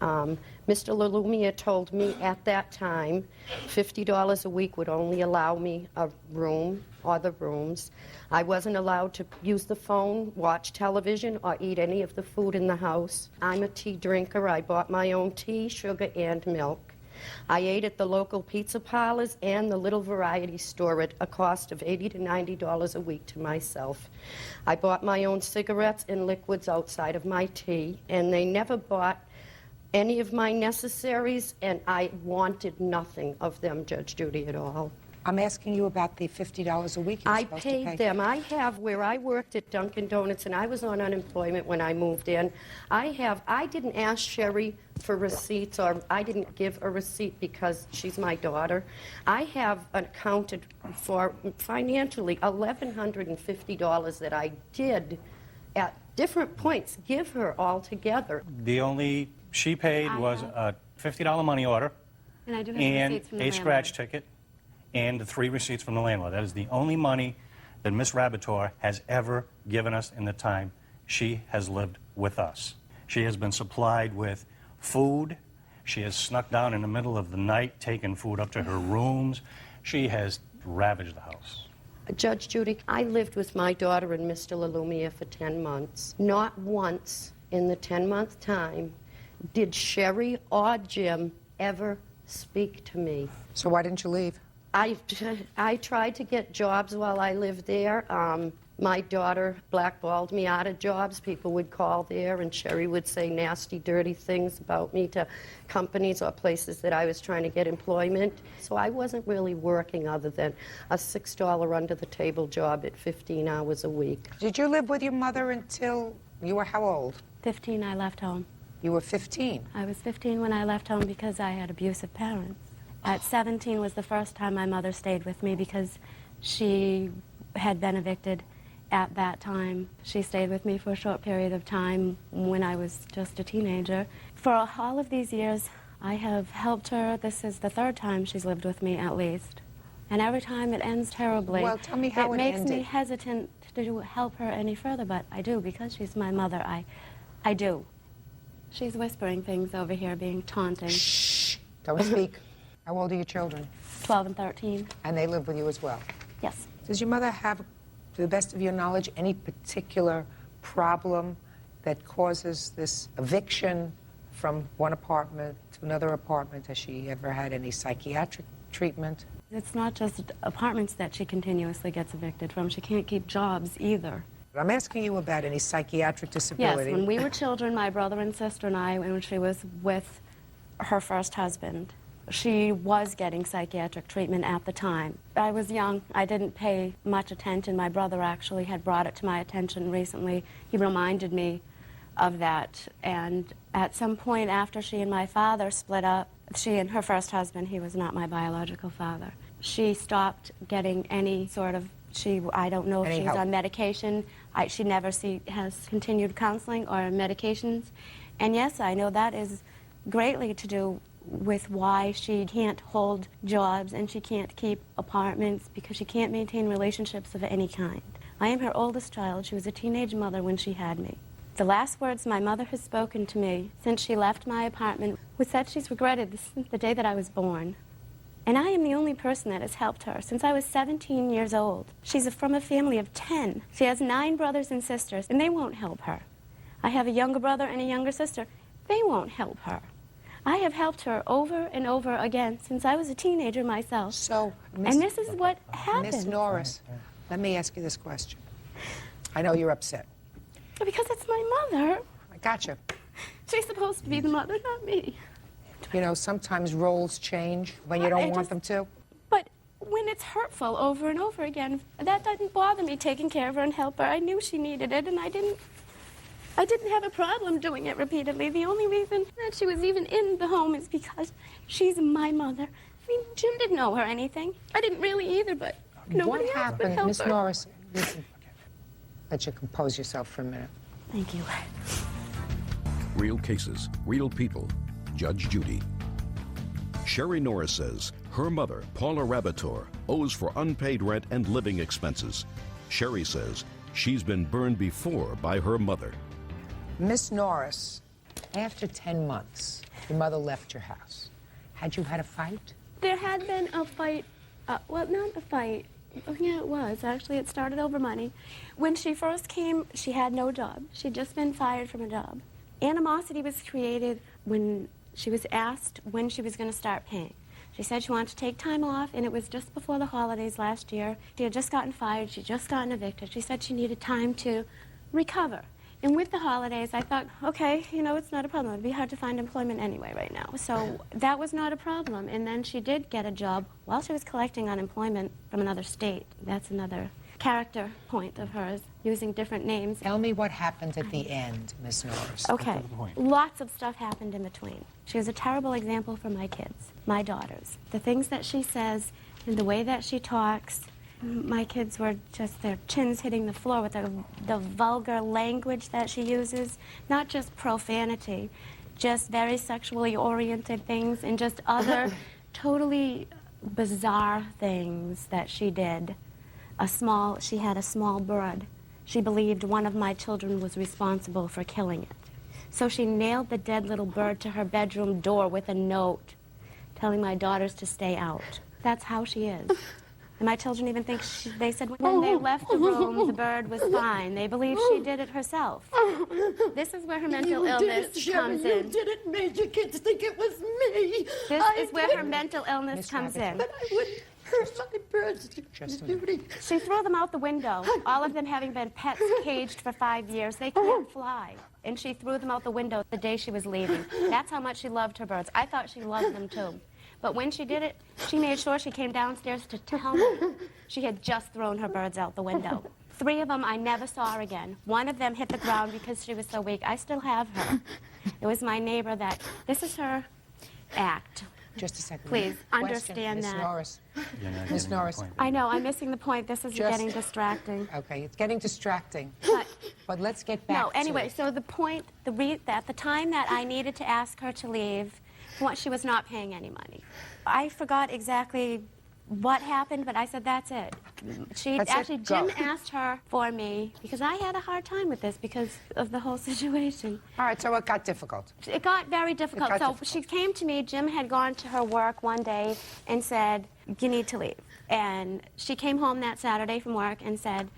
S21: Mr. LaLumia told me at that time $50 a week would only allow me a room or the rooms. I wasn't allowed to use the phone, watch television, or eat any of the food in the house. I'm a tea drinker. I bought my own tea, sugar, and milk. I ate at the local pizza parlors and the little variety store at a cost of $80 to $90 a week to myself. I bought my own cigarettes and liquids outside of my tea, and they never bought any of my necessaries, and I wanted nothing of them, Judge Judy, at all.
S4: I'm asking you about the $50 a week you're
S21: I
S4: supposed to pay.
S21: paid them. I have, where I worked at Dunkin' Donuts, and I was on unemployment when I moved in, I didn't ask Sherry for receipts, or I didn't give a receipt because she's my daughter. I have accounted for, financially, $1,150 that I did at different points give her altogether.
S6: The only she paid was a $50 money order
S12: And I do have
S6: and
S12: receipts from the
S6: a
S12: landlord.
S6: scratch ticket and the 3 receipts from the landlord. That is the only money that Miss Rabitor has ever given us in the time she has lived with us. She has been supplied with food. She has snuck down in the middle of the night, taken food up to her rooms. She has ravaged the house.
S21: Judge Judy, I lived with my daughter and Mr. LaLumia for 10 months. Not once in the 10-month time did Sherry or Jim ever speak to me.
S4: So why didn't you leave?
S21: I tried to get jobs while I lived there. My daughter blackballed me out of jobs. People would call there, and Sherry would say nasty, dirty things about me to companies or places that I was trying to get employment. So I wasn't really working other than a $6 under-the-table job at 15 hours a week.
S4: Did you live with your mother until you were how old?
S12: 15, I left home.
S4: You were 15?
S12: I was 15 when I left home because I had abusive parents. At 17 was the first time my mother stayed with me because she had been evicted at that time. She stayed with me for a short period of time when I was just a teenager. For all of these years, I have helped her. This is the 3rd time she's lived with me, at least. And every time it ends terribly.
S4: Well, tell me how it
S12: makes
S4: ended.
S12: me hesitant to help her any further, but I do because she's my mother. I do. She's whispering things over here, being taunting.
S4: Shh! Don't speak. How old are your children?
S12: 12 and 13.
S4: And they live with you as well?
S12: Yes.
S4: Does your mother have, to the best of your knowledge, any particular problem that causes this eviction from one apartment to another apartment? Has she ever had any psychiatric treatment?
S12: It's not just apartments that she continuously gets evicted from. She can't keep jobs either.
S4: I'm asking you about any psychiatric disability.
S12: Yes, when we were children, my brother and sister and I, when she was with her first husband, she was getting psychiatric treatment at the time. I was young. I didn't pay much attention. My brother actually had brought it to my attention recently. He reminded me of that. And at some point after she and my father split up, she and her first husband, he was not my biological father, she stopped getting any sort of, I don't know if
S4: Any
S12: she's
S4: help?
S12: on medication. She never has continued counseling or medications. And yes, I know that is greatly to do with why she can't hold jobs and she can't keep apartments, because she can't maintain relationships of any kind. I am her oldest child. She was a teenage mother when she had me. The last words my mother has spoken to me since she left my apartment was that she's regretted this since the day that I was born. And I am the only person that has helped her since I was 17 years old. She's from a family of 10. She has 9 brothers and sisters, and they won't help her. I have a younger brother and a younger sister. They won't help her. I have helped her over and over again since I was a teenager myself.
S4: So,
S12: and this is what happened.
S4: Miss Norris, let me ask you this question. I know you're upset.
S12: Because it's my mother.
S4: I gotcha.
S12: She's supposed to be the mother, not me.
S4: You know, sometimes roles change when you don't want them to.
S12: But
S7: when it's hurtful over and over again, that doesn't bother me, taking care of her and help her. I knew she needed it, and I didn't have a problem doing it repeatedly. The only reason that she was even in the home is because she's my mother. I mean, Jim didn't know her anything. I didn't really either, but nobody
S4: What
S7: else would
S4: happened,
S7: help
S4: Miss
S7: her.
S4: Norris? Listen, let you compose yourself for a minute.
S7: Thank you.
S1: Real cases, real people. Judge Judy. Sherry Norris says her mother, Paula Rabator, owes for unpaid rent and living expenses. Sherry says she's been burned before by her mother.
S4: Miss Norris, after 10 months, your mother left your house. Had you had a fight?
S7: There had been a fight, well, not a fight. Oh, yeah, it was. Actually, it started over money. When she first came, she had no job. She'd just been fired from a job. Animosity was created when she was asked when she was going to start paying. She said she wanted to take time off, and it was just before the holidays last year. She had just gotten fired. She'd just gotten evicted. She said she needed time to recover. And with the holidays, I thought, okay, you know, it's not a problem. It'd be hard to find employment anyway right now. So that was not a problem. And then she did get a job while she was collecting unemployment from another state. That's another character point of hers, using different names.
S4: Tell me what happened at the end, Miss Norris.
S7: Okay, lots of stuff happened in between. She was a terrible example for my kids, my daughters. The things that she says and the way that she talks, my kids were just their chins hitting the floor with the vulgar language that she uses, not just profanity, just very sexually oriented things and just other totally bizarre things that she did. She had a small bird. She believed one of my children was responsible for killing it. So she nailed the dead little bird to her bedroom door with a note telling my daughters to stay out. That's how she is. And my children even think they said when they left the room, the bird was fine. They believe she did it herself. This is where her mental illness comes in.
S21: You did it, made your kids think it was me.
S7: This is where her mental illness comes in.
S21: But I wouldn't hurt my birds. Judy.
S7: She threw them out the window, all of them having been pets caged for 5 years. They can't fly. And she threw them out the window the day she was leaving. That's how much she loved her birds. I thought she loved them too. But when she did it, she made sure she came downstairs to tell me she had just thrown her birds out the window. 3 of them I never saw again. 1 of them hit the ground because she was so weak. I still have her. It was my neighbor that, this is her act.
S4: Just a second.
S7: Please, understand
S4: Miss
S7: that.
S4: Norris. Miss Norris.
S7: I know, I'm missing the point. This is getting distracting.
S4: Okay, it's getting distracting. But let's get back to
S7: anyway, so the point, at the time that I needed to ask her to leave, she was not paying any money. I forgot exactly what happened, but I said, that's it. Jim asked her for me because I had a hard time with this because of the whole situation.
S4: All right, so it got difficult.
S7: It got very difficult. She came to me, Jim had gone to her work one day and said, you need to leave. And she came home that Saturday from work and said,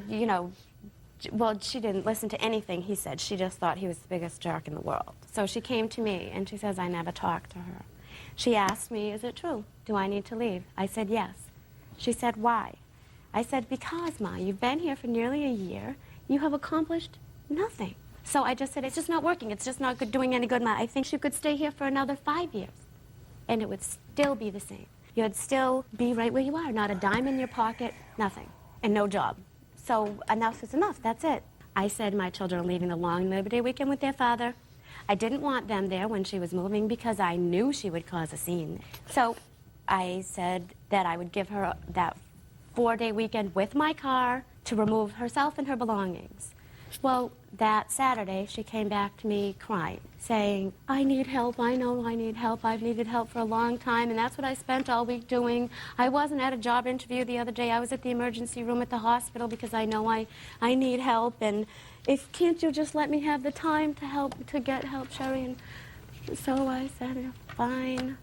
S7: you know, well, she didn't listen to anything he said. She just thought he was the biggest jerk in the world. So she came to me, and she says, I never talked to her. She asked me, is it true? Do I need to leave? I said, yes. She said, why? I said, because, Ma, you've been here for nearly a year. You have accomplished nothing. So I just said, it's just not working. It's just not doing any good, Ma. I think you could stay here for another 5 years, and it would still be the same. You'd still be right where you are, not a dime in your pocket, nothing, and no job. So enough is enough, that's it. I said my children are leaving the long Labor Day weekend with their father. I didn't want them there when she was moving because I knew she would cause a scene. So I said that I would give her that 4-day weekend with my car to remove herself and her belongings. Well, that Saturday, she came back to me crying, saying, I need help, I know I need help, I've needed help for a long time, and that's what I spent all week doing. I wasn't at a job interview the other day, I was at the emergency room at the hospital because I know I need help, and can't you just let me have the time to get help, Sherry? And so I said, fine.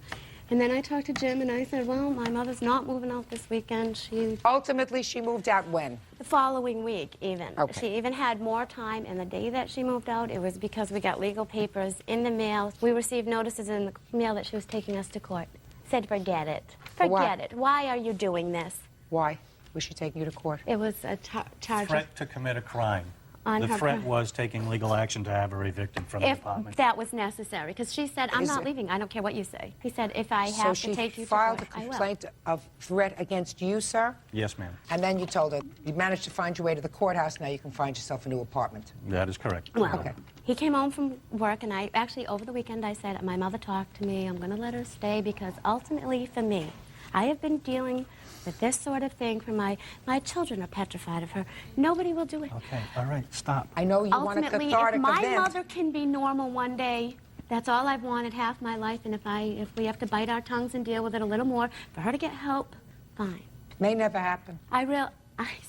S7: And then I talked to Jim, and I said, well, my mother's not moving out this weekend.
S4: Ultimately, she moved out when?
S7: The following week, even.
S4: Okay.
S7: She even had more time, and the day that she moved out, it was because we got legal papers in the mail. We received notices in the mail that she was taking us to court. Said, forget it. Forget it. Why are you doing this?
S4: Why was she taking you to court?
S7: It was a charge.
S6: Threat to commit a crime.
S8: on
S6: The
S8: her
S6: threat was taking legal action to have her evicted from the
S8: if
S6: apartment.
S8: that was necessary, because she said, I'm
S4: Is
S8: not
S4: it-
S8: leaving. I don't care what you say. He said, if I
S4: So
S8: have
S4: she
S8: to take you to
S4: filed a
S8: court, I will.
S4: complaint of threat against you, sir?
S6: Yes, ma'am.
S4: And then you told her you managed to find your way to the courthouse. Now you can find yourself a new apartment.
S6: That is correct.
S8: Well,
S4: Okay.
S8: he came home from work, and I actually, over the weekend, I said, my mother talked to me. I'm going to let her stay because ultimately, for me, I have been dealing with this sort of thing for my children are petrified of her. Nobody will do it.
S6: Okay, all right, stop.
S4: I know you want a
S8: Ultimately,
S4: cathartic
S8: if my
S4: event.
S8: mother can be normal one day, that's all I've wanted half my life. And if we have to bite our tongues and deal with it a little more, for her to get help, fine.
S4: May never happen.
S8: I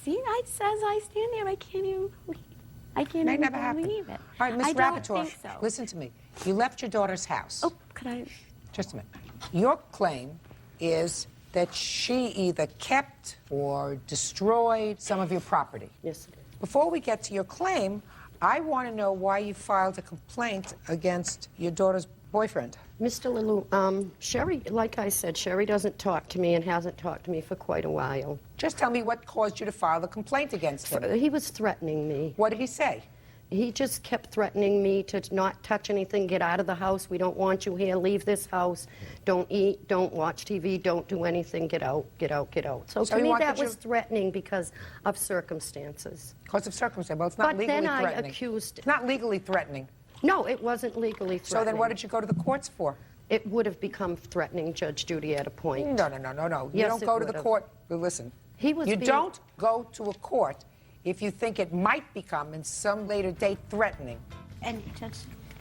S8: see. I says I stand there. I can't even believe. I can't
S4: May
S8: even
S4: never happen.
S8: believe it.
S4: All right, Miss
S8: I don't
S4: Rappator,
S8: think so.
S4: listen to me. You left your daughter's house.
S8: Oh, could I?
S4: Just a minute. Your claim is that she either kept or destroyed some of your property.
S21: Yes, it is.
S4: Before we get to your claim, I want to know why you filed a complaint against your daughter's boyfriend.
S21: Mr. Leloup, Sherry, like I said, Sherry doesn't talk to me and hasn't talked to me for quite a while.
S4: Just tell me what caused you to file the complaint against him.
S21: He was threatening me.
S4: What did he say?
S21: He just kept threatening me to not touch anything, get out of the house, we don't want you here, leave this house, don't eat, don't watch TV, don't do anything, get out, get out, get out. So to
S4: you
S21: me
S4: want
S21: that
S4: that you-
S21: was threatening because of circumstances.
S4: Because of circumstance. Well, it's not
S21: But
S4: legally
S21: then I
S4: threatening.
S21: accused...
S4: It's not legally threatening.
S21: No, it wasn't legally threatening.
S4: So then what did you go to the courts for?
S21: It would have become threatening, Judge Judy, at a point.
S4: No. You
S21: Yes,
S4: don't
S21: it
S4: go to the
S21: would have.
S4: court. Well, listen.
S21: He was
S4: You
S21: being-
S4: don't go to a court if you think it might become, in some later date, threatening.
S8: And Judge,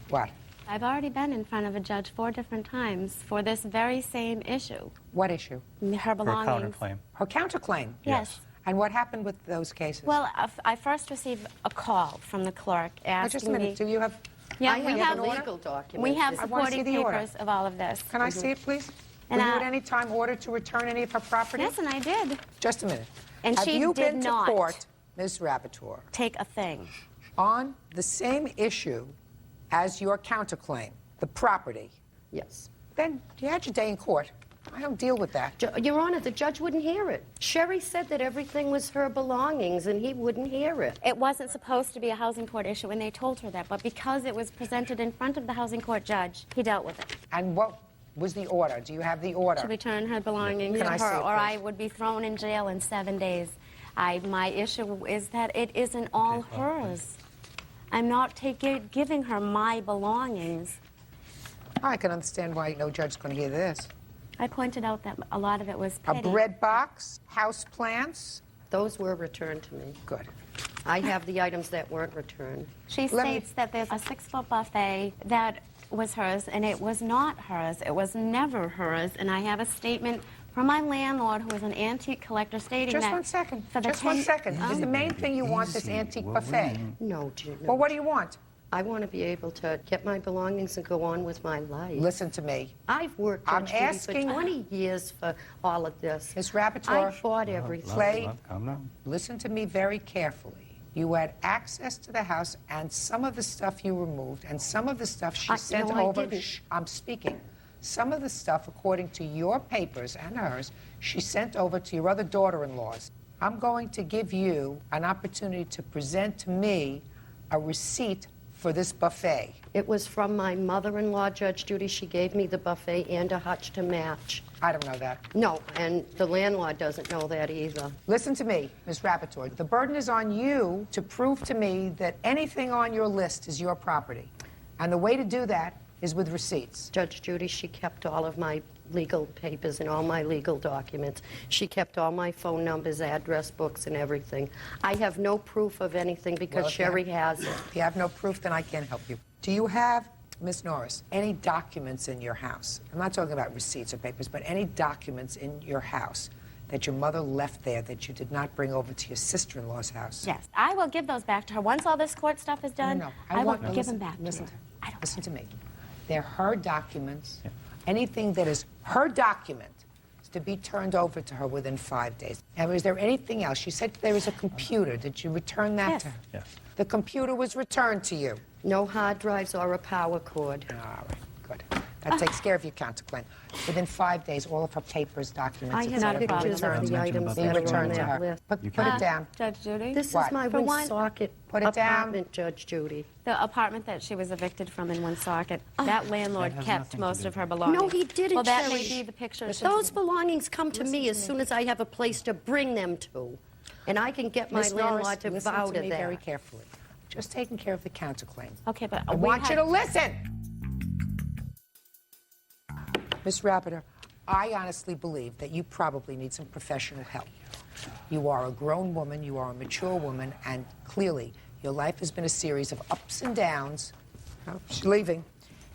S4: What?
S8: I've already been in front of a judge 4 different times for this very same issue.
S4: What issue?
S8: Her belongings.
S6: counterclaim.
S4: Her counterclaim?
S8: Yes.
S4: And what happened with those cases?
S8: Well, I first received a call from the clerk asking
S4: Just a minute.
S8: me.
S4: Do you have...
S8: Yeah,
S21: I
S8: we
S21: have
S8: have
S21: the legal documents.
S8: We have
S4: I wanna see
S8: supporting
S4: the order.
S8: papers of all of this.
S4: Can I see it, please?
S8: And
S4: Were you
S8: I-
S4: at any time ordered to return any of her property?
S8: Yes, and I did.
S4: Just a minute.
S8: And
S4: have
S8: she
S4: you
S8: did
S4: been
S8: not
S4: to court, Ms. Rappator,
S8: take a thing.
S4: on the same issue as your counterclaim, the property?
S21: Yes.
S4: Then you had your day in court. I don't deal with that.
S21: Your Honor, the judge wouldn't hear it. Sherry said that everything was her belongings, and he wouldn't hear it.
S8: It wasn't supposed to be a housing court issue, and they told her that. But because it was presented in front of the housing court judge, he dealt with it.
S4: And what was the order? Do you have the order?
S8: To return her belongings
S4: Can
S8: to
S4: I see
S8: her,
S4: it,
S8: or I
S4: please?
S8: would be thrown in jail in 7 days. My issue is that it isn't all hers. I'm not giving her my belongings.
S4: I can understand why no judge is going to hear this.
S8: I pointed out that a lot of it was
S4: A
S8: petty.
S4: bread box, house plants.
S21: Those were returned to me.
S4: Good.
S21: I have the items that weren't returned.
S8: She states that there's a 6-foot buffet that was hers, and it was not hers. It was never hers. And I have a statement from my landlord, who is an antique collector, stating
S4: Just
S8: that...
S4: 1 second.
S8: For the
S4: Just 1 second.
S8: Oh.
S4: Is the main thing you want this antique buffet?
S21: No, Judy.
S4: Well, what do you want?
S21: I want to be able to get my belongings and go on with my life.
S4: Listen to me.
S21: I've worked
S4: I'm
S21: Judge Judy,
S4: asking-
S21: for 20 years for all of this.
S4: Ms. Rappator,
S21: I bought everything.
S4: Clay,
S6: Calm down.
S4: listen to me very carefully. You had access to the house, and some of the stuff you removed, and some of the stuff she sent
S21: no, I
S4: over.
S21: didn't.
S4: Shh, I'm speaking. Some of the stuff, according to your papers and hers, she sent over to your other daughter-in-laws. I'm going to give you an opportunity to present to me a receipt for this buffet.
S21: It was from my mother-in-law, Judge Judy. She gave me the buffet and a hutch to match.
S4: I don't know that.
S21: No, and the landlord doesn't know that either.
S4: Listen to me, Ms. Rappator. The burden is on you to prove to me that anything on your list is your property. And the way to do that is with receipts.
S21: Judge Judy, she kept all of my legal papers and all my legal documents. She kept all my phone numbers, address books, and everything. I have no proof of anything because
S4: Well, if you
S21: Sherry
S4: have-
S21: has it.
S4: If you have no proof, then I can't help you. Do you have, Ms. Norris, any documents in your house? I'm not talking about receipts or papers, but any documents in your house that your mother left there that you did not bring over to your sister-in-law's house?
S8: Yes, I will give those back to her. Once all this court stuff is done,
S4: No,
S8: I will
S4: want-
S8: give
S4: listen-
S8: them back
S4: listen
S8: to her.
S4: Listen to me. They're her documents. Anything that is her document is to be turned over to her within 5 days. And was there anything else? She said there was a computer. Did you return that to her?
S6: Yes.
S4: The computer was returned to you.
S21: No hard drives or a power cord.
S4: All right, good. That takes care of your counterclaim. Within 5 days, all of her papers, documents,
S21: I
S4: etc.
S21: have pictures of the items that are on that list.
S4: Put it down.
S14: Judge Judy?
S21: This
S4: What?
S21: is my
S14: For one-
S21: Woonsocket
S4: Put it down.
S21: apartment, Judge Judy.
S14: The apartment that she was evicted from in Woonsocket, that landlord
S18: That has
S14: kept
S18: nothing to
S14: most
S18: do
S14: of her belongings.
S21: No, he didn't,
S14: Well, that may
S21: Cherish.
S14: be the pictures.
S21: Those belongings come to me as soon as I have a place to bring them to. And I can get my
S4: Ms. Norris,
S21: landlord to
S4: listen
S21: vow
S4: to
S21: to
S4: me
S21: that.
S4: very carefully. Just taking care of the counterclaim.
S14: Okay, but
S4: I want you to listen. Ms. Rapiter, I honestly believe that you probably need some professional help. You are a grown woman, you are a mature woman, and clearly your life has been a series of ups and downs. Oh, she's leaving.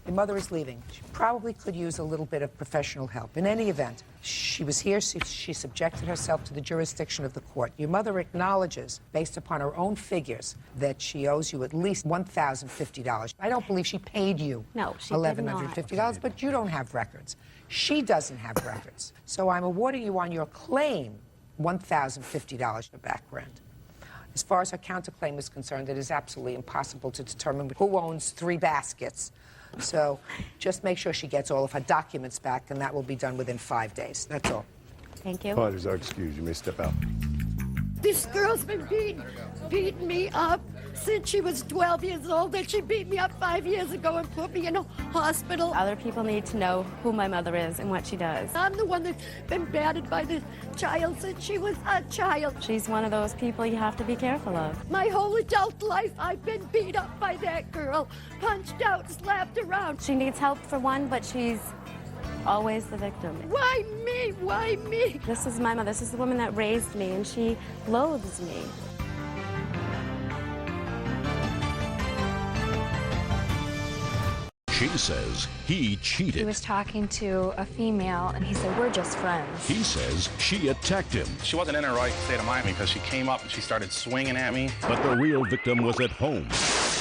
S4: Your mother is leaving. She probably could use a little bit of professional help. In any event, she was here, she subjected herself to the jurisdiction of the court. Your mother acknowledges, based upon her own figures, that she owes you at least $1,050. I don't believe she paid you
S14: No, she did not.
S4: $1,150, but you don't have records. She doesn't have records. So I'm awarding you on your claim $1,050 for background. As far as her counterclaim is concerned, it is absolutely impossible to determine who owns 3 baskets. So just make sure she gets all of her documents back, and that will be done within 5 days. That's all.
S14: Thank you.
S5: Parties are excused. You may step out.
S21: This girl's been beating me up since she was 12 years old, and she beat me up 5 years ago and put me in a hospital.
S14: Other people need to know who my mother is and what she does.
S21: I'm the one that's been battered by this child since she was a child.
S14: She's one of those people you have to be careful of.
S21: My whole adult life, I've been beat up by that girl, punched out, slapped around.
S14: She needs help for one, but she's always the victim.
S21: Why me? Why me?
S14: This is my mother. This is the woman that raised me, and she loathes me.
S1: She says he cheated.
S2: He was talking to a female, and he said, "We're just friends."
S1: He says she attacked him.
S22: She wasn't in her right state of mind because she came up and she started swinging at me.
S1: But the real victim was at home.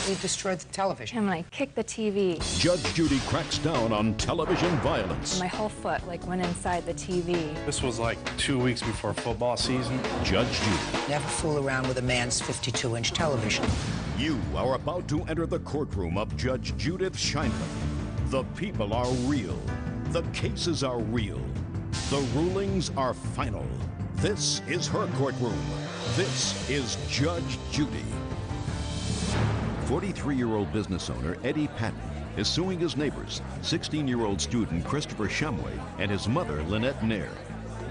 S4: We destroyed the television.
S2: I'm like, kick the TV.
S1: Judge Judy cracks down on television violence.
S2: My whole foot like went inside the TV.
S22: This was like 2 weeks before football season.
S1: Judge Judy.
S4: Never fool around with a man's 52-inch television.
S1: You are about to enter the courtroom of Judge Judith Scheinman. The people are real. The cases are real. The rulings are final. This is her courtroom. This is Judge Judy. 43-year-old business owner Eddie Patton is suing his neighbors, 16-year-old student Christopher Shumway and his mother Lynette Nair.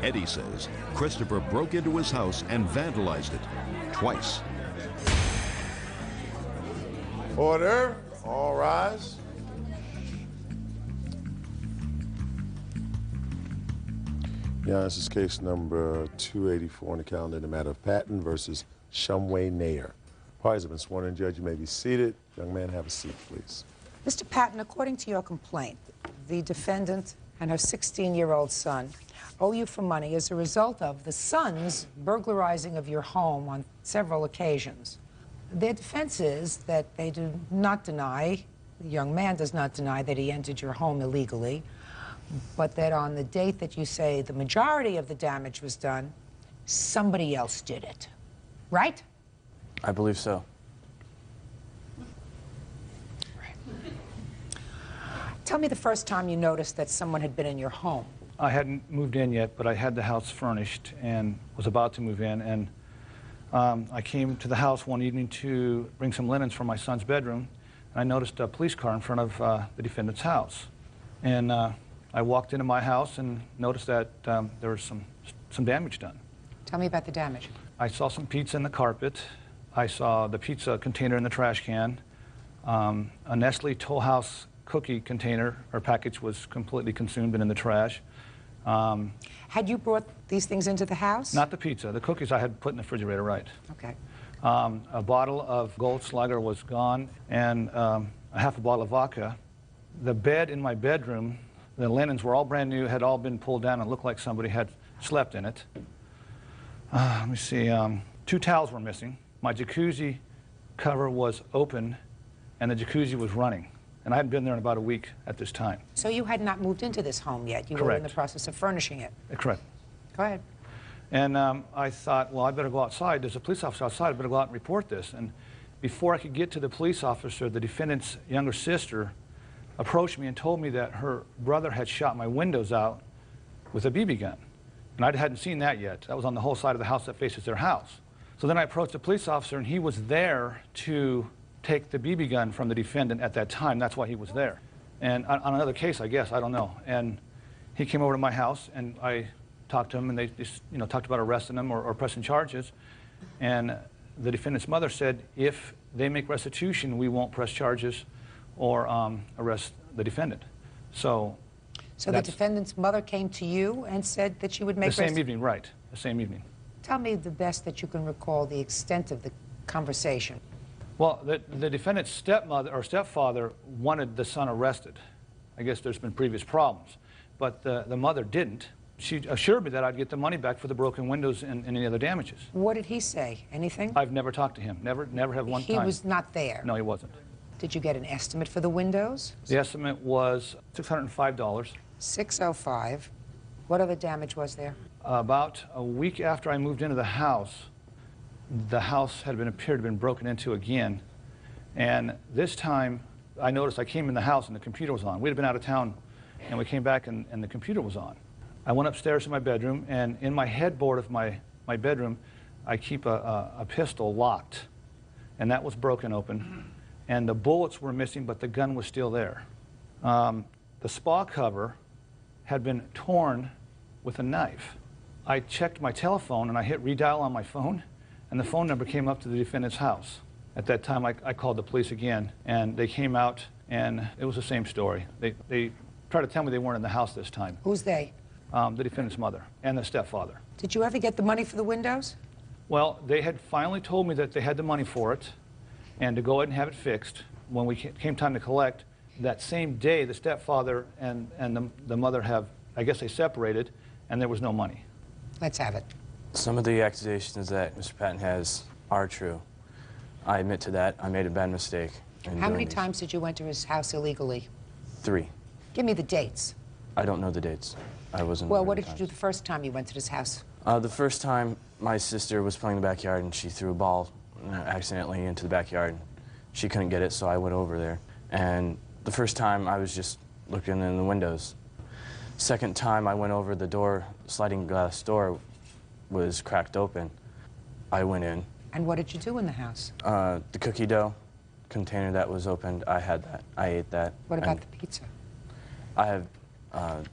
S1: Eddie says Christopher broke into his house and vandalized it twice.
S5: Order. All rise. Yeah, this is case number 284 on the calendar in the matter of Patton versus Shumway Nair. Parties have been sworn in. Judge, you may be seated. Young man, have a seat, please.
S4: Mr. Patton, according to your complaint, the defendant and her 16-year-old son owe you for money as a result of the son's burglarizing of your home on several occasions. Their defense is that they do not deny, the young man does not deny that he entered your home illegally, but that on the date that you say the majority of the damage was done, somebody else did it. Right?
S23: I believe so.
S4: Tell me the first time you noticed that someone had been in your home.
S24: I hadn't moved in yet, but I had the house furnished and was about to move in. And I came to the house one evening to bring some linens from my son's bedroom, and I noticed a police car in front of the defendant's house. And I walked into my house and noticed that there was some damage done.
S4: Tell me about the damage.
S24: I saw some pizza in the carpet. I saw the pizza container in the trash can. A Nestle Toll House cookie container or package was completely consumed and in the trash.
S4: Had you brought these things into the house?
S24: Not the pizza. The cookies I had put in the refrigerator, right.
S4: Okay.
S24: A bottle of Goldschlager was gone, and a half a bottle of vodka. The bed in my bedroom, the linens were all brand new, had all been pulled down and looked like somebody had slept in it. Let me see, 2 towels were missing. My jacuzzi cover was open, and the jacuzzi was running. And I hadn't been there in about a week at this time.
S4: So you had not moved into this home yet? You were in the process of furnishing it?
S24: Correct.
S4: Go ahead.
S24: And I thought, well, I better go outside. There's a police officer outside. I better go out and report this. And before I could get to the police officer, the defendant's younger sister approached me and told me that her brother had shot my windows out with a BB gun. And I hadn't seen that yet. That was on the whole side of the house that faces their house. So then I approached a police officer, and he was there to take the BB gun from the defendant at that time. That's why he was there. And on another case, I guess, I don't know. And he came over to my house, and I talked to him, and they just, talked about arresting him or pressing charges. And the defendant's mother said, if they make restitution, we won't press charges or arrest the defendant. So
S4: the defendant's mother came to you and said that she would make
S24: the same evening, right? The same evening.
S4: Tell me the best that you can recall the extent of the conversation.
S24: Well, the defendant's stepmother or stepfather wanted the son arrested. I guess there's been previous problems, but the mother didn't. She assured me that I'd get the money back for the broken windows and any other damages.
S4: What did he say? Anything?
S24: I've never talked to him. Never have one time.
S4: He was not there?
S24: No, he wasn't.
S4: Did you get an estimate for the windows?
S24: The estimate was $605.
S4: $605. What other damage was there?
S24: About a week after I moved into the house had appeared to have been broken into again. And this time, I noticed I came in the house and the computer was on. We'd been out of town, and we came back and the computer was on. I went upstairs to my bedroom, and in my headboard of my bedroom, I keep a pistol locked, and that was broken open. And the bullets were missing, but the gun was still there. The spa cover had been torn with a knife. I checked my telephone, and I hit redial on my phone, and the phone number came up to the defendant's house. At that time, I called the police again, and they came out, and it was the same story. They tried to tell me they weren't in the house this time.
S4: Who's they?
S24: The defendant's mother and the stepfather.
S4: Did you ever get the money for the windows?
S24: Well, they had finally told me that they had the money for it and to go ahead and have it fixed. When we came time to collect, that same day, the stepfather and the mother I guess they separated, and there was no money.
S4: Let's have it.
S3: Some of the accusations that Mr. Patton has are true. I admit to that. I made a bad mistake.
S4: How many times did you enter his house illegally?
S3: 3.
S4: Give me the dates.
S3: I don't know the dates. I wasn't.
S4: Well, what did you do the first time you went to his house?
S3: The first time, my sister was playing in the backyard, and she threw a ball accidentally into the backyard. She couldn't get it, so I went over there. And the first time, I was just looking in the windows. Second time, I went over the door, sliding glass door was cracked open. I went in.
S4: And what did you do in the house?
S3: The cookie dough container that was opened, I had that. I ate that.
S4: What about the pizza?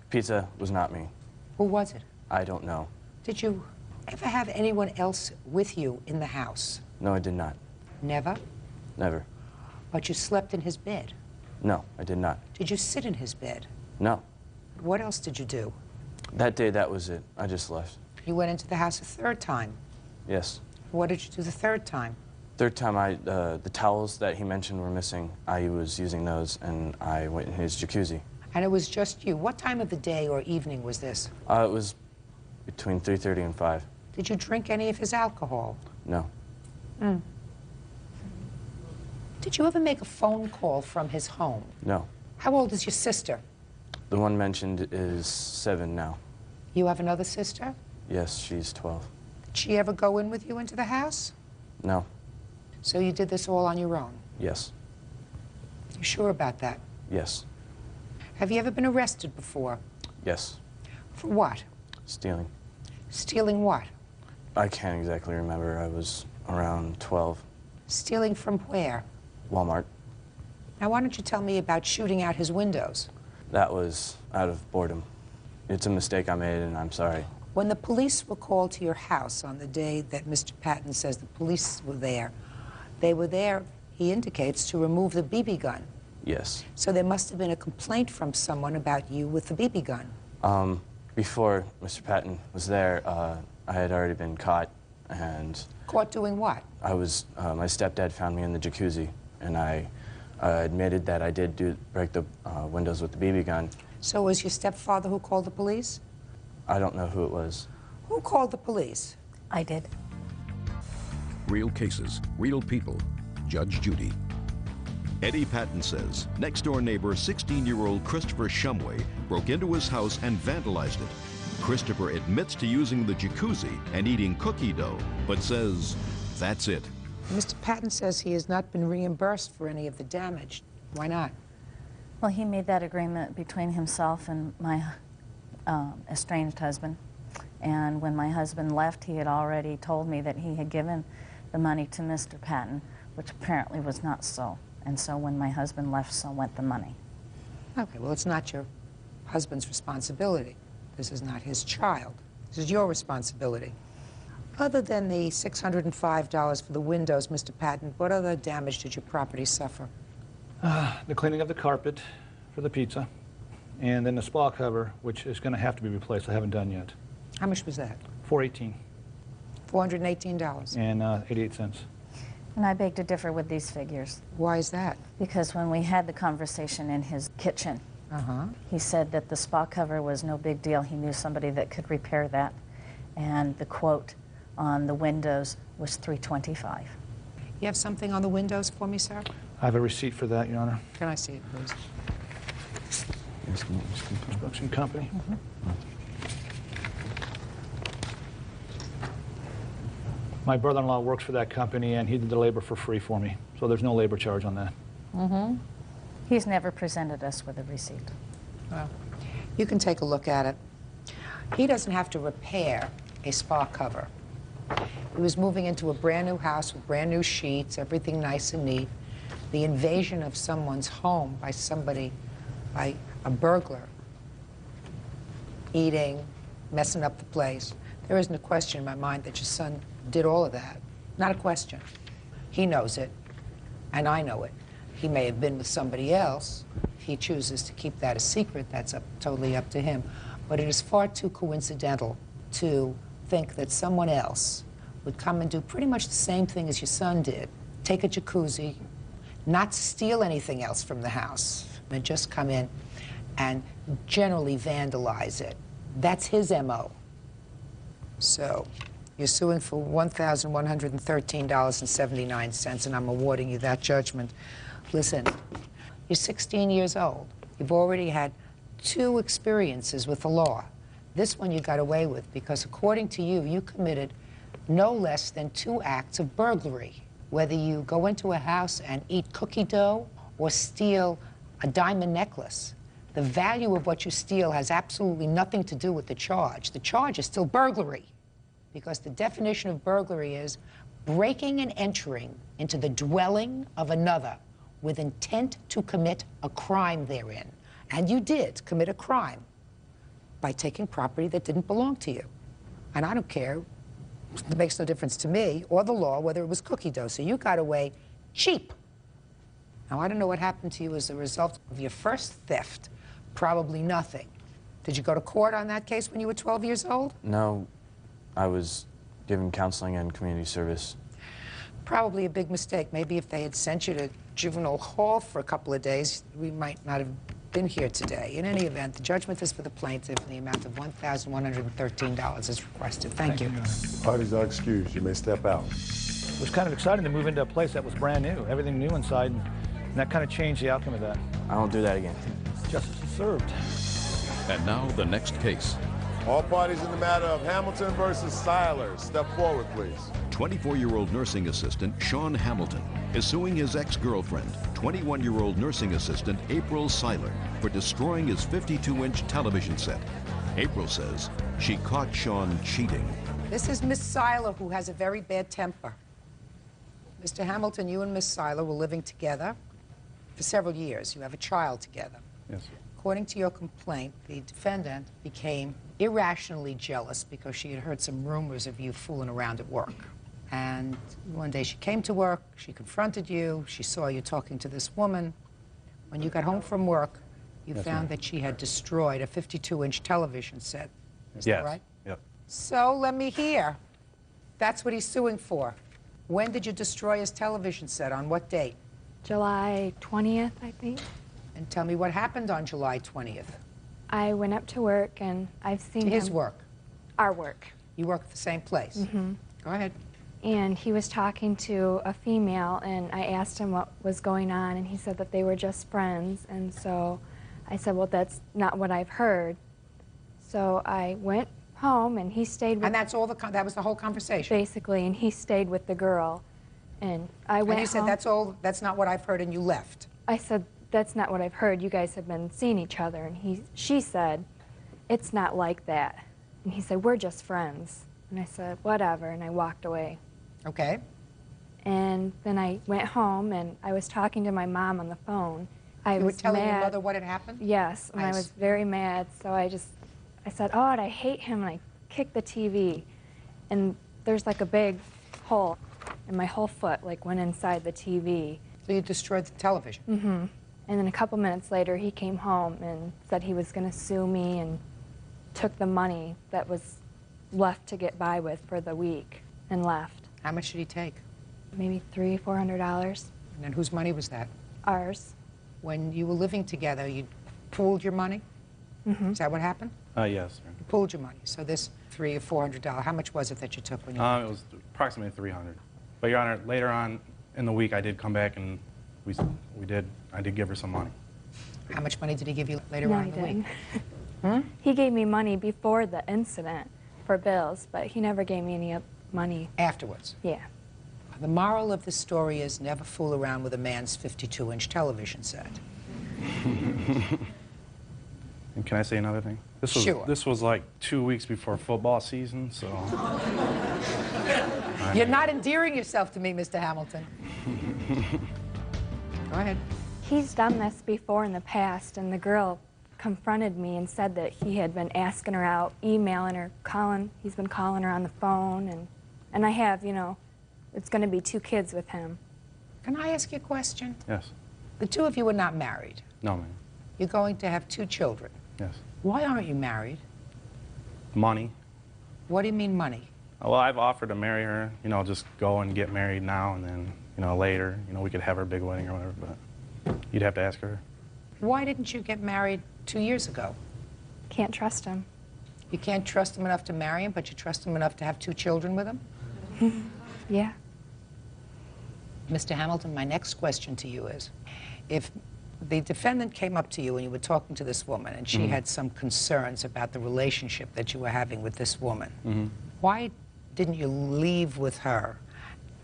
S3: Pizza was not me.
S4: Who was it?
S3: I don't know.
S4: Did you ever have anyone else with you in the house?
S3: No, I did not.
S4: Never?
S3: Never.
S4: But you slept in his bed?
S3: No, I did not.
S4: Did you sit in his bed?
S3: No.
S4: What else did you do?
S3: That day, that was it. I just left.
S4: You went into the house a third time?
S3: Yes.
S4: What did you do the third time?
S3: Third time, the towels that he mentioned were missing. I was using those, and I went in his jacuzzi.
S4: And it was just you. What time of the day or evening was this?
S3: It was between 3:30 and 5.
S4: Did you drink any of his alcohol?
S3: No.
S4: Mm. Did you ever make a phone call from his home?
S3: No.
S4: How old is your sister?
S3: The one mentioned is 7 now.
S4: You have another sister?
S3: Yes, she's 12.
S4: Did she ever go in with you into the house?
S3: No.
S4: So you did this all on your own?
S3: Yes.
S4: You sure about that?
S3: Yes.
S4: Have you ever been arrested before?
S3: Yes.
S4: For what?
S3: Stealing.
S4: Stealing what?
S3: I can't exactly remember. I was around 12.
S4: Stealing from where?
S3: Walmart.
S4: Now, why don't you tell me about shooting out his windows?
S3: That was out of boredom. It's a mistake I made, and I'm sorry.
S4: When the police were called to your house on the day that Mr. Patton says the police were there, they were there, he indicates, to remove the BB gun.
S3: Yes.
S4: So there must have been a complaint from someone about you with the BB gun.
S3: Before Mr. Patton was there, I had already been caught, and...
S4: Caught doing what?
S3: My stepdad found me in the jacuzzi, and I admitted that I did break the windows with the BB gun.
S4: So it was your stepfather who called the police?
S3: I don't know who it was.
S4: Who called the police?
S2: I did.
S1: Real cases, real people. Judge Judy. Eddie Patton says next-door neighbor 16-year-old Christopher Shumway broke into his house and vandalized it. Christopher admits to using the jacuzzi and eating cookie dough, but says that's it.
S4: Mr. Patton says he has not been reimbursed for any of the damage. Why not?
S9: Well, he made that agreement between himself and my estranged husband. And when my husband left, he had already told me that he had given the money to Mr. Patton, which apparently was not so. And so when my husband left, so went the money.
S4: Okay, well, it's not your husband's responsibility. This is not his child. This is your responsibility. Other than the $605 for the windows, Mr. Patton, what other damage did your property suffer?
S24: The cleaning of the carpet for the pizza, and then the spa cover, which is going to have to be replaced. I haven't done yet.
S4: How much was that?
S24: $418.
S4: $418.
S24: And 88 cents.
S9: And I beg to differ with these figures.
S4: Why is that?
S9: Because when we had the conversation in his kitchen, he said that the spa cover was no big deal. He knew somebody that could repair that. And the quote on the windows was $325.
S4: You have something on the windows for me, sir?
S24: I have a receipt for that, Your Honor.
S4: Can I see it, please?
S24: Construction company. My brother-in-law works for that company, and he did the labor for free for me. So there's no labor charge on that.
S9: He's never presented us with a receipt.
S4: Well, you can take a look at it. He doesn't have to repair a spa cover. He was moving into a brand new house with brand new sheets, everything nice and neat. The invasion of someone's home by somebody, by a burglar, eating, messing up the place. There isn't a question in my mind that your son did all of that. Not a question. He knows it, and I know it. He may have been with somebody else. If he chooses to keep that a secret, that's totally up to him. But it is far too coincidental to think that someone else would come and do pretty much the same thing as your son did. Take a jacuzzi, not steal anything else from the house, and just come in and generally vandalize it. That's his MO. So you're suing for $1,113.79, and I'm awarding you that judgment. Listen, you're 16 years old. You've already had 2 experiences with the law. This one you got away with because, according to you, you committed no less than 2 acts of burglary. Whether you go into a house and eat cookie dough or steal a diamond necklace, the value of what you steal has absolutely nothing to do with the charge. The charge is still burglary, because the definition of burglary is breaking and entering into the dwelling of another with intent to commit a crime therein. And you did commit a crime by taking property that didn't belong to you. And I don't care. It makes no difference to me or the law whether it was cookie dough. So you got away cheap. Now, I don't know what happened to you as a result of your first theft. Probably nothing. Did you go to court on that case when you were 12 years old?
S3: No, I was given counseling and community service.
S4: Probably a big mistake. Maybe if they had sent you to juvenile hall for a couple of days, we might not have been here today. In any event, the judgment is for the plaintiff in the amount of $1,113 as requested. Thank you.
S5: Parties are excused. You may step out.
S24: It was kind of exciting to move into a place that was brand new, everything new inside, and that kind of changed the outcome of that.
S3: I won't do that again.
S24: Justice is served.
S1: And now the next case.
S5: All parties in the matter of Hamilton versus Seiler, step forward, please.
S1: 24-year-old nursing assistant Sean Hamilton is suing his ex-girlfriend, 21-year-old nursing assistant April Seiler, for destroying his 52-inch television set. April says she caught Sean cheating.
S4: This is Miss Seiler, who has a very bad temper. Mr. Hamilton, you and Miss Seiler were living together for several years. You have a child together.
S6: Yes.
S4: According to your complaint, the defendant became irrationally jealous because she had heard some rumors of you fooling around at work. And one day she came to work, she confronted you, she saw you talking to this woman. When you got home from work, you found that she had destroyed a 52-inch television set. Is that right?
S6: Yep.
S4: So let me hear. That's what he's suing for. When did you destroy his television set? On what date?
S2: July 20th, I think.
S4: And tell me what happened on July 20th.
S2: I went up to work, and I've seen
S4: His
S2: him.
S4: work?
S2: Our work.
S4: You work at the same place?
S2: Mm-hmm.
S4: Go ahead.
S2: And he was talking to a female, and I asked him what was going on, and he said that they were just friends. And so I said, well, that's not what I've heard. So I went home, and he stayed with...
S4: And that's all that was the whole conversation?
S2: Basically, and he stayed with the girl. And I went
S4: And you said,
S2: home.
S4: that's not what I've heard, and you left?
S2: I said, that's not what I've heard. You guys have been seeing each other. And she said, it's not like that. And he said, we're just friends. And I said, whatever, and I walked away.
S4: Okay.
S2: And then I went home, and I was talking to my mom on the phone. I
S4: You were
S2: was
S4: telling your
S2: mad.
S4: mother what had happened?
S2: Yes, and I was very mad, so I said, oh, and I hate him, and I kicked the TV. And there's like a big hole, and my whole foot like went inside the TV.
S4: So you destroyed the television?
S2: Mm-hmm. And then a couple minutes later, he came home and said he was going to sue me and took the money that was left to get by with for the week and left.
S4: How much did he take?
S2: Maybe $300, $400.
S4: And then whose money was that?
S2: Ours.
S4: When you were living together, you pooled your money?
S2: Mm-hmm.
S4: Is that what happened?
S22: Yes, sir.
S4: You pooled your money. So this $300 or $400, how much was it that you took when you
S22: It was approximately 300. But Your Honor, later on in the week, I did come back and I did give her some money.
S4: How much money did he give you later
S2: No,
S4: on
S2: he
S4: in the week?
S2: didn't. He gave me money before the incident for bills, but he never gave me any money.
S4: Afterwards?
S2: Yeah.
S4: The moral of the story is never fool around with a man's 52-inch television set.
S22: And can I say another thing?
S4: Sure.
S22: This was like 2 weeks before football season, so...
S4: You're not endearing yourself to me, Mr. Hamilton. Go ahead.
S2: He's done this before in the past, and the girl confronted me and said that he had been asking her out, emailing her, he's been calling her on the phone, and I have, you know, it's going to be 2 kids with him.
S4: Can I ask you a question?
S22: Yes.
S4: The two of you are not married.
S22: No, ma'am.
S4: You're going to have 2 children.
S22: Yes.
S4: Why aren't you married?
S22: Money.
S4: What do you mean money?
S22: Well, I've offered to marry her, you know, just go and get married now and then, you know, later, you know, we could have our big wedding or whatever, but you'd have to ask her.
S4: Why didn't you get married 2 years ago?
S2: Can't trust him.
S4: You can't trust him enough to marry him, but you trust him enough to have 2 children with him?
S2: Yeah.
S4: Mr. Hamilton, my next question to you is, if the defendant came up to you and you were talking to this woman and she had some concerns about the relationship that you were having with this woman, why didn't you leave with her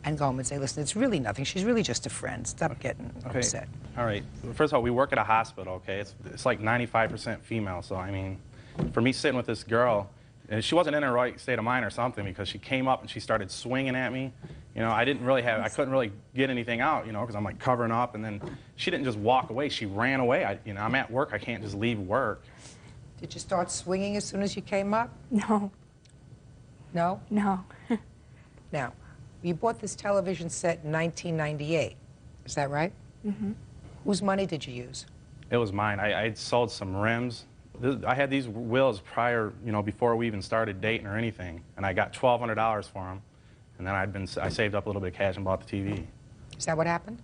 S4: and go home and say, listen, it's really nothing. She's really just a friend. Stop getting upset.
S22: All right. First of all, we work at a hospital, okay? It's like 95% female, so I mean, for me sitting with this girl, she wasn't in her right state of mind or something because she came up and she started swinging at me. You know, I couldn't really get anything out, you know, because I'm like covering up, and then she didn't just walk away, she ran away. You know, I'm at work, I can't just leave work.
S4: Did you start swinging as soon as you came up?
S2: No.
S4: No?
S2: No.
S4: Now, you bought this television set in 1998. Is that right?
S2: Mm-hmm.
S4: Whose money did you use?
S22: It was mine. I had sold some rims. I had these wheels prior, you know, before we even started dating or anything, and I got $1,200 for them. And then I saved up a little bit of cash and bought the TV.
S4: Is that what happened?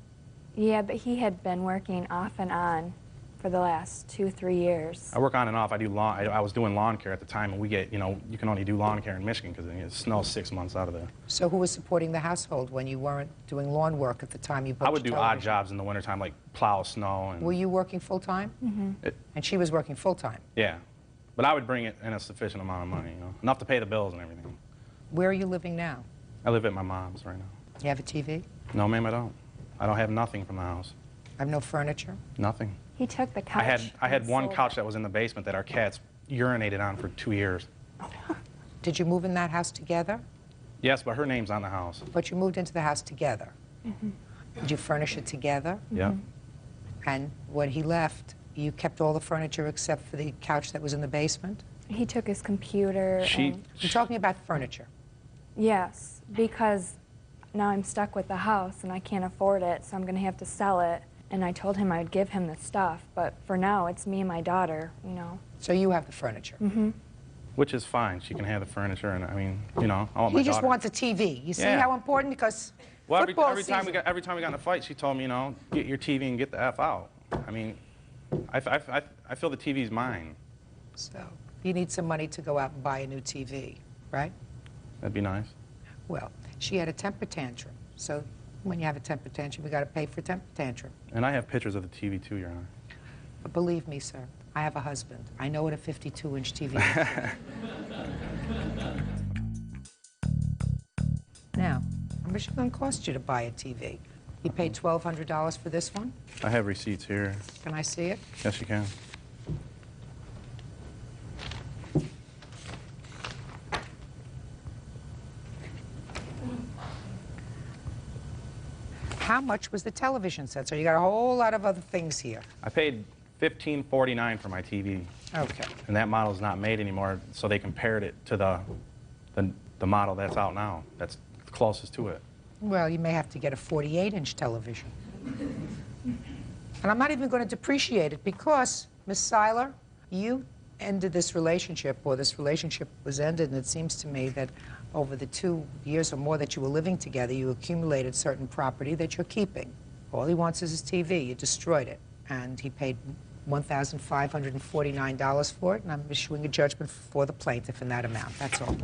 S2: Yeah, but he had been working off and on for the last 2-3 years.
S22: I work on and off. I was doing lawn care at the time, and we get, you know, you can only do lawn care in Michigan because it snows 6 months out of the...
S4: So who was supporting the household when you weren't doing lawn work at the time you bought
S22: I would do
S4: your
S22: odd
S4: television?
S22: jobs in the wintertime, like plow snow. And
S4: Were you working full-time?
S2: Mm-hmm.
S4: And she was working full-time?
S22: Yeah. But I would bring it in a sufficient amount of money, you know, enough to pay the bills and everything.
S4: Where are you living now?
S22: I live at my mom's right now.
S4: You have a TV?
S22: No, ma'am, I don't. I don't have nothing from the house.
S4: I have no furniture?
S22: Nothing.
S2: He took the couch.
S22: I had
S2: and
S22: one
S2: sold
S22: couch
S2: it.
S22: that was in the basement that our cats urinated on for 2 years.
S4: Did you move in that house together?
S22: Yes, but her name's on the house.
S4: But you moved into the house together?
S2: Mm-hmm.
S4: Did you furnish it together?
S22: Yeah.
S4: And when he left, you kept all the furniture except for the couch that was in the basement?
S2: He took his computer. And,
S4: You're talking about furniture?
S2: yes, because now I'm stuck with the house and I can't afford it, so I'm going to have to sell it. And I told him I would give him the stuff, but for now it's me and my daughter, you know.
S4: So you have the furniture?
S2: Mm-hmm.
S22: Which is fine. She can have the furniture, and I mean, you know, I want my
S4: He just
S22: daughter.
S4: wants a TV. You see
S22: Yeah.
S4: how important? Because
S22: Well,
S4: football
S22: every time
S4: season.
S22: we got in a fight, she told me, you know, get your TV and get the F out. I mean, I feel the TV's mine.
S4: So you need some money to go out and buy a new TV, right?
S22: That'd be nice.
S4: Well, she had a temper tantrum. So when you have a temper tantrum, you got to pay for a temper tantrum.
S22: And I have pictures of the TV too, Your Honor.
S4: But believe me, sir, I have a husband. I know what a 52-inch TV is. Now, how much is it going to cost you to buy a TV? He paid $1,200 for this one?
S22: I have receipts here.
S4: Can I see it?
S22: Yes, you can.
S4: How much was the television set? So you got a whole lot of other things here.
S22: I paid $15.49 for my TV.
S4: Okay.
S22: And that model is not made anymore, so they compared it to the model that's out now. That's closest to it.
S4: Well, you may have to get a 48-inch television. And I'm not even going to depreciate it because, Miss Seiler, you ended this relationship, or this relationship was ended, and it seems to me that over the 2 years or more that you were living together, you accumulated certain property that you're keeping. All he wants is his TV. You destroyed it. And he paid $1,549 for it, and I'm issuing a judgment for the plaintiff in that amount. That's all.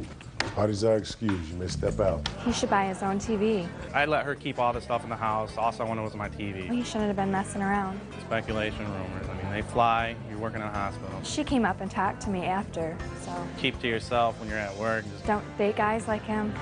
S5: Parties are excused. You may step out.
S2: He should buy his own TV.
S22: I let her keep all the stuff in the house. All I wanted was my TV.
S2: He shouldn't have been messing around.
S22: Speculation, rumors. I mean, they fly. You're working in a hospital.
S2: She came up and talked to me after, so.
S22: Keep to yourself when you're at work. Just
S2: Don't date guys like him.